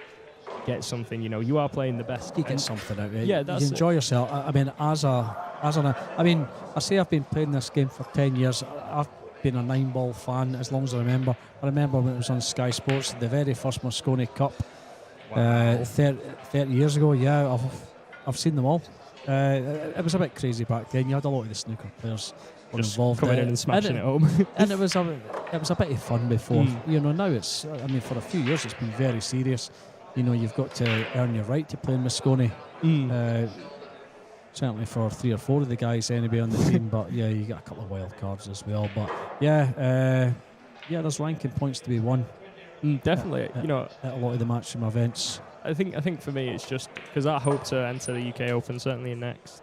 Speaker 5: get something. You know, you are playing the best.
Speaker 4: You get something out of it.
Speaker 5: Yeah,
Speaker 4: you
Speaker 5: that's
Speaker 4: enjoy yourself. I mean, I say I've been playing this game for 10 years. I've been a 9-ball fan as long as I remember. I remember when it was on Sky Sports, the very first Moscone Cup, 30 years ago. Yeah, I've seen them all. It was a bit crazy back then. You had a lot of the snooker players
Speaker 5: just
Speaker 4: involved
Speaker 5: coming in and smashing it home.
Speaker 4: And it was a bit of fun before. You know, now it's, I mean, for a few years it's been very serious. You know, you've got to earn your right to play in Moscone. Certainly for 3 or 4 of the guys anyway on the team, but yeah, you got a couple of wild cards as well. But yeah, there's ranking points to be won.
Speaker 5: Definitely, you know,
Speaker 4: at a lot of the matchroom events.
Speaker 5: I think for me it's just because I hope to enter the UK Open certainly in the next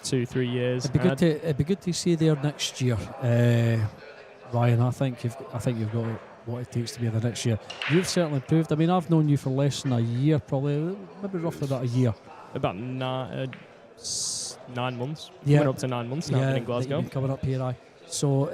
Speaker 5: 2-3 years.
Speaker 4: It'd be good to see you there next year, Ryan. I think you've got what it takes to be there next year. You've certainly improved. I mean, I've known you for less than a year, probably maybe roughly about a year.
Speaker 5: About 9 months.
Speaker 4: Yeah,
Speaker 5: coming up to 9 months now in Glasgow.
Speaker 4: Coming up here, So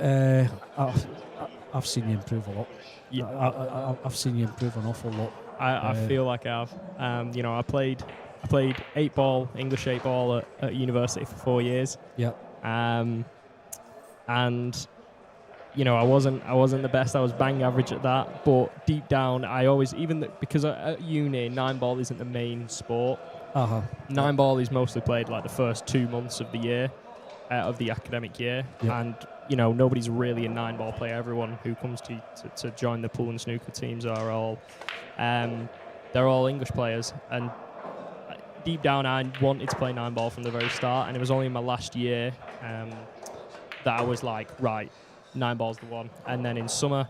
Speaker 4: I've seen you improve a lot.
Speaker 5: Yeah,
Speaker 4: I've seen you improve an awful lot.
Speaker 5: I feel like I have. You know, I played 8-ball, English 8-ball at university for 4 years.
Speaker 4: Yeah.
Speaker 5: And you know, I wasn't the best. I was bang average at that. But deep down, I always, because at uni, 9-ball isn't the main sport. 9-ball is mostly played like the first 2 months of the year, of the academic year.
Speaker 4: Yep.
Speaker 5: And you know, nobody's really a 9-ball player. Everyone who comes to join the pool and snooker teams are all, they're all English players. And deep down, I wanted to play 9-ball from the very start. And it was only in my last year that I was like, right, 9-ball's the one. And then in summer,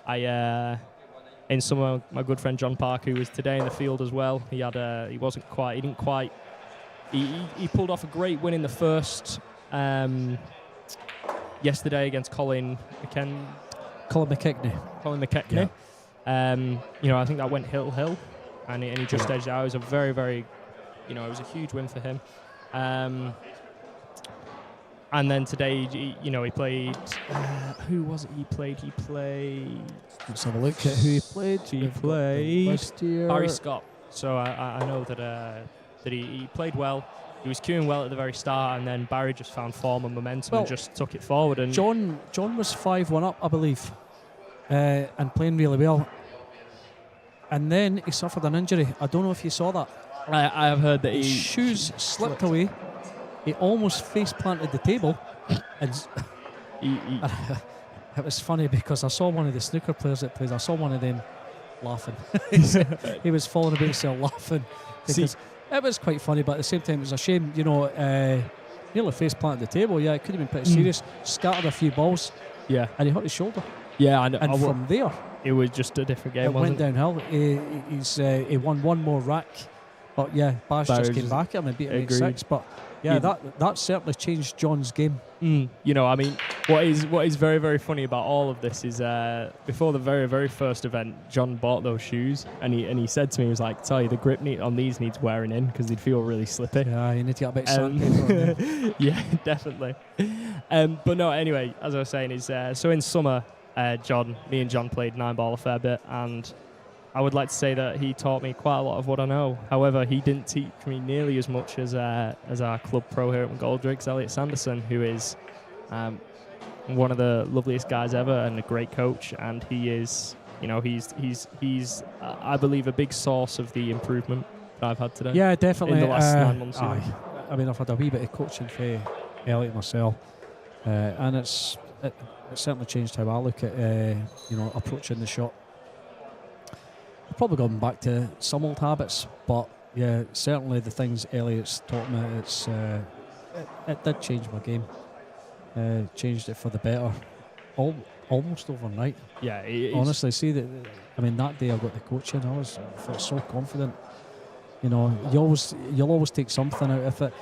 Speaker 5: my good friend John Park, who was today in the field as well, he pulled off a great win in the first yesterday against Colin McKechnie.
Speaker 4: Yeah.
Speaker 5: You know, I think that went hill, and he just edged out. It was a very, very, you know, it was a huge win for him. And then today, he played. Who was it? He played.
Speaker 4: Let's have a look at who he played.
Speaker 5: He played
Speaker 4: list here.
Speaker 5: Barry Scott. So I know that he played well. He was queuing well at the very start, and then Barry just found form and momentum and just took it forward. And
Speaker 4: John was 5-1 up, I believe, and playing really well. And then he suffered an injury. I don't know if you saw that.
Speaker 5: I have heard that
Speaker 4: his shoes slipped away. He almost face planted the table, and it was funny because I saw one of the snooker players that plays. I saw one of them laughing. He was falling about himself laughing because it was quite funny, but at the same time it was a shame. You know, nearly face planted the table. Yeah, it could have been pretty serious. Scattered a few balls.
Speaker 5: Yeah,
Speaker 4: and he hurt his shoulder.
Speaker 5: Yeah, I know.
Speaker 4: And from there,
Speaker 5: it was just a different game.
Speaker 4: It went downhill. He won one more rack, but yeah, Bash just came back at him and beat him 8-6. But yeah, that certainly changed John's game.
Speaker 5: You know, I mean, what is very, very funny about all of this is before the very, very first event, John bought those shoes, and he said to me, he was like, "Tell you, the grip on these needs wearing in because they'd feel really slippy."
Speaker 4: Yeah, you need to get a bit sandpaper.
Speaker 5: Yeah, definitely. But no, anyway, as I was saying, is so in summer, me and John played 9-ball a fair bit, and I would like to say that he taught me quite a lot of what I know. However, he didn't teach me nearly as much as our club pro here at McGoldrick's, Elliot Sanderson, who is one of the loveliest guys ever and a great coach. And he is, you know, he's I believe a big source of the improvement that I've had today.
Speaker 4: Yeah, definitely.
Speaker 5: In the last 9 months.
Speaker 4: I mean, I've had a wee bit of coaching for Elliot myself, and it certainly changed how I look at approaching the shot. I've probably gone back to some old habits, but yeah, certainly the things Elliot's taught me, it did change my game. Changed it for the better. almost overnight.
Speaker 5: Yeah, it's,
Speaker 4: Honestly, see that. I mean, that day I got the coaching, I felt so confident. You know, you'll always take something out of it.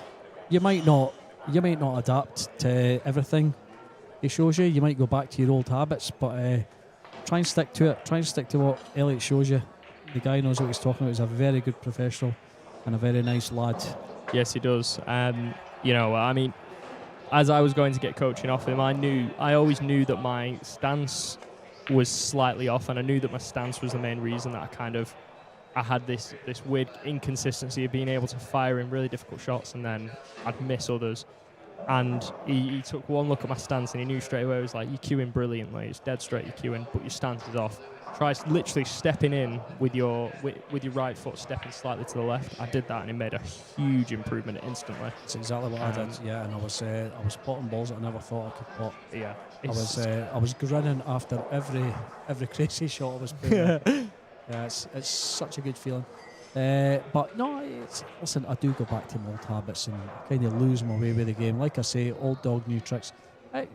Speaker 4: You might not adapt to everything he shows you. You might go back to your old habits, but try and stick to it. Try and stick to what Elliot shows you. The guy knows what he's talking about. He's a very good professional and a very nice lad.
Speaker 5: yes, he does. You know, I mean, as I was going to get coaching off him, I always knew that my stance was slightly off, and I knew that my stance was the main reason that I had this weird inconsistency of being able to fire in really difficult shots and then I'd miss others. And he took one look at my stance and he knew straight away. It was like, you're cueing brilliantly, it's dead straight, you're cueing, but your stance is off. Try literally stepping in with your right foot, stepping slightly to the left. I did that and it made a huge improvement instantly.
Speaker 4: That's exactly what I did. Yeah, and I was potting balls that I never thought I could pot.
Speaker 5: Yeah,
Speaker 4: I was grinning after every crazy shot I was putting. Yeah, it's such a good feeling. But no, listen, I do go back to my old habits and kind of lose my way with the game. Like I say, old dog, new tricks. I've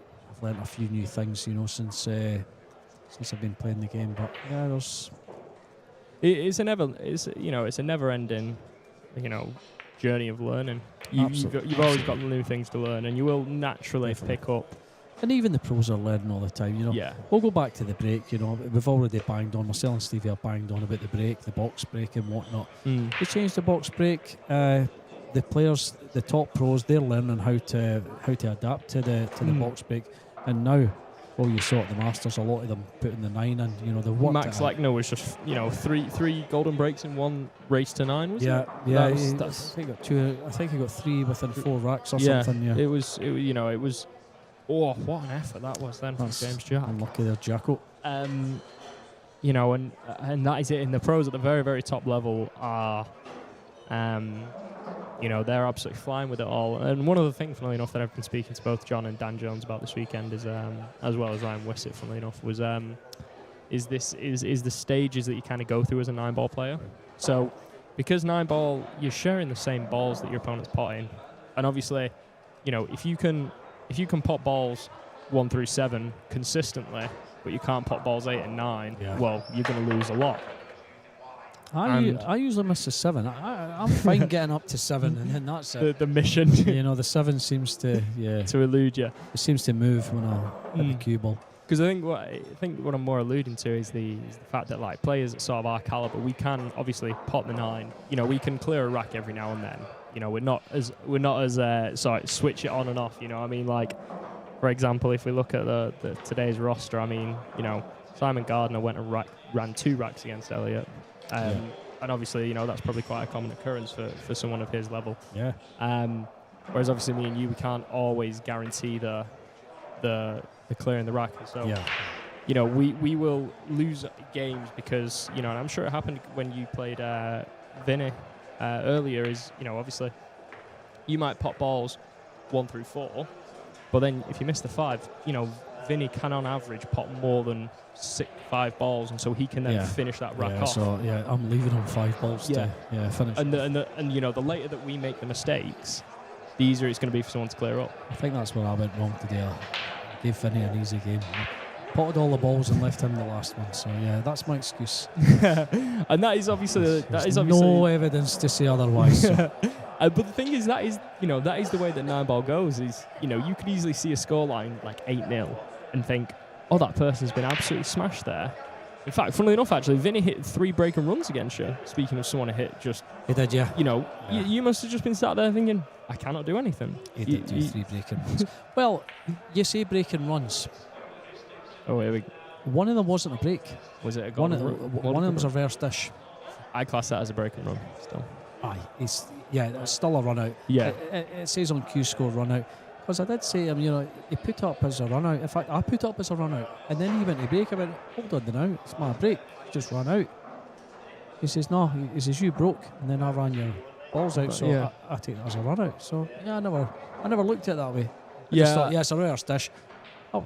Speaker 4: learnt a few new things, you know, since I've been playing the game. But yeah,
Speaker 5: it's a never-ending, you know, journey of learning. You've always got new things to learn, and you will naturally pick up.
Speaker 4: And even the pros are learning all the time, you know.
Speaker 5: Yeah.
Speaker 4: We'll go back to the break, you know. We've already banged on, myself and Stevie have banged on about the break, the box break and whatnot. They changed the box break. The players, the top pros, they're learning how to adapt to the box break. And now, you saw at the Masters, a lot of them putting the 9 in, you know, the work.
Speaker 5: Max Lechner was just, you know, three golden breaks in one race to 9, was it?
Speaker 4: Yeah, I think he got 3 within 4 racks or something. Yeah,
Speaker 5: it was. Oh, what an effort that was then from James Jack.
Speaker 4: Unlucky there, Jacko.
Speaker 5: You know, and that is it. In the pros at the very, very top level are, you know, they're absolutely flying with it all. And one of the things, funnily enough, that I've been speaking to both John and Dan Jones about this weekend is, as well as Ryan Wissett, funnily enough, was is the stages that you kind of go through as a 9-ball player. So, because 9-ball, you're sharing the same balls that your opponent's potting, and obviously, you know, if you can pot balls 1 through 7 consistently, but you can't pot balls 8 and 9, well, you're going to lose a lot.
Speaker 4: I usually miss the 7. I'm fine getting up to 7, and then that's it.
Speaker 5: The mission.
Speaker 4: You know, the 7 seems to
Speaker 5: to elude you.
Speaker 4: It seems to move when I hit the cue ball.
Speaker 5: Because I think what I'm more alluding to is the fact that, like, players at sort of our caliber, we can obviously pot the 9. You know, we can clear a rack every now and then. You know, we're not as switch it on and off. You know, I mean, like, for example, if we look at the today's roster, I mean, you know, Simon Gardner went and ran 2 racks against Elliot, and obviously, you know, that's probably quite a common occurrence for someone of his level.
Speaker 4: Yeah.
Speaker 5: Whereas obviously me and you, we can't always guarantee the clearing the rack. So, you know, we will lose games because, you know, and I'm sure it happened when you played Vinny earlier, is, you know, obviously you might pop balls 1 through 4, but then if you miss the 5, you know, Vinny can on average pot more than 5 balls, and so he can then finish that rack off.
Speaker 4: So I'm leaving on 5 balls to finish.
Speaker 5: And you know, the later that we make the mistakes, the easier it's going to be for someone to clear up.
Speaker 4: I think that's where I went wrong today. I gave Vinny an easy game. I potted all the balls and left him the last one. So that's my excuse.
Speaker 5: And that is obviously
Speaker 4: no evidence to say otherwise. So.
Speaker 5: But the thing is, that is the way that 9-ball goes. Is, you know, you could easily see a scoreline like 8-0 and think, oh, that person's been absolutely smashed there. In fact, funnily enough, actually, Vinny hit 3 break and runs against you. Speaking of someone who hit just...
Speaker 4: He did, yeah.
Speaker 5: You know, you must have just been sat there thinking, I cannot do anything.
Speaker 4: He did do 3 break and runs. Well, you say break and runs.
Speaker 5: Oh, here we go.
Speaker 4: One of them wasn't a break.
Speaker 5: Was it a
Speaker 4: one of them was a reverse dish.
Speaker 5: I class that as a break and run still.
Speaker 4: Aye, it's still a run out.
Speaker 5: Yeah.
Speaker 4: It says on Q score run out. Because I did say to him, you know, he put up as a run out. In fact, I put up as a run out. And then he went to break. I went, hold on now, it's my break. Just run out. He says, no. He says, you broke. And then I ran your balls out. So I take that as a run out. So, I never looked at it that way. I just thought, it's a reverse dish. Oh,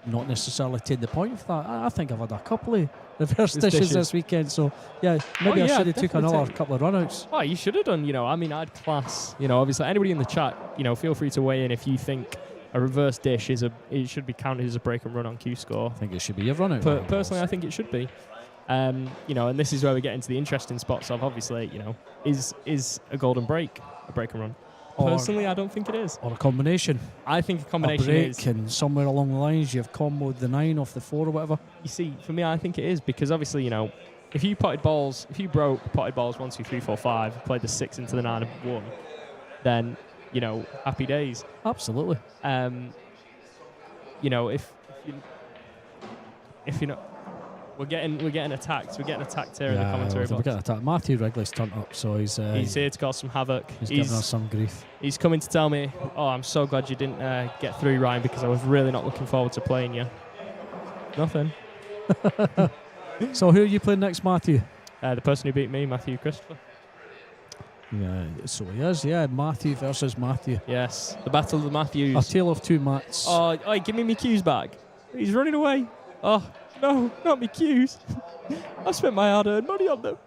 Speaker 4: not necessarily take the point for that. I think I've had a couple of reverse dishes this weekend, so maybe I should have took another couple of run-outs.
Speaker 5: Oh, you should have done, you know, I mean, I'd class, you know, obviously anybody in the chat, you know, feel free to weigh in if you think a reverse dish it should be counted as a break and run on Q score.
Speaker 4: I think it should be. You've run out.
Speaker 5: Personally, I think it should be. You know, and this is where we get into the interesting spots of, obviously, you know, is a golden break a break and run? Personally, I don't think it is.
Speaker 4: Or a combination.
Speaker 5: I think a combination
Speaker 4: a break
Speaker 5: is.
Speaker 4: and somewhere along the lines you've comboed the 9 off the 4 or whatever.
Speaker 5: You see, for me, I think it is, because obviously, you know, if you broke potted balls 1, 2, 3, 4, 5, played the 6 into the 9 and won, then, you know, happy days.
Speaker 4: Absolutely.
Speaker 5: You know, if you know, we're getting attacked. We're getting attacked here in the commentary
Speaker 4: we're
Speaker 5: box.
Speaker 4: getting attacked. Matthew Wrigley's turned up, so he's
Speaker 5: here to cause some havoc.
Speaker 4: He's giving us some grief.
Speaker 5: He's coming to tell me, "Oh, I'm so glad you didn't get through, Ryan, because I was really not looking forward to playing you." Nothing.
Speaker 4: So who are you playing next, Matthew?
Speaker 5: The person who beat me, Matthew Christopher.
Speaker 4: Yeah, so he is. Yeah, Matthew versus Matthew.
Speaker 5: Yes, the battle of the Matthews.
Speaker 4: A tale of two Matts.
Speaker 5: Oh, give me cues back. He's running away. Oh, no, not me cues. I spent my hard-earned money on them.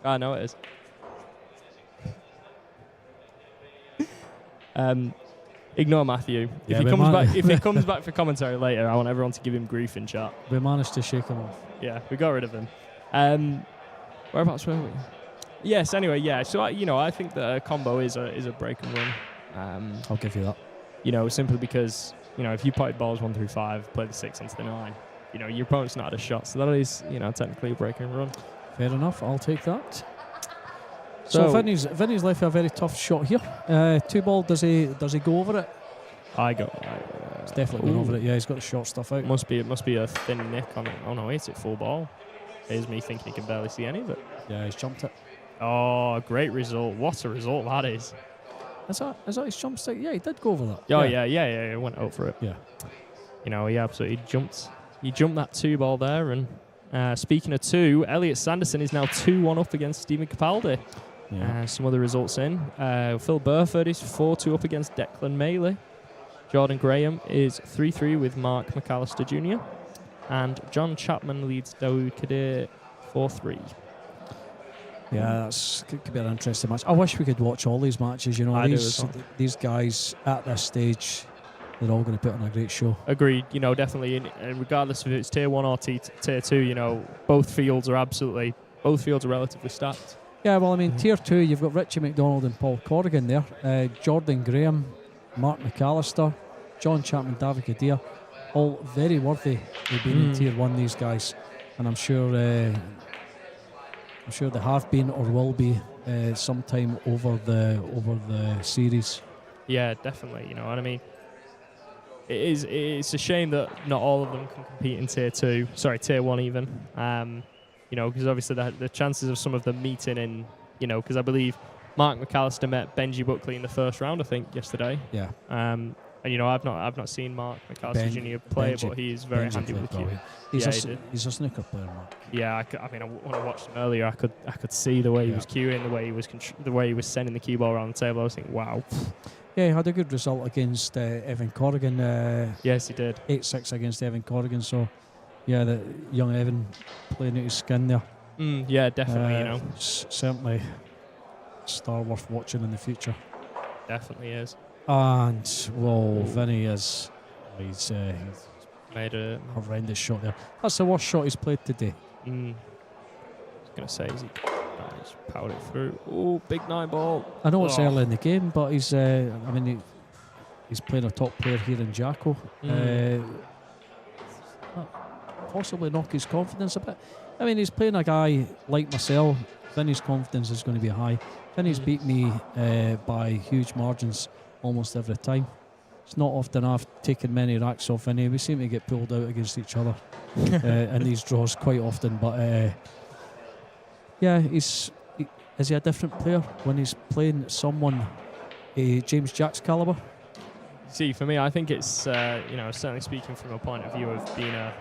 Speaker 5: I know it is. Ignore Matthew.
Speaker 4: Yeah,
Speaker 5: If he comes back for commentary later, I want everyone to give him grief in chat.
Speaker 4: We managed to shake him off.
Speaker 5: Yeah, we got rid of him. Whereabouts were we? Yes. Anyway, yeah. So I think that a combo is a break and run.
Speaker 4: I'll give you that.
Speaker 5: You know, simply because, you know, if you potted balls 1 through 5, play the 6 into the 9, you know, your opponent's not had a shot, so that is, you know, technically a break and run.
Speaker 4: Fair enough. I'll take that. So Vinny's left a very tough shot here. 2 ball. Does he go over it?
Speaker 5: It's
Speaker 4: definitely going over it. Yeah, he's got the short stuff out.
Speaker 5: Must be a thin nick on it. Oh no, it's at full ball. Here's me thinking he can barely see any of it.
Speaker 4: Yeah, he's jumped it.
Speaker 5: Oh, great result! What a result that is.
Speaker 4: Is that his jump stick? Yeah, he did go over that.
Speaker 5: Oh yeah, he went over it.
Speaker 4: Yeah.
Speaker 5: You know, he absolutely jumped. He jumped that 2 ball there. And speaking of 2, Elliot Sanderson is now 2-1 up against Stephen Capaldi.
Speaker 4: Yeah.
Speaker 5: Some other results in. Phil Burford is 4-2 up against Declan Maley. Jordan Graham is 3-3 with Mark McAllister Jr. And John Chapman leads Dawood Kadir 4-3.
Speaker 4: Yeah, could be an interesting match. I wish we could watch all these matches. You know, these guys at this stage, they're all going to put on a great show.
Speaker 5: Agreed. You know, definitely. And regardless if it's tier 1 or tier 2, you know, both fields are relatively stacked.
Speaker 4: Yeah, well, I mean, tier 2, you've got Richie McDonald and Paul Corrigan there. Jordan Graham, Mark McAllister, John Chapman, David Kadir, all very worthy of being in tier 1. These guys, and I'm sure they have been or will be sometime over the series.
Speaker 5: Yeah, definitely. You know what I mean. It's a shame that not all of them can compete in tier 1 even. You know, because obviously the chances of some of them meeting in, you know, because I believe Mark McAllister met Benji Buckley in the first round, I think, yesterday.
Speaker 4: Yeah.
Speaker 5: And you know, I've not seen Mark McAllister Jr. play, but he's very handy with the cue.
Speaker 4: He's a snooker player, Mark.
Speaker 5: Yeah, when I watched him earlier, I could see the way he was cueing, the way he was sending the cue ball around the table. I was thinking, wow.
Speaker 4: Yeah, he had a good result against Evan Corrigan.
Speaker 5: Yes, he did.
Speaker 4: 8-6 against Evan Corrigan. So, yeah, the young Evan playing out his skin there.
Speaker 5: Yeah, definitely. You know,
Speaker 4: certainly a star worth watching in the future.
Speaker 5: Definitely is.
Speaker 4: And well, Vinny he's
Speaker 5: made a
Speaker 4: horrendous shot there. That's the worst shot he's played today.
Speaker 5: I was gonna say, he's powered it through. Oh, big 9 ball.
Speaker 4: I know it's early in the game, but he's he's playing a top player here in Jacko. Possibly knock his confidence a bit. I mean, he's playing a guy like myself. Vinny's confidence is going to be high. Vinny's beat me by huge margins almost every time. It's not often I've taken many racks off Vinny. We seem to get pulled out against each other in these draws quite often. But yeah, is he a different player when he's playing someone James Jack's calibre?
Speaker 5: See, for me, I think it's certainly speaking from a point of view of being an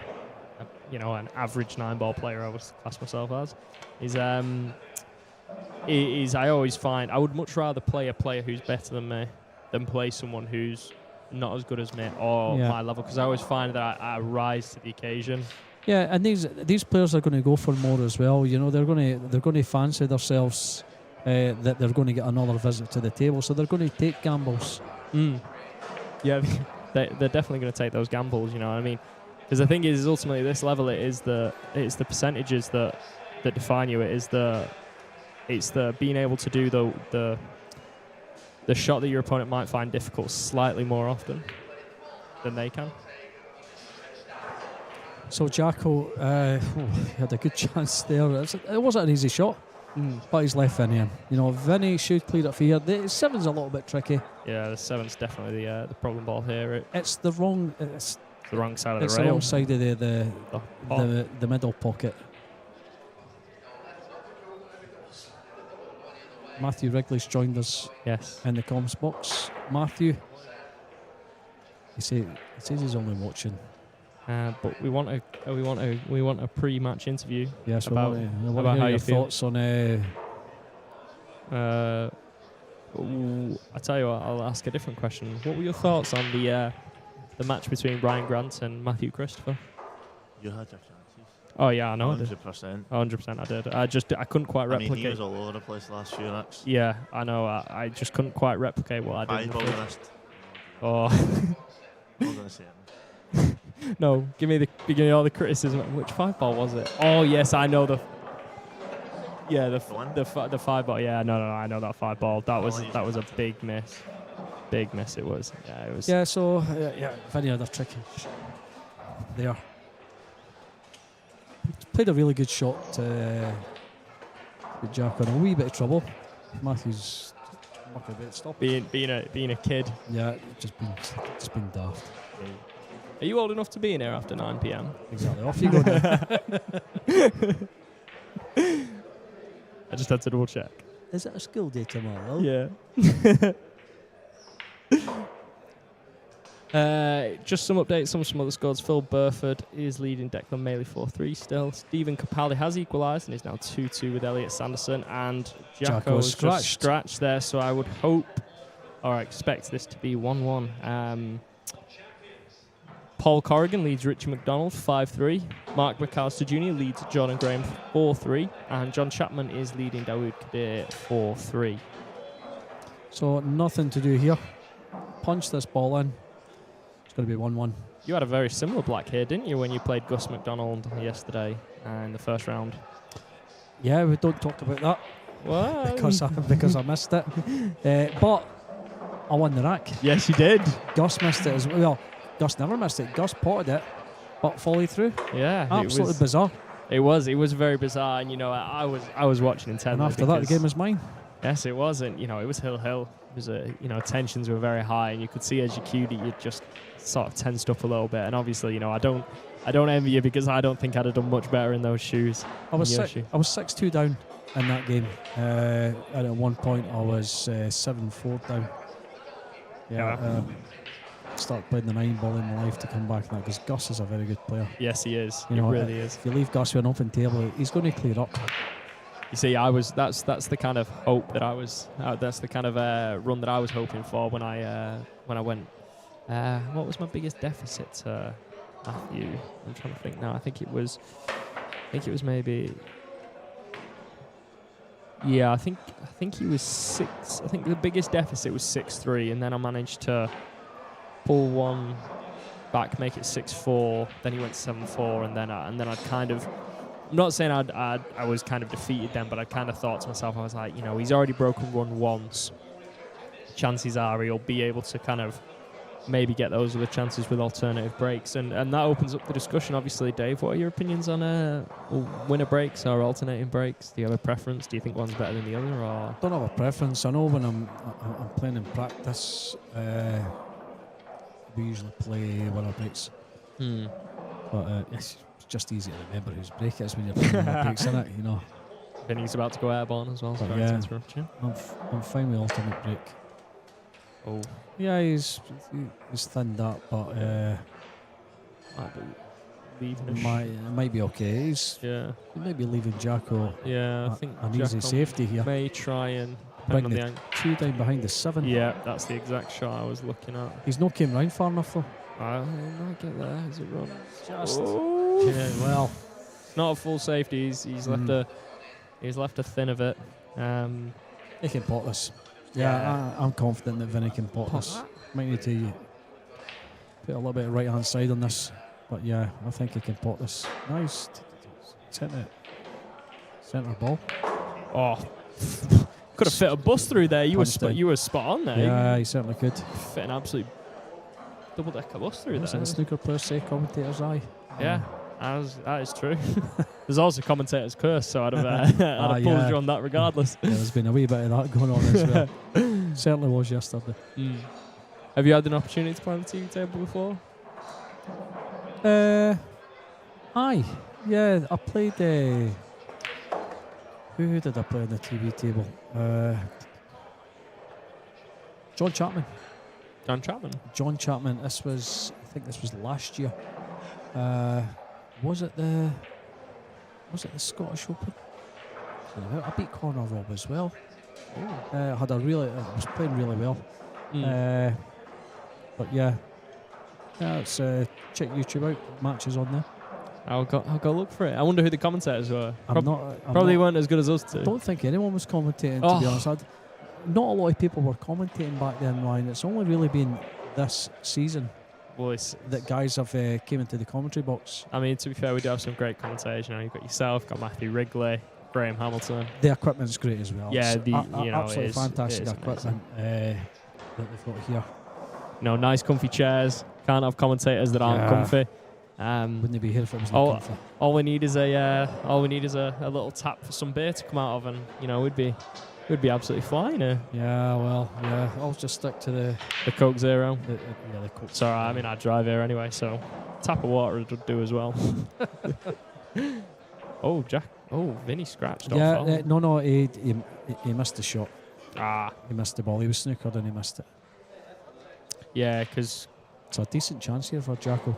Speaker 5: average 9-ball player, I would class myself as, I always find I would much rather play a player who's better than me than play someone who's not as good as me or my level, because I always find that I rise to the occasion.
Speaker 4: Yeah, and these players are going to go for more as well. You know, they're going to fancy themselves that they're going to get another visit to the table, so they're going to take gambles.
Speaker 5: Yeah, they're definitely going to take those gambles. You know what I mean? Because the thing is, ultimately, this level, it's the percentages that define you. It's the being able to do the shot that your opponent might find difficult slightly more often than they can.
Speaker 4: So Jacko he had a good chance there. It wasn't an easy shot, but he's left Vinny in. You know, Vinny should clear it for here. The 7's a little bit tricky.
Speaker 5: Yeah, the 7's definitely the problem ball here.
Speaker 4: It's the wrong.
Speaker 5: It's the wrong side of
Speaker 4: It's
Speaker 5: the
Speaker 4: the
Speaker 5: rail.
Speaker 4: wrong side of the middle pocket. Matthew Wrigley's joined us
Speaker 5: Yes.
Speaker 4: in the comms box. Matthew, he says he's only watching.
Speaker 5: But we want a pre-match interview.
Speaker 4: Yes,
Speaker 5: about,
Speaker 4: we want to
Speaker 5: about
Speaker 4: hear
Speaker 5: how
Speaker 4: your
Speaker 5: you feel.
Speaker 4: thoughts on.
Speaker 5: I tell you what, I'll ask a different question. What were your thoughts on the match between Ryan Grant and Matthew Christopher?
Speaker 6: You had your chances.
Speaker 5: Oh yeah, I know.
Speaker 6: 100%.
Speaker 5: 100% I did. I couldn't quite
Speaker 6: I mean,
Speaker 5: replicate.
Speaker 6: he was all over the place the last few nights.
Speaker 5: Yeah, I know. I just couldn't quite replicate what I did.
Speaker 6: Five ball missed.
Speaker 5: Oh.
Speaker 6: I'm not going to say it.
Speaker 5: No, give me all the criticism. Which 5-ball was it? Oh yes, I know the 5-ball. Yeah, no, I know that 5-ball. That was a big miss. Big miss it was. Yeah, it was.
Speaker 4: Yeah, so Vinny had a tricky there. Played a really good shot. With Jack in a wee bit of trouble. Matthew's mucking a bit. Stop.
Speaker 5: Being a kid.
Speaker 4: Yeah, just been daft.
Speaker 5: Are you old enough to be in here after 9 p.m?
Speaker 4: Exactly. Off you go now.
Speaker 5: I just had to double check.
Speaker 4: Is it a school day tomorrow?
Speaker 5: Yeah. Just some updates on some other scores. Phil Burford is leading Declan Maley 4-3 still. Stephen Capaldi has equalised and is now 2-2 with Elliot Sanderson. And Jacko is just scratched there, so I would hope or expect this to be 1-1. Paul Corrigan leads Richie McDonald 5-3. Mark McAllister Jr. leads Jordan Graham 4-3. And John Chapman is leading Dawood Kadir 4-3.
Speaker 4: So nothing to do here. Punch this ball in. It's going to be 1-1.
Speaker 5: You had a very similar black here, didn't you, when you played Gus McDonald yesterday in the first round?
Speaker 4: Yeah, we don't talk about that.
Speaker 5: What?
Speaker 4: Because I missed it. But I won the rack.
Speaker 5: Yes, you did.
Speaker 4: Gus missed it as well. Gus never missed it. Gus potted it, but volleyed through.
Speaker 5: Yeah,
Speaker 4: Absolutely bizarre.
Speaker 5: It was very bizarre, and I was watching intently.
Speaker 4: And after that, the game was mine.
Speaker 5: Yes, it was, and it was hill. It was tensions were very high, and you could see as you queued it, you just sort of tensed up a little bit. And obviously, I don't envy you because I don't think I'd have done much better in those shoes.
Speaker 4: I was 6-2 down in that game. And at one point, I was 7-4 down. Yeah. Start playing the 9-ball in my life to come back from that because Gus is a very good player.
Speaker 5: Yes, he is. He really is.
Speaker 4: If you leave Gus with an open table, he's going to clear up.
Speaker 5: You see, that's the kind of hope that I was. That's the kind of run that I was hoping for when I went. What was my biggest deficit to Matthew? I'm trying to think now. I think it was maybe. Yeah, I think he was 6. I think the biggest deficit was 6-3, and then I managed to pull one back, make it 6-4. Then he went 7-4, and then I'd kind of. I'm not saying I was kind of defeated then, but I kind of thought to myself, I was like, he's already broken run once. Chances are he'll be able to kind of maybe get those other chances with alternative breaks, and that opens up the discussion. Obviously, Dave, what are your opinions on winner breaks or alternating breaks? Do you have a preference? Do you think one's better than the other? Or
Speaker 4: Don't have a preference. I know when I'm playing in practice, we usually play winner breaks. But it's just easy to remember whose break it is when you're playing winner breaks, isn't it?
Speaker 5: Vinny's about to go airborne as well. So
Speaker 4: yeah,
Speaker 5: to interrupt you.
Speaker 4: I'm fine with alternate break.
Speaker 5: Oh,
Speaker 4: yeah, he's thinned up, but it might be okay. He might be leaving Jacko.
Speaker 5: Yeah, I think
Speaker 4: an easy safety here.
Speaker 5: May try and
Speaker 4: bring the 2 down behind the 7.
Speaker 5: Yeah, that's the exact shot I was looking at.
Speaker 4: He's not came round far enough though.
Speaker 5: I might get there as it runs.
Speaker 4: Just yeah, well,
Speaker 5: not a full safety. He's left a thin of it.
Speaker 4: He can pot this. Yeah, I'm confident that Vinny can pot this. Might need to put a little bit of right hand side on this, but yeah, I think he can pot this. Nice. Centre ball.
Speaker 5: Oh, could have fit a bus through there. You were spot on there.
Speaker 4: Yeah, he certainly could.
Speaker 5: Fit an absolute double-decker bus through
Speaker 4: What's
Speaker 5: there.
Speaker 4: in the snooker players say? Commentator's eye.
Speaker 5: Yeah, that is true. There's also commentator's curse, so I'd have pulled you on that regardless.
Speaker 4: Yeah, there's been a wee bit of that going on as well. Certainly was yesterday.
Speaker 5: Have you had an opportunity to play on the TV table before?
Speaker 4: Aye. Yeah, I played. Who did I play on the TV table? John Chapman. John Chapman. I think this was last year. Was it the Scottish Open? I beat Conor Robb as well. I was playing really well. But yeah, let's check YouTube out. Matches on there.
Speaker 5: I'll go look for it. I wonder who the commentators were.
Speaker 4: Probably
Speaker 5: weren't as good as us two.
Speaker 4: I don't think anyone was commentating, to be honest. Not a lot of people were commentating back then, Ryan. It's only really been this season that guys have came into the commentary box.
Speaker 5: I mean, to be fair, we do have some great commentators. You've got yourself, got Matthew Wrigley, Graham Hamilton.
Speaker 4: The equipment's great as well.
Speaker 5: Yeah,
Speaker 4: absolutely fantastic equipment that they've got here.
Speaker 5: Nice comfy chairs. Can't have commentators that aren't comfy.
Speaker 4: Wouldn't they be here if it was not comfy?
Speaker 5: All we need is a little tap for some beer to come out of, and we'd be absolutely flying here.
Speaker 4: Yeah, well, yeah. I'll just stick to the
Speaker 5: Coke Zero.
Speaker 4: The Coke.
Speaker 5: It's alright. I mean, I drive here anyway, so tap of water would do as well. Oh, Jack. Oh, Vinny scratched off.
Speaker 4: Yeah, no, he missed the shot.
Speaker 5: He
Speaker 4: missed the ball. He was snookered and he missed it.
Speaker 5: Yeah, because
Speaker 4: it's a decent chance here for Jacko.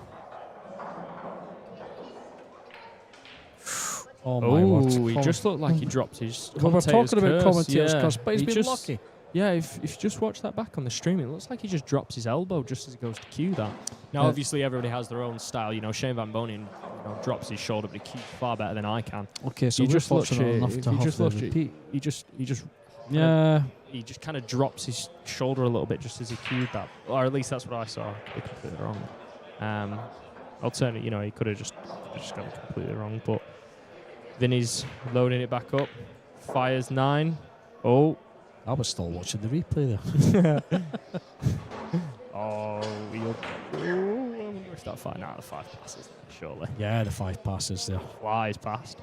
Speaker 4: Oh my word!
Speaker 5: He just looked like he dropped his.
Speaker 4: Well, we're talking about commentator's curse, but he's been
Speaker 5: just
Speaker 4: lucky.
Speaker 5: Yeah, if you just watch that back on the stream, it looks like he just drops his elbow just as he goes to cue that. Now, obviously, everybody has their own style. Shane Van Bonen drops his shoulder, but he cues far better than I can.
Speaker 4: Okay, so
Speaker 5: you just
Speaker 4: fortunate enough to have to repeat.
Speaker 5: He just kind of drops his shoulder a little bit just as he cued that, or at least that's what I saw. They completely wrong. Alternatively, he could have just got it completely wrong, but Vinny's loading it back up. Fires 9. Oh.
Speaker 4: I was still watching the replay there.
Speaker 5: I wonder if that fire. Nah, the 5 passes there, surely.
Speaker 4: Yeah, the 5 passes there.
Speaker 5: Flies past.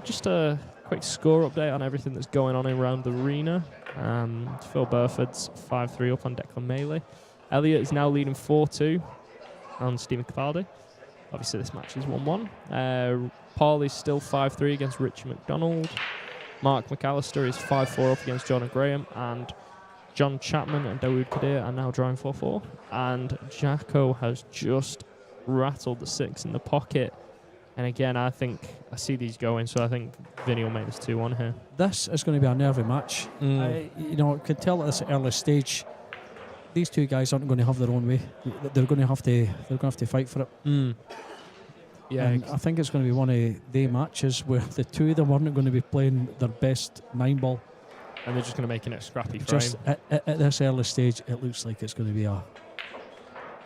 Speaker 5: Just a quick score update on everything that's going on around the arena. Phil Burford's 5-3 up on Declan Maley. Elliot is now leading 4-2 on Stephen Capaldi. Obviously, this match is 1-1. Paul is still 5-3 against Richie McDonald. Mark McAllister is 5-4 up against Jordan Graham. And John Chapman and Dawood Kadir are now drawing 4-4. And Jacko has just rattled the 6 in the pocket. And again, I think I see these going, so I think Vinny will make this 2-1 here.
Speaker 4: This is going to be a nervy match. I could tell at this early stage, these two guys aren't going to have their own way. They're going to have to fight for it.
Speaker 5: Yeah,
Speaker 4: and I think it's going to be one of the matches where the two of them aren't going to be playing their best 9-ball.
Speaker 5: And they're just going to make it a scrappy frame.
Speaker 4: Just at this early stage, it looks like it's going to be a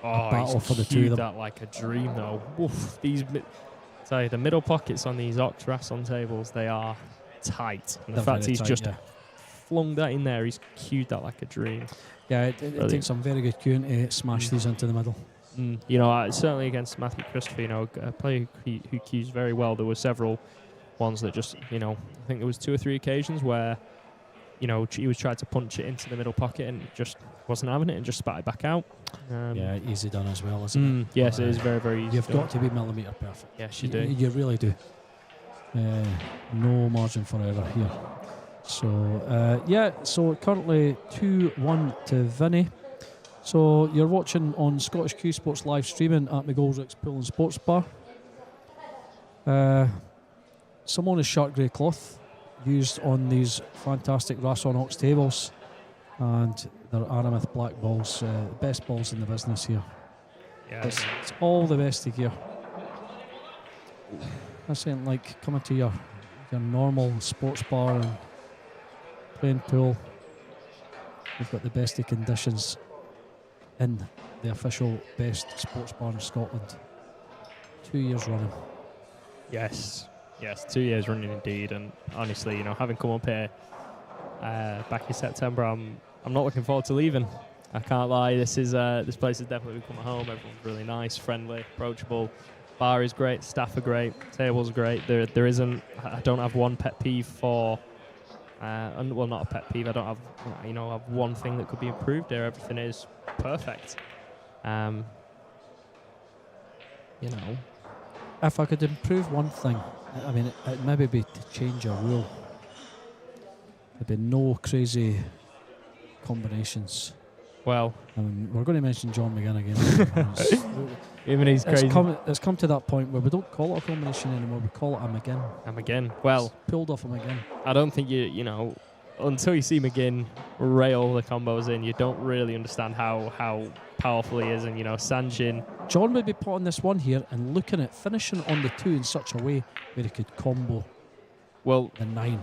Speaker 4: battle for the two of them.
Speaker 5: That like a dream, though. Oof, the middle pockets on these Ox Rasson tables, they are tight. And the fact he's just flung that in there, he's cued that like a dream.
Speaker 4: Yeah, it takes some very good cueing to smash these into the middle.
Speaker 5: Certainly against Matthew Christopher, a player who cues very well. There were several ones that just, I think there was 2 or 3 occasions where, he was trying to punch it into the middle pocket and just wasn't having it and just spat it back out.
Speaker 4: Easy done as well, isn't it?
Speaker 5: Yes, it is very, very easy.
Speaker 4: You've got to be millimetre perfect.
Speaker 5: Yes, you do.
Speaker 4: You really do. No margin for error here. So currently 2-1 to Vinny. So you're watching on Scottish Cuesports live streaming at McGoldrick's Pool and Sports Bar. Simonis shark grey cloth used on these fantastic Rasson Ox tables, and they're Aramith black balls, best balls in the business here.
Speaker 5: Yeah,
Speaker 4: it's all the best of gear. That's saying like coming to your normal sports bar and playing pool. We've got the best of conditions in the official best sports bar in Scotland. 2 years running.
Speaker 5: Yes, 2 years running indeed. And honestly, having come up here back in September, I'm not looking forward to leaving. I can't lie. This place has definitely become a home. Everyone's really nice, friendly, approachable. Bar is great. Staff are great. Tables are great. There isn't. I don't have one pet peeve for. Well, not a pet peeve. I don't have. Have one thing that could be improved here. Everything is perfect.
Speaker 4: If I could improve one thing, I mean, it'd maybe be to change a rule. There'd be no crazy combinations.
Speaker 5: Well,
Speaker 4: I mean, we're going to mention John McGinn again.
Speaker 5: even he's crazy.
Speaker 4: It's come to that point where we don't call it a combination anymore. We call it a McGinn.
Speaker 5: McGinn. Well,
Speaker 4: it's pulled off a McGinn.
Speaker 5: I don't think until you see McGinn rail the combos in, you don't really understand how powerful he is. And Sanjin.
Speaker 4: John would be putting this one here and looking at finishing on the 2 in such a way where he could combo.
Speaker 5: Well,
Speaker 4: the 9.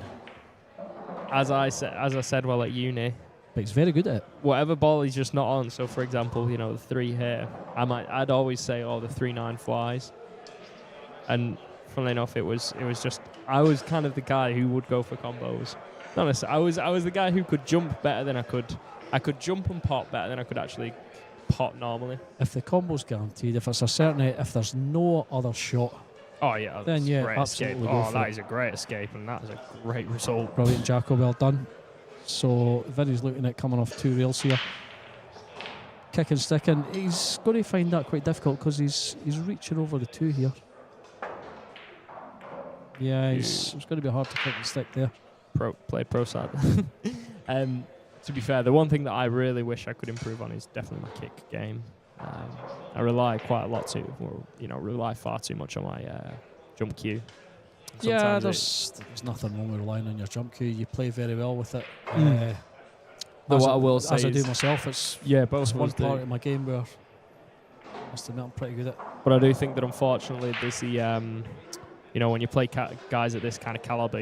Speaker 5: As I said while at uni.
Speaker 4: But he's very good at it.
Speaker 5: Whatever ball he's just not on. So, for example, the 3 here, I'd always say, the 3-9 flies. And funnily enough, it was just I was kind of the guy who would go for combos. Not necessarily, I was the guy who could jump better than I could. I could jump and pop better than I could actually pop normally.
Speaker 4: If the combo's guaranteed, if it's a certainty, if there's no other shot.
Speaker 5: Oh yeah,
Speaker 4: then yeah,
Speaker 5: great
Speaker 4: absolutely.
Speaker 5: Escape. Oh, that is a great escape, and that is a great result.
Speaker 4: Brilliant, Jacko. Well done. So Vinny's looking at coming off 2 rails here. Kick and sticking. He's going to find that quite difficult because he's reaching over the 2 here. Yeah, it's going to be hard to kick and stick there.
Speaker 5: Played pro side. To be fair, the one thing that I really wish I could improve on is definitely my kick game. I rely quite a lot rely far too much on my jump cue.
Speaker 4: Yeah, there's nothing wrong with relying on your jump cue. You play very well with it.
Speaker 5: What I will say
Speaker 4: as I do myself, it's one part of my game where I must admit I'm pretty good at.
Speaker 5: But I do think that unfortunately there's the when you play guys at this kind of caliber,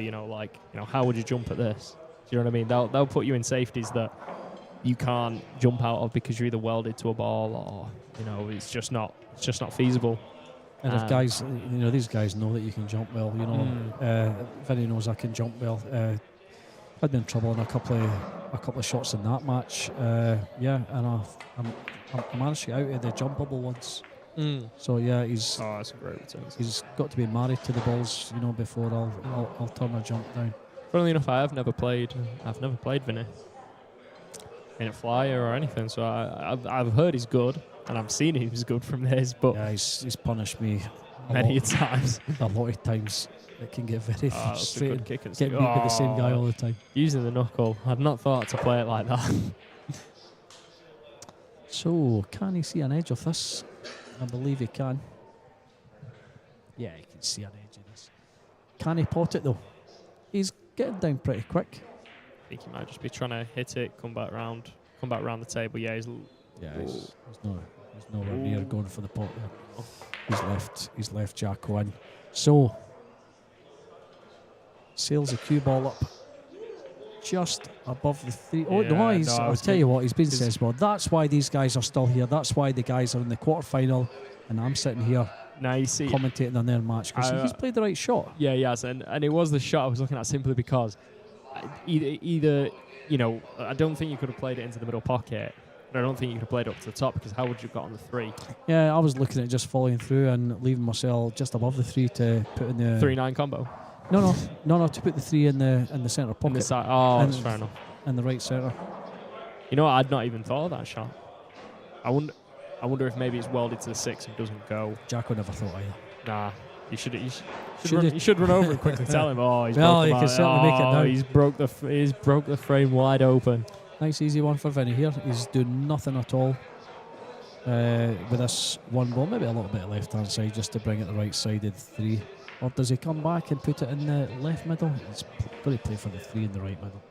Speaker 5: how would you jump at this? Do you know what I mean? They'll put you in safeties that you can't jump out of because you're either welded to a ball or it's just not feasible.
Speaker 4: And if guys, these guys know that you can jump well. Vinny knows I can jump well. I'd been in trouble in a couple of shots in that match. And I managed to get out of the jumpable ones. So yeah,
Speaker 5: that's a great return.
Speaker 4: He's got to be married to the balls, before I'll turn a jump down.
Speaker 5: Funnily enough, I've never played Vinny in a flyer or anything. So I've heard he's good, and I've seen he was good from this. But
Speaker 4: yeah, he's punished me
Speaker 5: many times.
Speaker 4: A lot of times it can get very frustrating.
Speaker 5: Get
Speaker 4: beat with the same guy all the time.
Speaker 5: Using the knuckle, I'd not thought to play it like that.
Speaker 4: So can he see an edge of this? I believe he can. Yeah, he can see an edge of this. Can he pot it though? He's getting down pretty quick.
Speaker 5: I think he might just be trying to hit it, come back round the table. Yeah, he's nowhere near going for the pot there. He's left Jacko in. So sails the cue ball up just above the 3. I'll tell you what, he's been sensible. That's why these guys are still here. That's why the guys are in the quarter-final, and I'm sitting here commentating on their match because he's played the right shot. Yeah, yes, and it was the shot I was looking at simply because either I don't think you could have played it into the middle pocket. I don't think you could have played it up to the top because how would you have got on the 3?
Speaker 4: Yeah, I was looking at just following through and leaving myself just above the 3 to put in the
Speaker 5: 3-9 combo.
Speaker 4: No, to put the 3 in the centre pocket.
Speaker 5: In the side. That's fair enough.
Speaker 4: In the right centre.
Speaker 5: I'd not even thought of that shot. I wonder if maybe it's welded to the 6 and doesn't go.
Speaker 4: Jacko never thought either.
Speaker 5: Nah, you should run over and quickly tell him. Oh, he's
Speaker 4: well, he can certainly make it now.
Speaker 5: He's broke the frame wide open.
Speaker 4: Nice easy one for Vinny here. He's doing nothing at all with this one ball. Maybe a little bit of left hand side just to bring it the right sided 3. Or does he come back and put it in the left middle? He's going to play for the 3 in the right middle.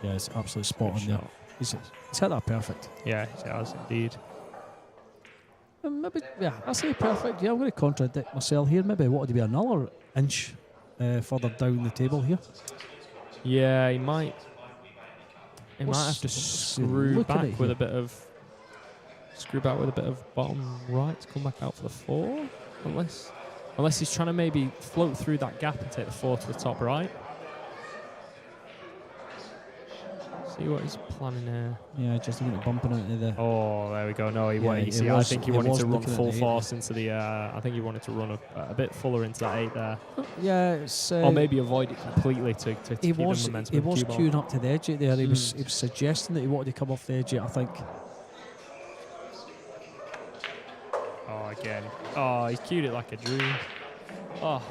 Speaker 4: Yeah, it's absolutely spot on there. He's hit that perfect.
Speaker 5: Yeah, he has indeed.
Speaker 4: Maybe, I say perfect. Yeah, I'm going to contradict myself here. Maybe what would be another inch further down the table here.
Speaker 5: Yeah, he might. He might have to
Speaker 4: What's he
Speaker 5: screw
Speaker 4: looking
Speaker 5: back
Speaker 4: at
Speaker 5: with
Speaker 4: here?
Speaker 5: a bit of bottom right to come back out for the 4, unless he's trying to maybe float through that gap and take the 4 to the top right. See what he's planning there.
Speaker 4: Yeah, just looking at bumping out of the.
Speaker 5: Oh, there we go. No, he
Speaker 4: Yeah,
Speaker 5: wanted. You
Speaker 4: it
Speaker 5: see, I
Speaker 4: was-
Speaker 5: think he
Speaker 4: it
Speaker 5: wanted
Speaker 4: was
Speaker 5: to run
Speaker 4: looking at
Speaker 5: full
Speaker 4: the 8.
Speaker 5: force into the. I think he wanted to run a bit fuller into that 8 there,
Speaker 4: Yeah, it's.
Speaker 5: or maybe avoid it completely to
Speaker 4: he
Speaker 5: keep
Speaker 4: was
Speaker 5: the momentum.
Speaker 4: he
Speaker 5: of the
Speaker 4: was
Speaker 5: cue ball.
Speaker 4: queuing up to the edge of it there. He was suggesting that he wanted to come off the edge. I think.
Speaker 5: Oh, again. Oh, he's cued it like a dream. Oh,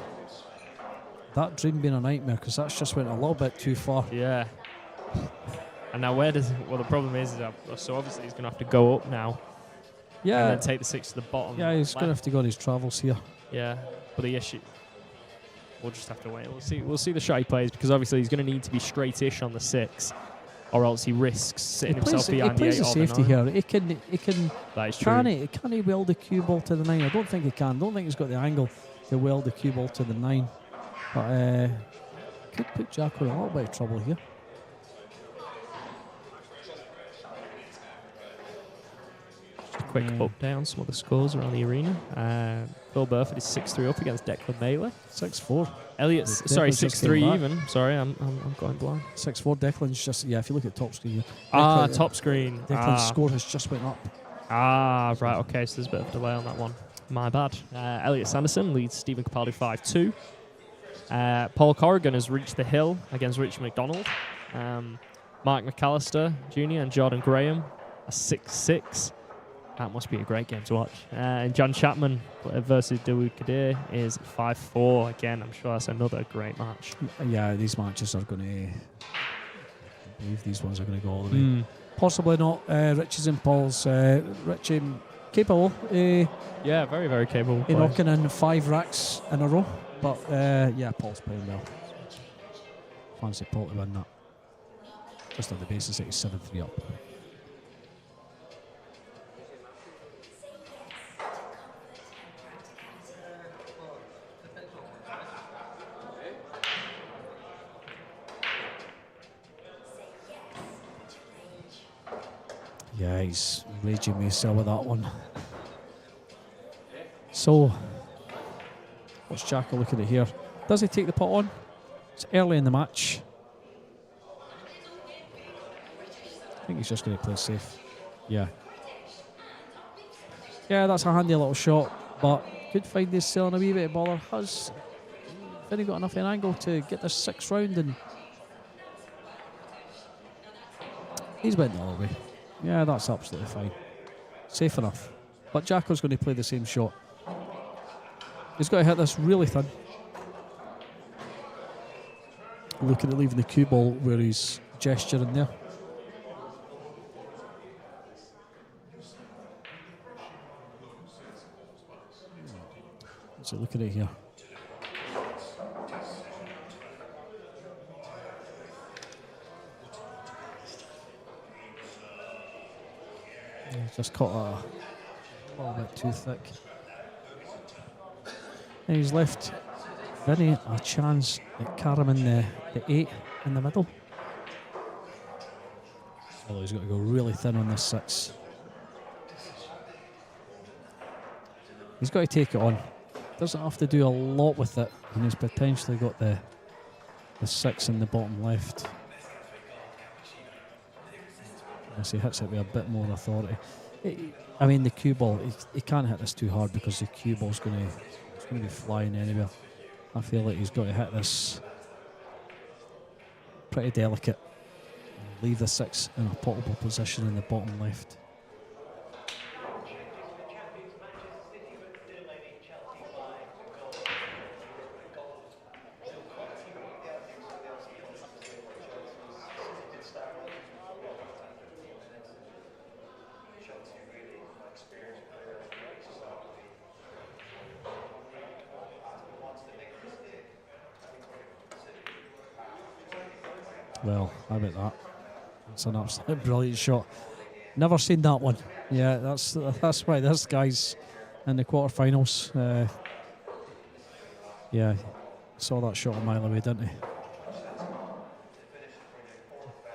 Speaker 4: That dream being a nightmare because that's just went a little bit too far.
Speaker 5: yeah. And now where does... Well, the problem is that, so obviously he's going to have to go up now and
Speaker 4: Yeah,
Speaker 5: then take the 6 to the bottom.
Speaker 4: yeah, he's going to
Speaker 5: left.
Speaker 4: have to go on his travels here.
Speaker 5: Yeah, but the issue... We'll just have to wait. We'll see the shot he plays because obviously he's going to need to be straight-ish on the 6 or else he risks sitting himself
Speaker 4: he
Speaker 5: behind the 8
Speaker 4: plays the
Speaker 5: or the
Speaker 4: safety
Speaker 5: 9.
Speaker 4: here. He can
Speaker 5: That is true.
Speaker 4: can he weld the cue ball to the 9? I don't think he can. I don't think he's got the angle to weld the cue ball to the 9. But could put Jacko in a little bit of trouble here.
Speaker 5: Quick update on some of the scores around the arena. Phil Burford is 6-3 up against Declan Bailey.
Speaker 4: 6-4.
Speaker 5: Elliot's
Speaker 4: Declan's
Speaker 5: sorry,
Speaker 4: just
Speaker 5: 6-3
Speaker 4: came back.
Speaker 5: even. Sorry, I'm going blind.
Speaker 4: 6-4. Declan's just, yeah, if you look at top screen here.
Speaker 5: Top screen.
Speaker 4: Declan's score has just went up.
Speaker 5: Right, okay, so there's a bit of a delay on that one. My bad. Elliot Sanderson leads Stephen Capaldi 5-2. Paul Corrigan has reached the hill against Richard McDonald. Mark McAllister Jr. and Jordan Graham are 6-6. That must be a great game to watch. And John Chapman versus Dawood Kadir is 5-4. Again, I'm sure that's another great match.
Speaker 4: Yeah, these matches are going to... I believe these ones are going to go all the way. Possibly not. Richie's and Paul's. Richie capable
Speaker 5: Yeah, very, very capable.
Speaker 4: in
Speaker 5: players.
Speaker 4: knocking in 5 racks in a row. But yeah, Paul's playing well. Fancy Paul to win that. Just on the basis that he's 7-3 up. Yeah, he's raging me so with that one. So, what's Jacko looking at here? Does he take the pot on? It's early in the match. I think he's just going to play safe. Yeah. Yeah, that's a handy little shot, but could find this selling a wee bit of bother. Has Vinny got enough in angle to get this 6th round, and he's went the other way. Yeah, that's absolutely fine. Safe enough. But Jacko's going to play the same shot. He's got to hit this really thin. Looking at leaving the cue ball where he's gesturing there. What's he looking at here? Just caught a little bit too thick. And he's left Vinny a chance at carrying the 8 in the middle. Although he's got to go really thin on this 6. He's got to take it on. Doesn't have to do a lot with it, and he's potentially got the 6 in the bottom left. Unless he hits it with a bit more authority. I mean, the cue ball, he can't hit this too hard because the cue ball's going to be flying anywhere. I feel like he's got to hit this pretty delicate. Leave the 6 in a potable position in the bottom left. Well, how about that? That's an absolute brilliant shot. Never seen that one. Yeah, that's why this guy's in the quarterfinals. Yeah, Saw that shot a mile away, didn't he?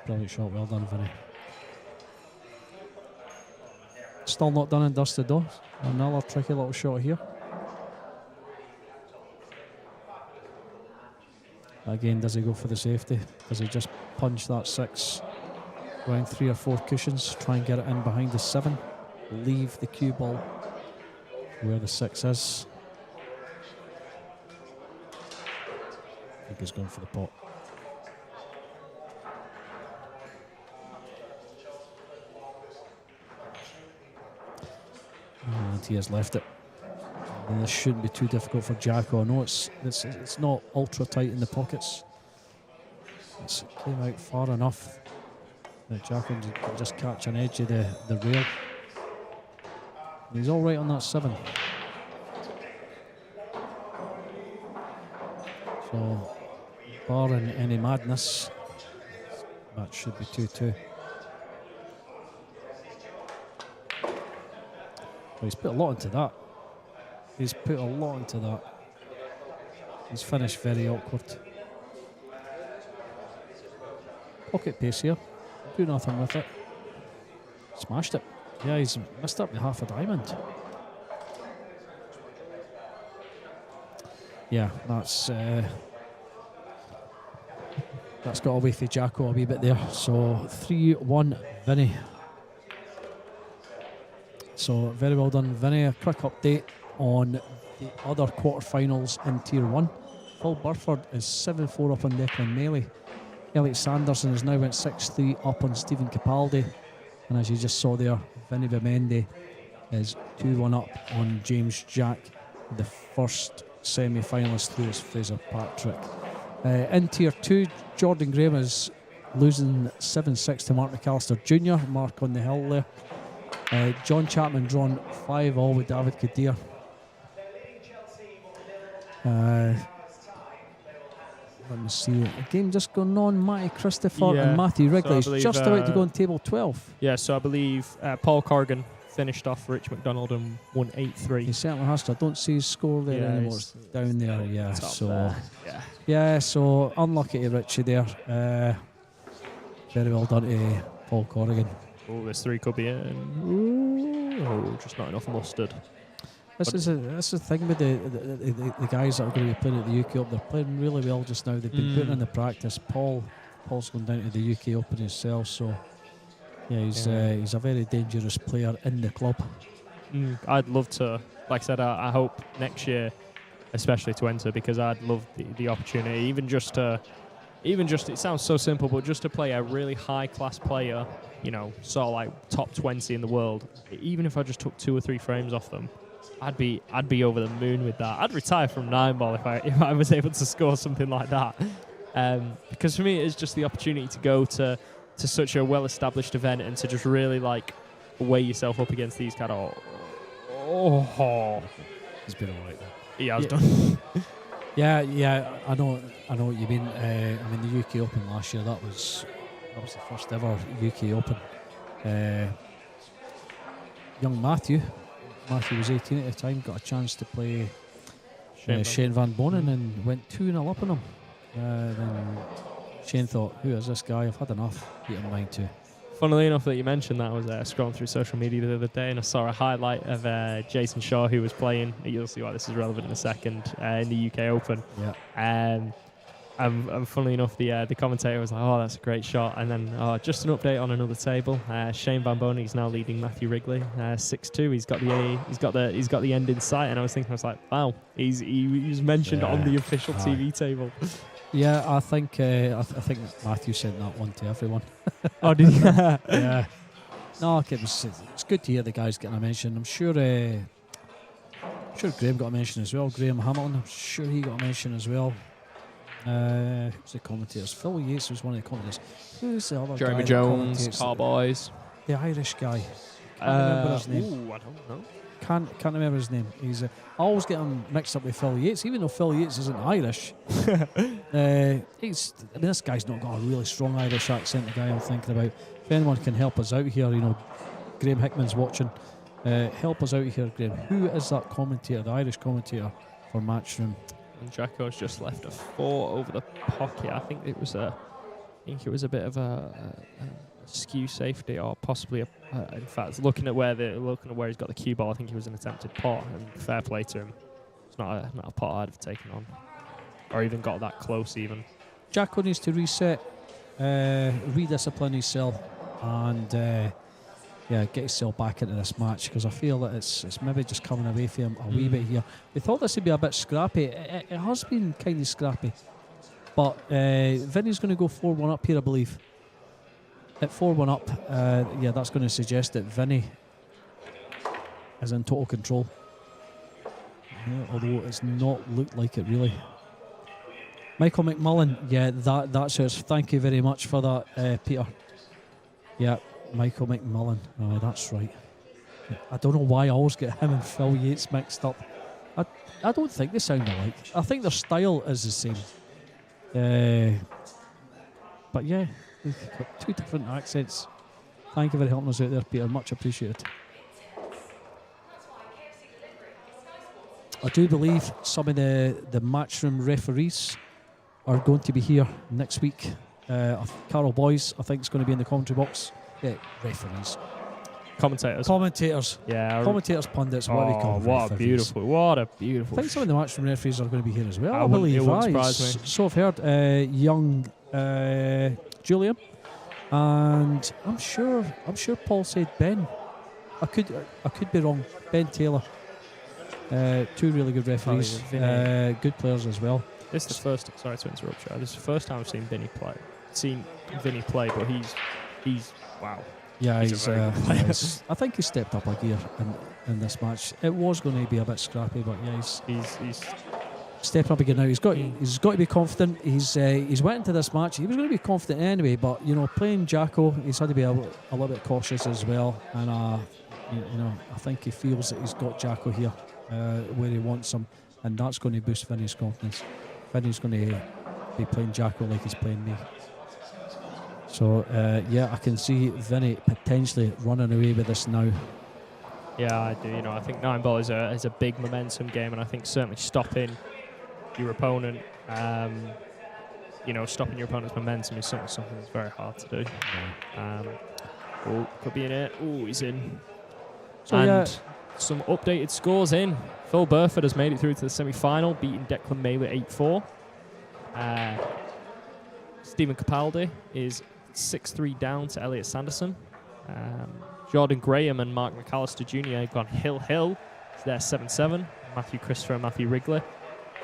Speaker 4: Brilliant shot, well done, Vinny. Still not done and dusted though. Another tricky little shot here. Again, does he go for the safety? Does he just punch that 6 around 3 or 4 cushions, try and get it in behind the 7, leave the cue ball where the 6 is? I think he's going for the pot. And he has left it. And this shouldn't be too difficult for Jacko. I know it's not ultra tight in the pockets. It came out far enough that Jacko can just catch an edge of the rail. And he's all right on that 7. So, barring any madness, that should be 2-2. Well, he's put a lot into that. He's put a lot into that. He's finished very awkward. Pocket pace here. Do nothing with it. Smashed it. Yeah, he's missed up the half a diamond. Yeah, that's got away from Jacko a wee bit there. So 3-1 Vinny. So very well done, Vinny. A quick update on the other quarterfinals in Tier 1. Phil Burford is 7-4 up on Declan Mealy. Elliot Sanderson has now went 6-3 up on Stephen Capaldi. And as you just saw there, Vinny Vimende is 2-1 up on James Jack, the first semi-finalist through is Fraser Patrick. In Tier 2, Jordan Graham is losing 7-6 to Mark McAllister Jr. Mark on the hill there. John Chapman drawn 5-all with David Kadir. Let me see. A game just going on. Matty Christopher and Matthew Wrigley is just about to go on table 12.
Speaker 5: Yeah, so I believe Paul Corrigan finished off Rich McDonald and won 8-3.
Speaker 4: He certainly has to. I don't see his score there anymore. It's down there, yeah. So
Speaker 5: there.
Speaker 4: yeah, so unlucky to Richie there. Very well done to Paul Corrigan.
Speaker 5: Oh, this 3 could be in. Ooh, just not enough mustard.
Speaker 4: This is the thing with the guys that are going to be playing at the UK Open. They're playing really well just now. They've been putting in the practice. Paul's gone down to the UK Open himself, so yeah, he's a very dangerous player in the club.
Speaker 5: I'd love to, like I said, I hope next year, especially to enter, because I'd love the opportunity, even just it sounds so simple, but just to play a really high class player, you know, sort of like top 20 in the world. Even if I just took 2 or 3 frames off them, I'd be over the moon with that. I'd retire from 9-ball if I was able to score something like that. Because for me, it's just the opportunity to go to such a well-established event and to just really like weigh yourself up against these kind of. Oh,
Speaker 4: he's been all right there.
Speaker 5: He has done.
Speaker 4: Yeah, I know what you mean. I mean, the UK Open last year, that was the first ever UK Open. Young Matthew was 18 at the time, got a chance to play Shane Van Bonen and went 2-0 up on him. Then Shane thought, who is this guy? I've had enough. Beat him 9-2.
Speaker 5: Funnily enough that you mentioned that, I was scrolling through social media the other day and I saw a highlight of Jason Shaw, who was playing, you'll see why this is relevant in a second, in the UK Open.
Speaker 4: Yeah.
Speaker 5: And funnily enough, the commentator was like, "Oh, that's a great shot." And then, just an update on another table. Shane Van Bonen is now leading Matthew Wrigley 6-2. He's got the end in sight. And I was like, "Wow, he was mentioned on the official TV table."
Speaker 4: Yeah, I think Matthew sent that one to everyone.
Speaker 5: Oh, did he?
Speaker 4: Yeah. No, it's good to hear the guys getting a mention. I'm sure Graham got a mention as well. Graham Hamilton, I'm sure he got a mention as well. Who's the commentators? Phil Yates was one of the commentators. Who's the other
Speaker 5: Jeremy
Speaker 4: guy
Speaker 5: Jones, Cowboys.
Speaker 4: The Irish guy. Can't remember his name.
Speaker 5: Ooh, I don't know.
Speaker 4: Can't remember his name. He's I always get him mixed up with Phil Yates, even though Phil Yates isn't Irish. This guy's not got a really strong Irish accent, the guy I'm thinking about. If anyone can help us out here, Graham Hickman's watching. Help us out here, Graham. Who is that commentator, the Irish commentator for Matchroom?
Speaker 5: And Jacko's just left a 4 over the pocket. I think it was a bit of a skew safety, or possibly in fact, looking at where he's got the cue ball, I think it was an attempted pot. And fair play to him. It's not a pot I'd have taken on, or even got that close even.
Speaker 4: Jacko needs to reset, rediscipline himself, and get himself back into this match, because I feel that it's maybe just coming away from him a wee bit here. We thought this would be a bit scrappy. It has been kind of scrappy, but Vinny's going to go 4-1 up here, I believe. At 4-1 up, that's going to suggest that Vinny is in total control. Yeah, although it's not looked like it really. Michael McMullen, that's it. Thank you very much for that, Peter. Yeah, Michael McMullen. Oh, that's right. I don't know why I always get him and Phil Yates mixed up. I don't think they sound alike. I think their style is the same. But yeah, we've got 2 different accents. Thank you for helping us out there, Peter. Much appreciated. I do believe some of the matchroom referees are going to be here next week. Carol Boyce, I think, is going to be in the commentary box. Yeah, referees.
Speaker 5: Commentators. Yeah.
Speaker 4: Commentators, pundits, what do we call them?
Speaker 5: What a beautiful.
Speaker 4: I think some of the matchroom referees are going to be here as well. I
Speaker 5: It
Speaker 4: believe.
Speaker 5: wouldn't surprise me.
Speaker 4: So I've heard young Julian, and I'm sure Paul said Ben. I could be wrong. Ben Taylor. 2 really good referees. Good players as well.
Speaker 5: This is the first. Sorry to interrupt you. This is the first time I've seen Vinny play, but he's wow.
Speaker 4: Yeah,
Speaker 5: he's a very good player.
Speaker 4: I think he stepped up a gear in this match. It was going to be a bit scrappy, but yeah,
Speaker 5: he's
Speaker 4: stepping up again now. He's got to be confident. He's went into this match. He was going to be confident anyway, but playing Jacko, he's had to be a little bit cautious as well. And I think he feels that he's got Jacko here where he wants him, and that's going to boost Vinny's confidence. Vinny's going to be playing Jacko like he's playing me. So I can see Vinny potentially running away with this now.
Speaker 5: Yeah, I do. I think 9 ball is a big momentum game, and I think certainly stopping your opponent, stopping your opponent's momentum is something that's very hard to do. Could be in it. Oh, he's in. So some updated scores in. Phil Burford has made it through to the semi-final, beating Declan Maylett 8-4. Stephen Capaldi is 6-3 down to Elliot Sanderson. Jordan Graham and Mark McAllister Jr. have gone hill. So they're 7-7. Matthew Christopher and Matthew Wrigley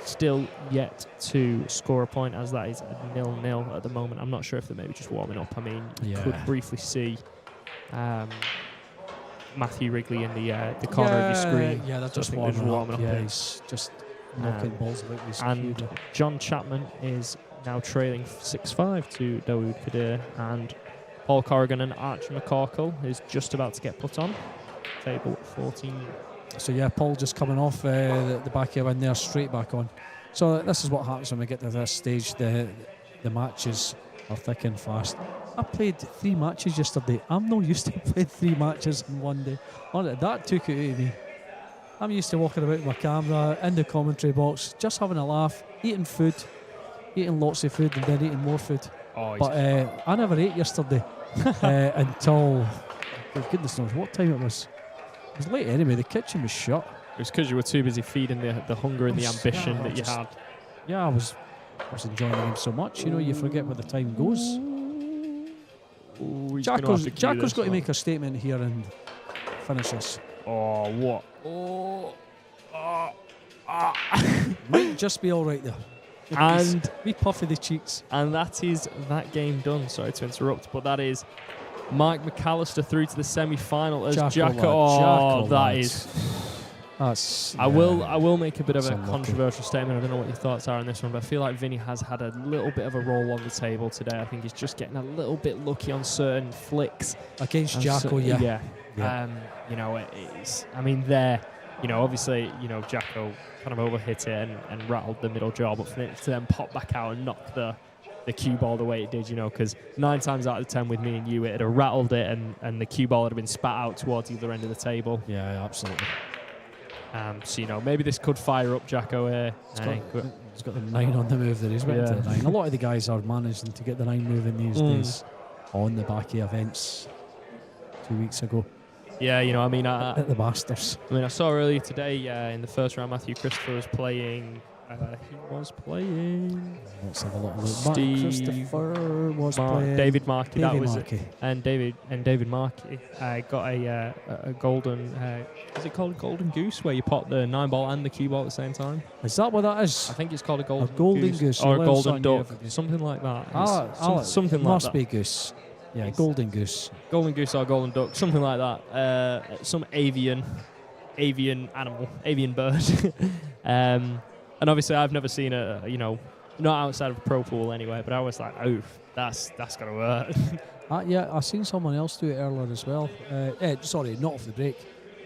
Speaker 5: still yet to score a point, as that is 0-0 at the moment. I'm not sure if they're maybe just warming up. I mean, you could briefly see Matthew Wrigley in the corner of your screen.
Speaker 4: Yeah, that's just warming up. Yeah, he's just knocking balls about his
Speaker 5: And
Speaker 4: cue.
Speaker 5: John Chapman is now trailing 6-5 to Dawood Kadir, and Paul Corrigan and Archie McCorkle is just about to get put on. Table 14.
Speaker 4: So Paul just coming off the back here and they're straight back on. So this is what happens when we get to this stage. The matches are thick and fast. I played 3 matches yesterday. I'm not used to playing 3 matches in one day. That took it out of me. I'm used to walking about with my camera in the commentary box, just having a laugh, eating lots of food and then eating more food. But I never ate yesterday until, goodness knows what time it was. It was late anyway. The kitchen was shut.
Speaker 5: It was because you were too busy feeding the hunger and the ambition that you had.
Speaker 4: Yeah, I was enjoying the game so much. You forget where the time goes. Jacko's got to make a statement here and finish this.
Speaker 5: Oh, what?
Speaker 4: Might just be all right there.
Speaker 5: And
Speaker 4: we puffy the cheeks.
Speaker 5: And that is that game done. Sorry to interrupt, but that is Mike McAllister through to the semi-final as Jacko. I will make a bit of a controversial statement. I don't know what your thoughts are on this one, but I feel like Vinny has had a little bit of a roll on the table today. I think he's just getting a little bit lucky on certain flicks
Speaker 4: against Jacko.
Speaker 5: It is. I mean, obviously, Jacko kind of overhit it and rattled the middle jaw, but for it to then pop back out and knock the cue ball the way it did, because 9 times out of 10 with me and you, it'd have rattled it and the cue ball would have been spat out towards the other end of the table.
Speaker 4: Yeah, absolutely.
Speaker 5: So maybe this could fire up Jacko here.
Speaker 4: He's got the 9 on the move there. He's went to the 9. A lot of the guys are managing to get the 9 moving these days on the back of events 2 weeks ago
Speaker 5: Yeah, you know, I mean,
Speaker 4: at the Masters.
Speaker 5: I saw earlier today in the first round, Matthew Christopher was playing. Let's
Speaker 4: have a little look.
Speaker 5: Steve
Speaker 4: Christopher was playing.
Speaker 5: David Markey, that was
Speaker 4: Markey.
Speaker 5: it. And David Markey got a golden. Is it called a golden goose, where you pot the 9-ball and the cue ball at the same time?
Speaker 4: Is that what that is?
Speaker 5: I think it's called a golden
Speaker 4: goose.
Speaker 5: or
Speaker 4: You
Speaker 5: a
Speaker 4: learn
Speaker 5: golden
Speaker 4: something
Speaker 5: duck,
Speaker 4: every day.
Speaker 5: something like that.
Speaker 4: Something
Speaker 5: like
Speaker 4: must
Speaker 5: that.
Speaker 4: be goose. Yeah,
Speaker 5: It's-
Speaker 4: golden goose.
Speaker 5: Golden goose or golden duck, something like that. Some avian animal, avian bird. And obviously, I've never seen not outside of a pro pool anyway. But I was like, oh, that's gotta work.
Speaker 4: Yeah, I seen someone else do it earlier as well. Sorry, not off the break.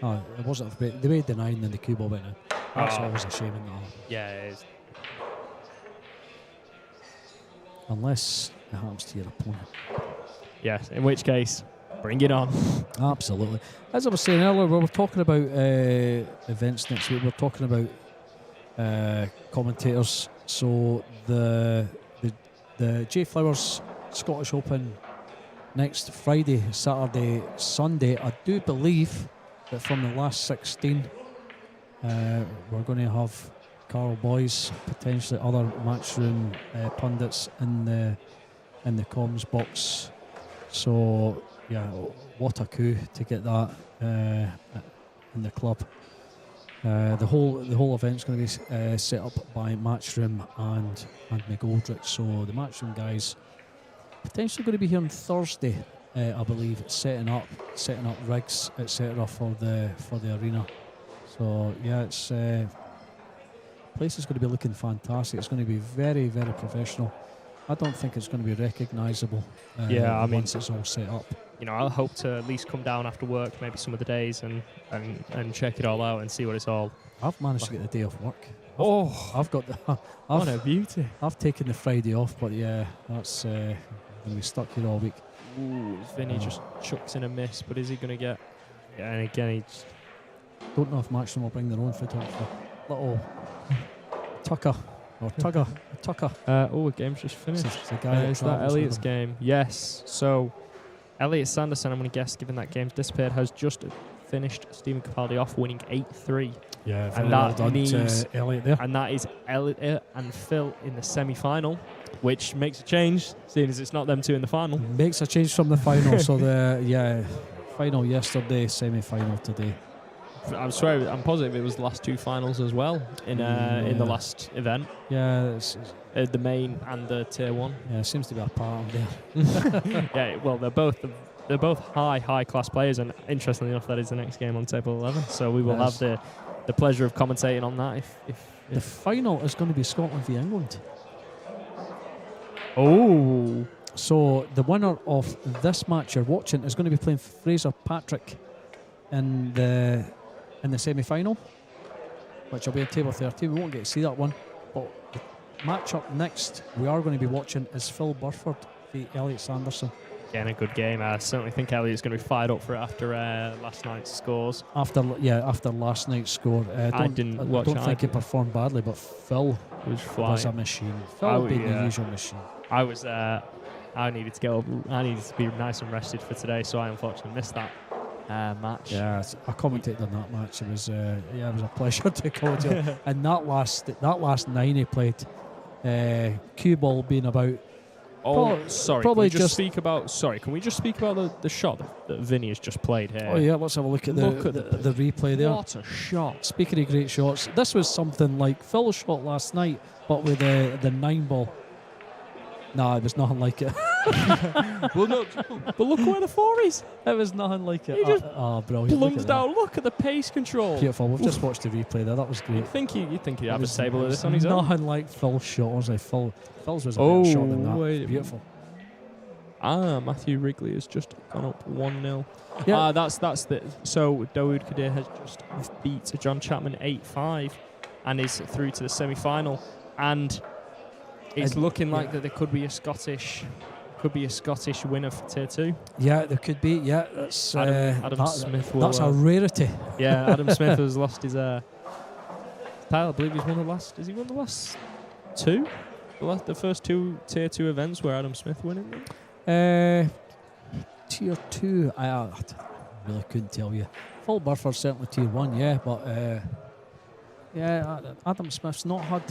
Speaker 4: No, it wasn't off the break. They made the 9 and the cue ball went in. That's always a shame in that.
Speaker 5: Yeah, it is.
Speaker 4: Unless it happens to your opponent.
Speaker 5: Yes, in which case, bring it on.
Speaker 4: Absolutely. As I was saying earlier, we were talking about events next week. We're talking about commentators. So the J Flowers Scottish Open next Friday, Saturday, Sunday. I do believe that from the last 16, we're going to have Carl Boyce, potentially other matchroom pundits in the comms box. So yeah, what a coup to get that in the club. The whole event's going to be set up by Matchroom and McGoldrick. So the Matchroom guys potentially going to be here on Thursday, I believe, setting up rigs, etc. for the arena. So yeah, it's place is going to be looking fantastic. It's going to be very, very professional. I don't think it's going to be recognisable. Once it's all set up.
Speaker 5: You know, I'll hope to at least come down after work, maybe some of the days, and check it all out and see what it's all.
Speaker 4: I've managed to get the day off work. I've got the.
Speaker 5: What a beauty!
Speaker 4: I've taken the Friday off, but yeah, that's going to be stuck here all week.
Speaker 5: Ooh, Vinny just chucks in a miss, but is he going to get? Yeah, and again, he just
Speaker 4: don't know if Matchroom will bring their own foot up for little Tucker.
Speaker 5: a game's just finished.
Speaker 4: It's the guy
Speaker 5: Is that Elliot's game? Yes. So, Elliot Sanderson, I'm going to guess, given that game's disappeared, has just finished Stephen Capaldi off, winning 8-3.
Speaker 4: Yeah,
Speaker 5: and that
Speaker 4: well
Speaker 5: means
Speaker 4: Elliot there.
Speaker 5: And that is Elliot and Phil in the semi-final, which makes a change, seeing as it's not them two in the final.
Speaker 4: Makes a change from the final. So the final yesterday, semi-final today.
Speaker 5: I'm positive it was the last two finals as well in the last event.
Speaker 4: Yeah,
Speaker 5: The main and the tier 1.
Speaker 4: Yeah, it seems to be a pattern there.
Speaker 5: Yeah, well, they're both high class players, and interestingly enough, that is the next game on table 11. So we will have the pleasure of commentating on that. If
Speaker 4: the final is going to be Scotland v England.
Speaker 5: Oh,
Speaker 4: so the winner of this match you're watching is going to be playing Fraser Patrick in the semi-final, which will be on table 13. We won't get to see that one, but the match up next we are going to be watching is Phil Burford v Elliot Sanderson.
Speaker 5: again, a good game. I certainly think Elliot's going to be fired up for it after last night's scores.
Speaker 4: After last night's score, I don't think he performed badly, but Phil was a machine. Phil being the usual machine.
Speaker 5: I needed to get up. I needed to be nice and rested for today, so I unfortunately missed that match.
Speaker 4: Yeah, I commentated on that match. It was it was a pleasure to commentate. And that last 9 he played, cue ball being about.
Speaker 5: Sorry. Can we just speak about the shot that Vinny has just played here?
Speaker 4: Oh yeah, let's have a look at the replay there.
Speaker 5: What a shot!
Speaker 4: Speaking of great shots, this was something like Phil's shot last night, but with the 9 ball. Nah, it was nothing like it.
Speaker 5: Well, no, but look where the 4 is.
Speaker 4: It was nothing like it.
Speaker 5: He just
Speaker 4: brilliant!
Speaker 5: plunged down. Look at the pace control.
Speaker 4: Beautiful. We've just watched the replay there. That was great.
Speaker 5: You'd think he'd have a table of this on his own.
Speaker 4: Nothing like Phil's shot. Was like Phil's was a better shot than that.
Speaker 5: Wait.
Speaker 4: Beautiful.
Speaker 5: Matthew Wrigley has just gone up 1-0.
Speaker 4: Yeah.
Speaker 5: That's the. So Dawood Kadir has just beat John Chapman 8-5, and is through to the semi-final. And it's looking like that there could be a Scottish winner for tier 2.
Speaker 4: Yeah, there could be. Yeah, that's
Speaker 5: Adam Smith.
Speaker 4: That's a rarity.
Speaker 5: Yeah, Adam Smith has lost his title. I believe he's won the last. Has he won the last 2? The first 2 Tier 2 events where Adam Smith winning them?
Speaker 4: Tier 2, I really couldn't tell you. Full Burford certainly Tier 1, yeah, but Adam Smith's not had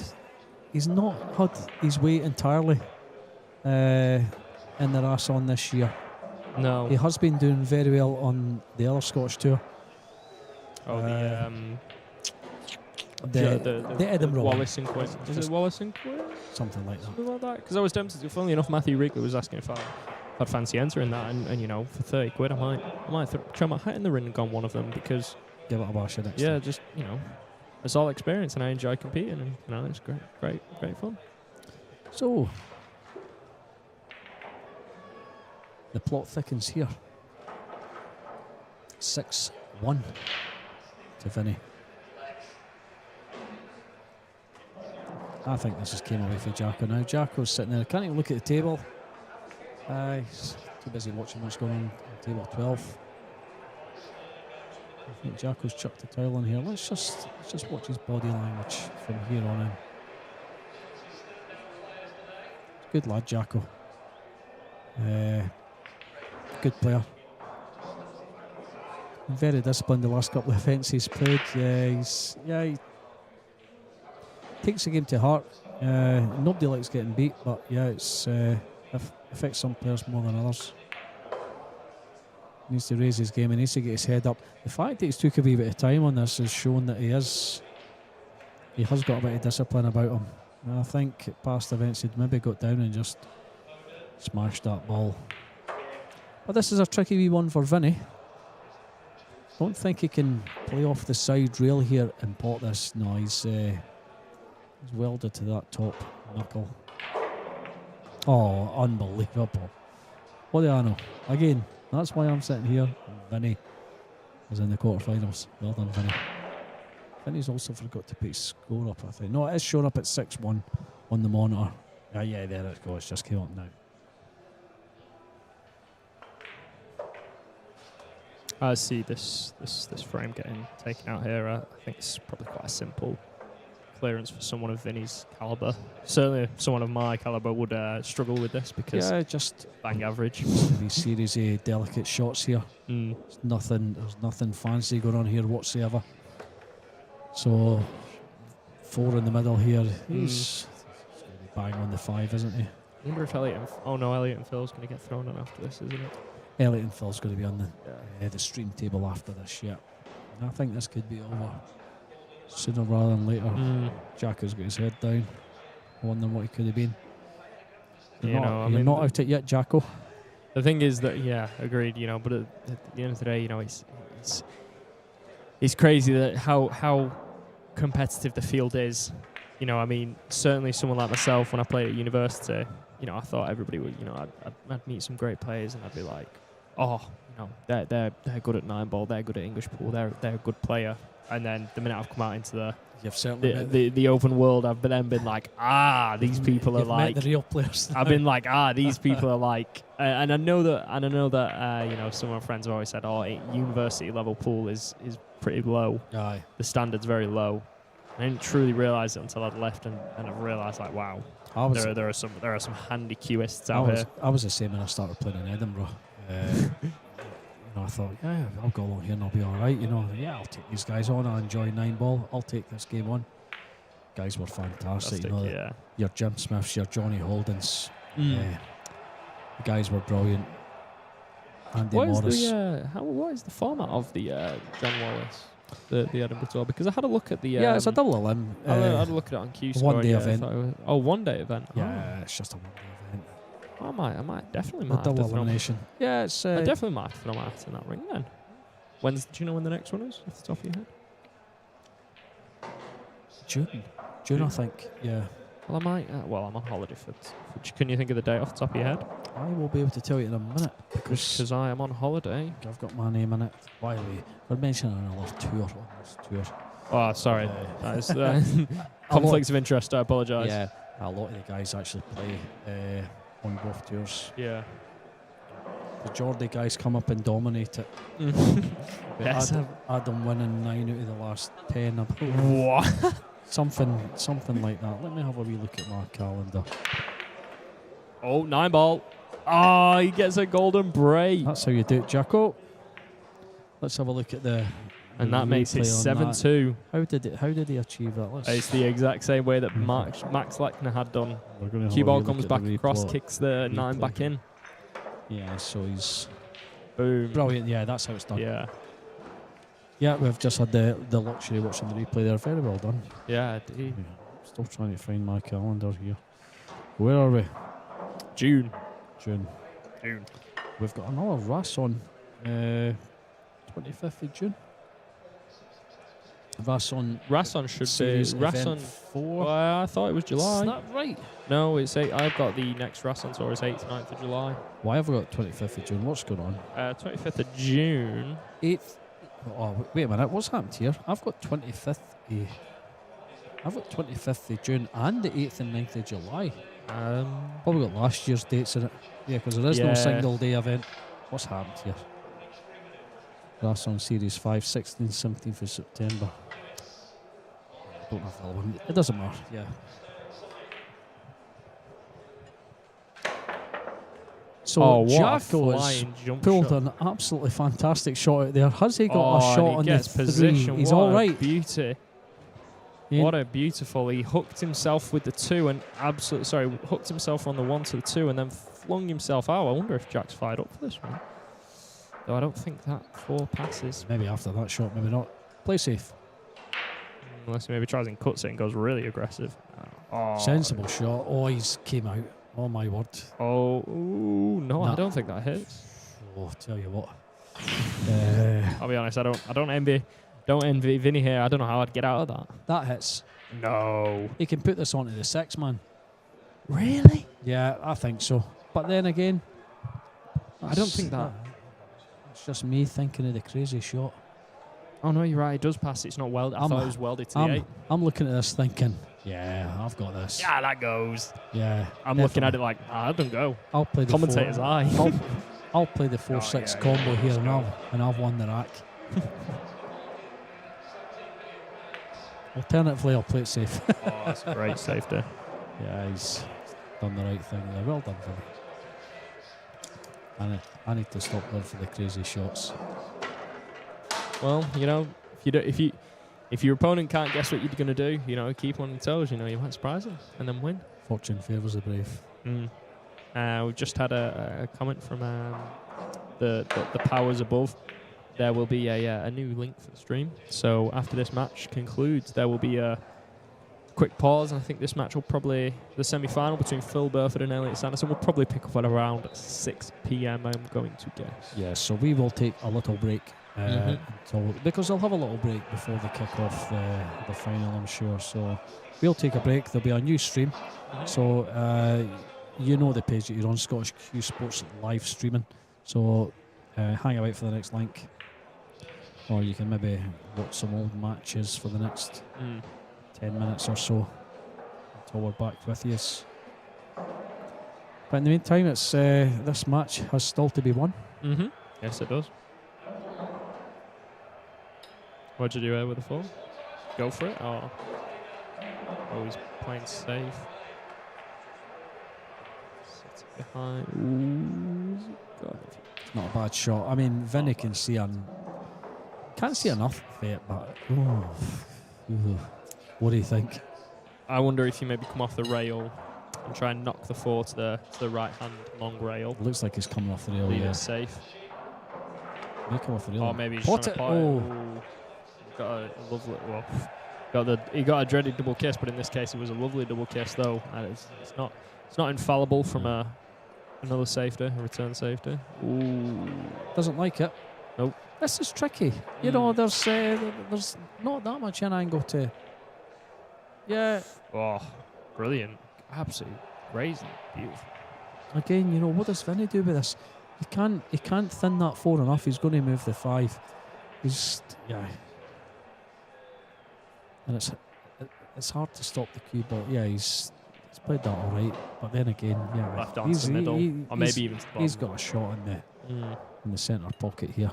Speaker 4: his way entirely in the Rasson this year.
Speaker 5: No.
Speaker 4: He has been doing very well on the other Scottish tour.
Speaker 5: Oh,
Speaker 4: the Edinburgh one.
Speaker 5: Wallace and Quinn. Is it Wallace and Quinn?
Speaker 4: Something like that.
Speaker 5: Something like that. Because I was tempted to. Funnily enough, Matthew Wrigley was asking if I'd fancy entering that, and you know, for 30 quid, I might try my hat in the ring and gone one of them because
Speaker 4: Give it a bash next
Speaker 5: yeah,
Speaker 4: time.
Speaker 5: just you know, it's all experience, and I enjoy competing, and you know, it's great fun.
Speaker 4: So the plot thickens here. 6-1 to Vinny. I think this just came away for Jacko now. Jacko's sitting there, can't even look at the table. He's too busy watching what's going on table 12. I think Jacko's chucked the towel in here. Let's just watch his body language from here on in. Good lad, Jacko. Good player. Very disciplined the last couple of events he's played. He takes the game to heart. Nobody likes getting beat, but yeah, it's affects some players more than others. Needs to raise his game. He needs to get his head up. The fact that he's took a wee bit of time on this is showing that he has got a bit of discipline about him. And I think at past events he'd maybe got down and just smashed that ball. But this is a tricky wee one for Vinny. Don't think he can play off the side rail here and pot this. No, he's welded to that top knuckle. Oh, unbelievable. What do I know? Again, that's why I'm sitting here. Vinny is in the quarterfinals. Well done, Vinny. Vinny's also forgot to put his score up, I think. No, it is showing up at 6-1 on the monitor. Yeah, there it goes. Just came up now.
Speaker 5: I see this frame getting taken out here. I think it's probably quite a simple clearance for someone of Vinny's calibre. Certainly someone of my calibre would struggle with this because
Speaker 4: just
Speaker 5: bang average.
Speaker 4: these series of delicate shots here. There's nothing fancy going on here whatsoever. So 4 in the middle here. He's going to be bang on the 5, isn't he?
Speaker 5: I wonder if Elliot and Phil's going to get thrown on after this, isn't it?
Speaker 4: Elliot and Phil's going to be on the stream table after this, yeah. And I think this could be over sooner rather than later. Jacko's got his head down, wondering what he could have been. You're not out it yet, Jacko.
Speaker 5: The thing is that, agreed, but at the end of the day, it's crazy that how competitive the field is. Certainly someone like myself, when I played at university, I thought everybody would, I'd meet some great players and I'd be like, they're good at 9-ball, they're good at English pool, they're a good player. And then the minute I've come out into the open world, I've then been like, these people are like
Speaker 4: met the real players.
Speaker 5: I've been like, these people are like, and I know that some of my friends have always said, university level pool is pretty low.
Speaker 4: Aye.
Speaker 5: The standard's very low. I didn't truly realise it until I'd left, and I realised like, wow, there are some handy Qists out here.
Speaker 4: I was the same when I started playing in Edinburgh. I thought, I'll go along here and I'll be all right. I'll take these guys on. I enjoy 9-ball. I'll take this game on. Guys were fantastic. Your Jim Smiths, your Johnny Holdens. The guys were brilliant. Andy Morris.
Speaker 5: What is the format of the John Wallace, the Edinburgh tour? Because I had a look at the.
Speaker 4: It's a double elim.
Speaker 5: I had a look at it on Q.
Speaker 4: One-day event.
Speaker 5: 1-day event.
Speaker 4: Yeah, it's just a one-day event.
Speaker 5: I might definitely
Speaker 4: A double elimination. Yeah, it's.
Speaker 5: I definitely might have to throw my hat in that ring then. Do you know when the next one is, off the top of your head?
Speaker 4: June, I think. Yeah.
Speaker 5: Well, I might. I'm on holiday for. Can you think of the date off the top of your head?
Speaker 4: I will be able to tell you in a minute
Speaker 5: because I am on holiday.
Speaker 4: I've got my name in it. By the way, we're mentioning another tour on this tour.
Speaker 5: Oh, sorry. That is conflicts of interest. I apologise.
Speaker 4: Yeah, a lot of the guys actually play on both tours.
Speaker 5: Yeah.
Speaker 4: The Geordie guys come up and dominate it.
Speaker 5: Yes.
Speaker 4: Adam winning 9 out of the last 10.
Speaker 5: What?
Speaker 4: Something like that. Let me have a wee look at my calendar.
Speaker 5: Oh, 9 ball. Oh, he gets a golden break.
Speaker 4: That's how you do it, Jacko. Let's have a look at the.
Speaker 5: And that makes it
Speaker 4: replay on that.
Speaker 5: 7-2.
Speaker 4: How did he achieve that?
Speaker 5: It's the exact same way that Max Lechner had done.
Speaker 4: We're gonna have
Speaker 5: Cue
Speaker 4: a
Speaker 5: ball
Speaker 4: wee
Speaker 5: comes
Speaker 4: look at
Speaker 5: back
Speaker 4: the
Speaker 5: across,
Speaker 4: replay.
Speaker 5: kicks the 9
Speaker 4: replay.
Speaker 5: back in.
Speaker 4: Yeah, so he's
Speaker 5: Boom.
Speaker 4: brilliant. Yeah, that's how it's done.
Speaker 5: Yeah.
Speaker 4: Yeah, we've just had the luxury of watching the replay there. Very well done.
Speaker 5: Yeah, indeed.
Speaker 4: Yeah, still trying to find my calendar here. Where are we?
Speaker 5: June.
Speaker 4: June. We've got another Rasson. 25th of June.
Speaker 5: Rasson should be.
Speaker 4: Series
Speaker 5: Rasson.
Speaker 4: event 4.
Speaker 5: Well, I thought it was July.
Speaker 4: Is that right?
Speaker 5: No, it's 8. I've got the next Rasson tour is 8th, 9th of July.
Speaker 4: Why have we got 25th of June? What's going on?
Speaker 5: 25th of June.
Speaker 4: 8th. Oh, wait a minute. What's happened here? I've got 25th of June and the 8th and 9th of July. Probably got last year's dates in it. Yeah, because there is no single day event. What's happened here? Rasson Series 5, 16th, 17th of September. Don't have the other one. It doesn't matter. Yeah. So
Speaker 5: what a
Speaker 4: Jacko has
Speaker 5: flying jump
Speaker 4: pulled
Speaker 5: shot.
Speaker 4: an absolutely fantastic shot out there. Has he got a shot
Speaker 5: and he
Speaker 4: on
Speaker 5: gets
Speaker 4: the 3?
Speaker 5: position.
Speaker 4: He's
Speaker 5: What
Speaker 4: all
Speaker 5: a
Speaker 4: right.
Speaker 5: beauty.
Speaker 4: Yeah.
Speaker 5: What a beautiful. He hooked himself with the 2 and hooked himself on the 1 to the 2 and then flung himself out. I wonder if Jack's fired up for this one. Though I don't think that 4 passes.
Speaker 4: Maybe after that shot, maybe not. Play safe.
Speaker 5: Unless he maybe tries and cuts it and goes really aggressive. Oh,
Speaker 4: Sensible shot. Oh, he's came out. Oh, my word.
Speaker 5: Oh, ooh, no,
Speaker 4: Nah.
Speaker 5: I don't think that hits.
Speaker 4: Oh, tell you what.
Speaker 5: I'll be honest, I don't envy Vinny here. I don't know how I'd get out of that.
Speaker 4: That hits.
Speaker 5: No.
Speaker 4: He can put this onto the 6, man.
Speaker 5: Really?
Speaker 4: Yeah, I think so. But then again,
Speaker 5: I don't think that.
Speaker 4: It's just me thinking of the crazy shot.
Speaker 5: Oh no, you're right. It does pass. It's not welded. I thought it was welded to the 8.
Speaker 4: I'm looking at this thinking, yeah, I've got this.
Speaker 5: Yeah, that goes.
Speaker 4: Yeah.
Speaker 5: I'm looking at it like, that doesn't go.
Speaker 4: I'll play the
Speaker 5: Commentator's
Speaker 4: 4.
Speaker 5: eye.
Speaker 4: I'll play the 4-6 combo here, and I've won the rack. Alternatively, I'll play it safe.
Speaker 5: Oh, that's a great safety.
Speaker 4: Yeah, he's done the right thing there. Well done, Vinny. I need to stop going for the crazy shots.
Speaker 5: Well, you know, if your opponent can't guess what you're going to do, you know, keep on your toes. You know, you might surprise them and then win.
Speaker 4: Fortune favours the brave.
Speaker 5: We've just had a comment from the powers above. There will be a new link for the stream. So after this match concludes, there will be a quick pause. And I think this match will probably, the semi-final between Phil Burford and Elliot Sanderson will probably pick up at around 6 p.m. I'm going to guess.
Speaker 4: Yeah, so we will take a little break because they'll have a little break before they kick off the final, I'm sure. So we'll take a break. There'll be a new stream. So you know the page that you're on, Scottish Cuesports live streaming. So hang out for the next link. Or you can maybe watch some old matches for the next 10 minutes or so until we're back with you. But in the meantime, it's this match has still to be won.
Speaker 5: Yes, it does. What'd you do there with the 4? Go for it? Oh, he's playing safe. Sits behind. Ooh, God.
Speaker 4: It's not a bad shot. I mean, Vinny can see can't see enough of it, but what do you think?
Speaker 5: I wonder if you maybe come off the rail and try and knock the 4 to the right hand long rail.
Speaker 4: Looks like he's coming off the rail.
Speaker 5: Leave
Speaker 4: Yeah,
Speaker 5: it safe.
Speaker 4: may come off the rail.
Speaker 5: Or maybe he's
Speaker 4: Pot
Speaker 5: trying
Speaker 4: it.
Speaker 5: to pot it. Got a lovely. Well, he got a dreaded double kiss, but in this case it was a lovely double kiss though. And it's not infallible from another safety, a return safety. Ooh,
Speaker 4: Doesn't like it.
Speaker 5: Nope.
Speaker 4: This is tricky. You know, there's not that much in angle to. Yeah.
Speaker 5: Oh, brilliant! Absolutely crazy, beautiful.
Speaker 4: Again, you know, what does Vinny do with this? He can't thin that 4 enough. He's going to move the 5. And it's hard to stop the cue ball. Yeah, he's played that all right. But then again, yeah,
Speaker 5: Left on to the middle, or maybe even to the bottom.
Speaker 4: He's got a shot in the centre pocket here.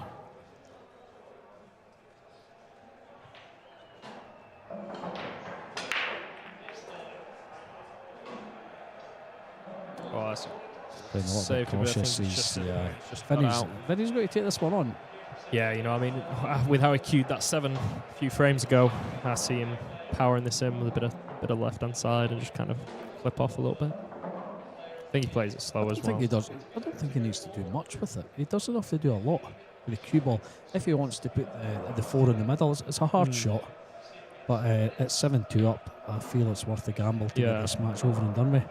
Speaker 4: Playing a little bit
Speaker 5: saved it, but I
Speaker 4: cautious.
Speaker 5: think it's
Speaker 4: He's,
Speaker 5: just,
Speaker 4: yeah.
Speaker 5: just got
Speaker 4: Vinny's
Speaker 5: out.
Speaker 4: going to take this one on.
Speaker 5: Yeah, you know, I mean, with how he cued that 7 a few frames ago, I see him powering this in with a bit of left-hand side and just kind of clip off a little bit. I think he plays it slow as well.
Speaker 4: I don't think he needs to do much with it. He doesn't have to do a lot with the cue ball. If he wants to put the 4 in the middle, it's a hard shot. But at 7-2 up, I feel it's worth the gamble to get this match over and done with.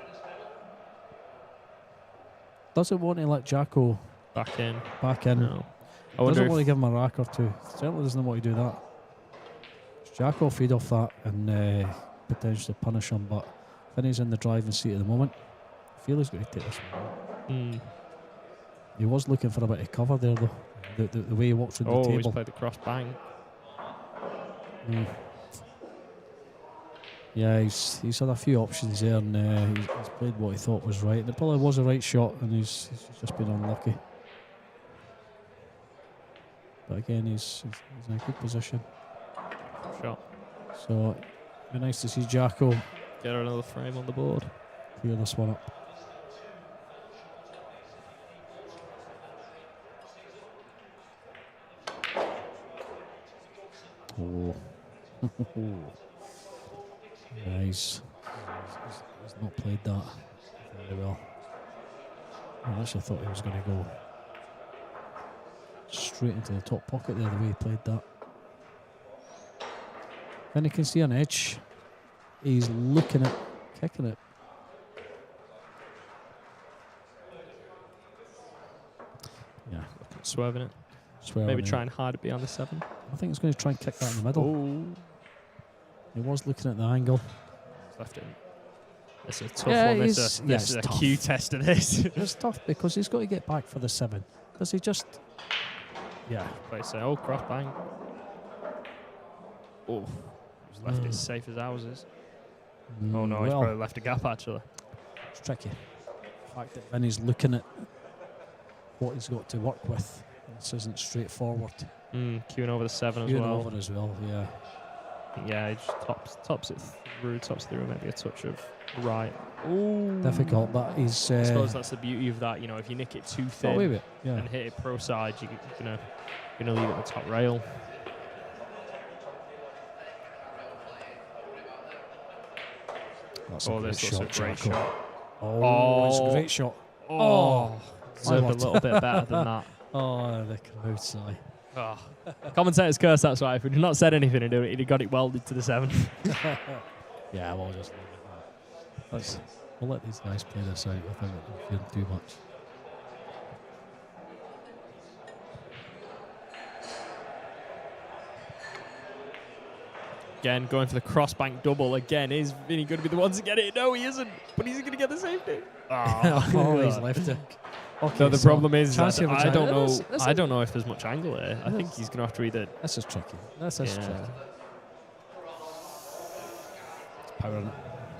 Speaker 4: Doesn't want to let Jacko
Speaker 5: Back in.
Speaker 4: No. Doesn't want to give him a rack or two. Certainly doesn't want to do that. Jacko will feed off that and potentially punish him. But Vinny's in the driving seat at the moment. I feel he's going to take this one. He was looking for a bit of cover there, though. The way he walked through the table.
Speaker 5: He's played the cross bang.
Speaker 4: Yeah, he's had a few options there, and he's played what he thought was right. And it probably was a right shot, and he's just been unlucky. But again, he's in a good position.
Speaker 5: Shot.
Speaker 4: So, it'd be nice to see Jacko
Speaker 5: Get another frame on the board.
Speaker 4: clear this one up. Oh. Yeah, he's not played that very well. I actually thought he was going to go straight into the top pocket there, the way he played that. Then you can see an edge. He's looking at kicking it. Yeah,
Speaker 5: Swerving it. Maybe try and hide it behind the 7.
Speaker 4: I think he's going to try and kick that in the middle. He was looking at the angle.
Speaker 5: Left it. It's a tough one. This is a
Speaker 4: tough.
Speaker 5: cue test of this.
Speaker 4: It's tough because he's got to get back for the 7. Does he just... Yeah.
Speaker 5: Play say, cross bang. Oh, he's left it safe as houses. Oh no, he's
Speaker 4: well,
Speaker 5: probably left a gap actually.
Speaker 4: it's tricky. The fact that Vinny's looking at what he's got to work with. This isn't straightforward.
Speaker 5: Queuing over the 7 as
Speaker 4: Queuing
Speaker 5: well.
Speaker 4: over as well, yeah.
Speaker 5: Yeah, he just tops it through, maybe a touch of right.
Speaker 4: Ooh. Difficult, but he's...
Speaker 5: I suppose that's the beauty of that, you know, if you nick it too thin and hit it pro side, you're gonna leave it at the top rail.
Speaker 4: That's
Speaker 5: This looks a great shot.
Speaker 4: It's a great shot.
Speaker 5: Deserved a little bit better than that.
Speaker 4: Oh, the crowd sigh.
Speaker 5: Commentator's curse, that's right. If we'd not said anything, he'd have got it welded to the 7.
Speaker 4: Yeah, we'll just leave it. We'll let these guys play this out without doing too much.
Speaker 5: Again, going for the cross bank double again. Is Vinny going to be the one to get it? No, he isn't. But he's going to get the safety.
Speaker 4: He's left it. Okay,
Speaker 5: So the problem is,
Speaker 4: chance
Speaker 5: that
Speaker 4: of a
Speaker 5: I
Speaker 4: chance.
Speaker 5: don't know.
Speaker 4: This
Speaker 5: I don't know if there's much angle here. I think he's going to have to either.
Speaker 4: This is tricky. This is tricky. It's powering it.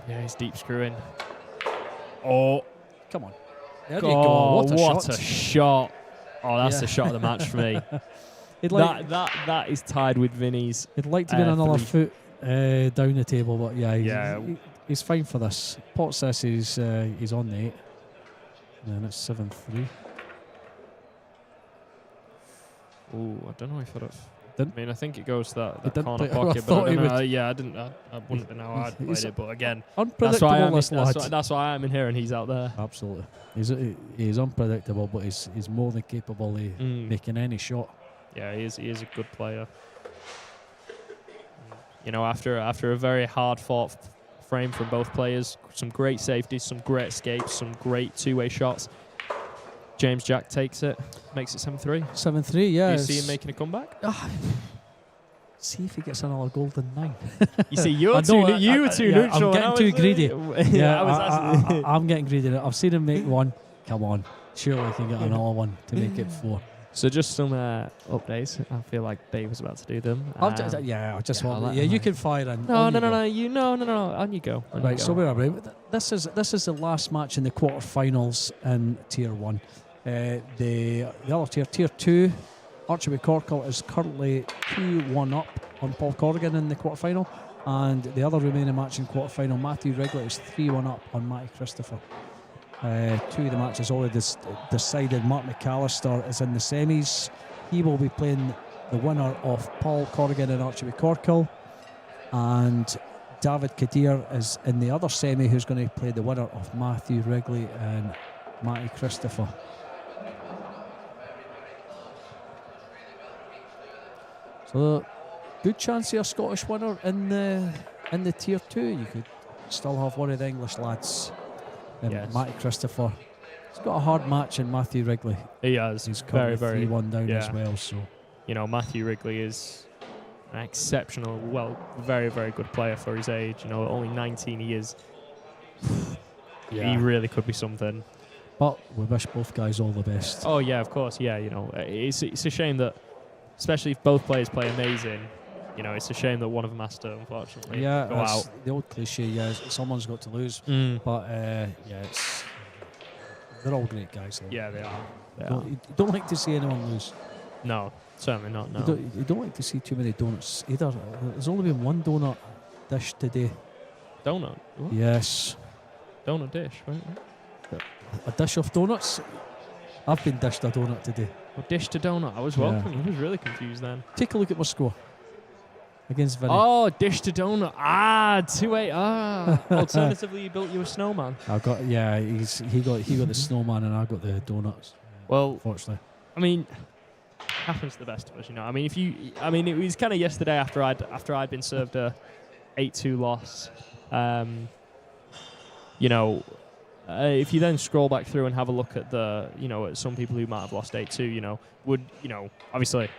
Speaker 5: Yeah, he's deep screwing. Oh,
Speaker 4: Come on. There you go.
Speaker 5: what a shot! Oh, that's the shot of the match for me. That is tied with Vinny's.
Speaker 4: He'd like to get another
Speaker 5: 3.
Speaker 4: foot down the table, but he's fine for this. Pot says he's on the 8. And then it's 7-3.
Speaker 5: Ooh, I don't know if I'd have.
Speaker 4: Didn't?
Speaker 5: I mean, I think it goes to that
Speaker 4: didn't
Speaker 5: corner
Speaker 4: play- I
Speaker 5: pocket,
Speaker 4: thought
Speaker 5: but I
Speaker 4: he
Speaker 5: don't know.
Speaker 4: would.
Speaker 5: Yeah, I didn't. I wouldn't have known how I'd played it, but again,
Speaker 4: Unpredictable, this lad.
Speaker 5: that's why I'm in here and he's out there.
Speaker 4: Absolutely. He's unpredictable, but he's more than capable of making any shot.
Speaker 5: Yeah, he is a good player. You know, after a very hard-fought frame from both players, some great safeties, some great escapes, some great two-way shots. James Jack takes it, makes it 7-3.
Speaker 4: 7-3, yeah.
Speaker 5: Do you see him making a comeback?
Speaker 4: See if he gets another golden 9.
Speaker 5: You see, you were too neutral.
Speaker 4: I'm getting too greedy.
Speaker 5: Yeah,
Speaker 4: I'm getting greedy. I've seen him make one. Come on. Surely he can get another one to make it 4.
Speaker 5: So just some updates. I feel like Dave was about to do them.
Speaker 4: You can fire in.
Speaker 5: No. On you go.
Speaker 4: Right, so where are we? This is the last match in the quarterfinals in Tier 1. The other Tier 2, Archie McCorkle is currently 2-1 up on Paul Corrigan in the quarterfinal, and the other remaining match in quarterfinal, Matthew Wrigley is 3-1 up on Matty Christopher. Two of the matches already decided. Mark McAllister is in the semis. He will be playing the winner of Paul Corrigan and Archie McCorkle, and David Kadir is in the other semi, who's going to play the winner of Matthew Wrigley and Matty Christopher. So good chance of a Scottish winner in the tier 2. You could still have one of the English lads,
Speaker 5: Yes.
Speaker 4: Matty Christopher. He's got a hard match in Matthew Wrigley.
Speaker 5: He has.
Speaker 4: He's
Speaker 5: very,
Speaker 4: currently
Speaker 5: very
Speaker 4: 3-1 down as
Speaker 5: yeah.
Speaker 4: well. So
Speaker 5: Matthew Wrigley is an exceptional, very, very good player for his age. Only 19 he is. He really could be something.
Speaker 4: But we wish both guys all the best.
Speaker 5: Oh yeah, of course. Yeah, it's a shame that, especially if both players play amazing, it's a shame that one of them has to, unfortunately, go out.
Speaker 4: The old cliche. Yeah, someone's got to lose. But they're all great guys. Though.
Speaker 5: Yeah, they are.
Speaker 4: You don't like to see anyone lose.
Speaker 5: No, certainly not. No.
Speaker 4: You don't like to see too many donuts either. There's only been one donut dish today.
Speaker 5: Donut. What?
Speaker 4: Yes.
Speaker 5: Donut dish. Right.
Speaker 4: A dish of donuts. I've been dished a donut today.
Speaker 5: Well, dish to donut. I was
Speaker 4: Yeah.
Speaker 5: welcome. I was really confused then.
Speaker 4: Take a look at my score against Vinny.
Speaker 5: Oh, dish to donut. 2-8. Alternatively, you built you a snowman.
Speaker 4: I got he got the snowman and I got the donuts.
Speaker 5: Well,
Speaker 4: Unfortunately.
Speaker 5: I mean, happens to the best of us, I mean, it was kind of yesterday after I'd been served a 8-2 loss. If you then scroll back through and have a look at at some people who might have lost 8-2, obviously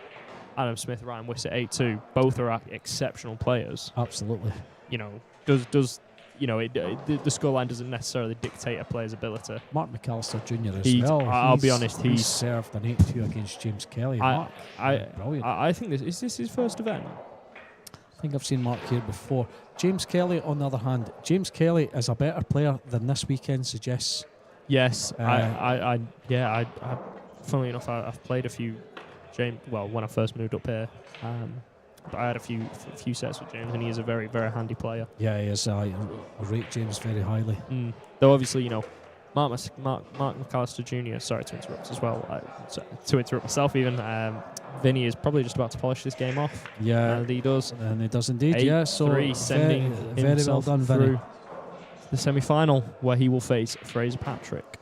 Speaker 5: Adam Smith, Ryan Wissett 8-2, both are exceptional players.
Speaker 4: Absolutely.
Speaker 5: The scoreline doesn't necessarily dictate a player's ability.
Speaker 4: Mark McAllister Jr. as well.
Speaker 5: I'll be honest,
Speaker 4: he's
Speaker 5: he's
Speaker 4: served an 8-2 against James Kelly. Mark, brilliant.
Speaker 5: I think this is his first event.
Speaker 4: I think I've seen Mark here before. James Kelly, on the other hand, James Kelly is a better player than this weekend suggests.
Speaker 5: Yes, funnily enough, I've played a few James. Well, when I first moved up here, but I had a few sets with James, and he is a very, very handy player.
Speaker 4: Yeah, he is. I rate James very highly.
Speaker 5: Though obviously, Mark McAllister Jr. Sorry to interrupt as well. To interrupt myself even. Vinny is probably just about to polish this game off.
Speaker 4: Yeah,
Speaker 5: and he does.
Speaker 4: And he does indeed. Yeah, so
Speaker 5: sending
Speaker 4: very well
Speaker 5: himself
Speaker 4: done,
Speaker 5: through
Speaker 4: Vinny.
Speaker 5: the semi-final, where he will face Fraser Patrick.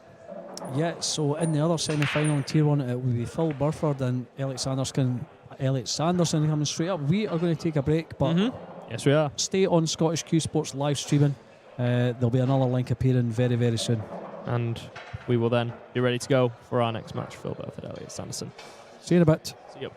Speaker 4: Yeah, so in the other semi-final in Tier 1, it will be Phil Burford and Elliot Sanderson coming straight up. We are going to take a break, but
Speaker 5: yes, we are.
Speaker 4: Stay on Scottish Cuesports live streaming. There'll be another link appearing very, very soon.
Speaker 5: And we will then be ready to go for our next match, Phil Burford, Elliot Sanderson.
Speaker 4: See you in a bit.
Speaker 5: See you.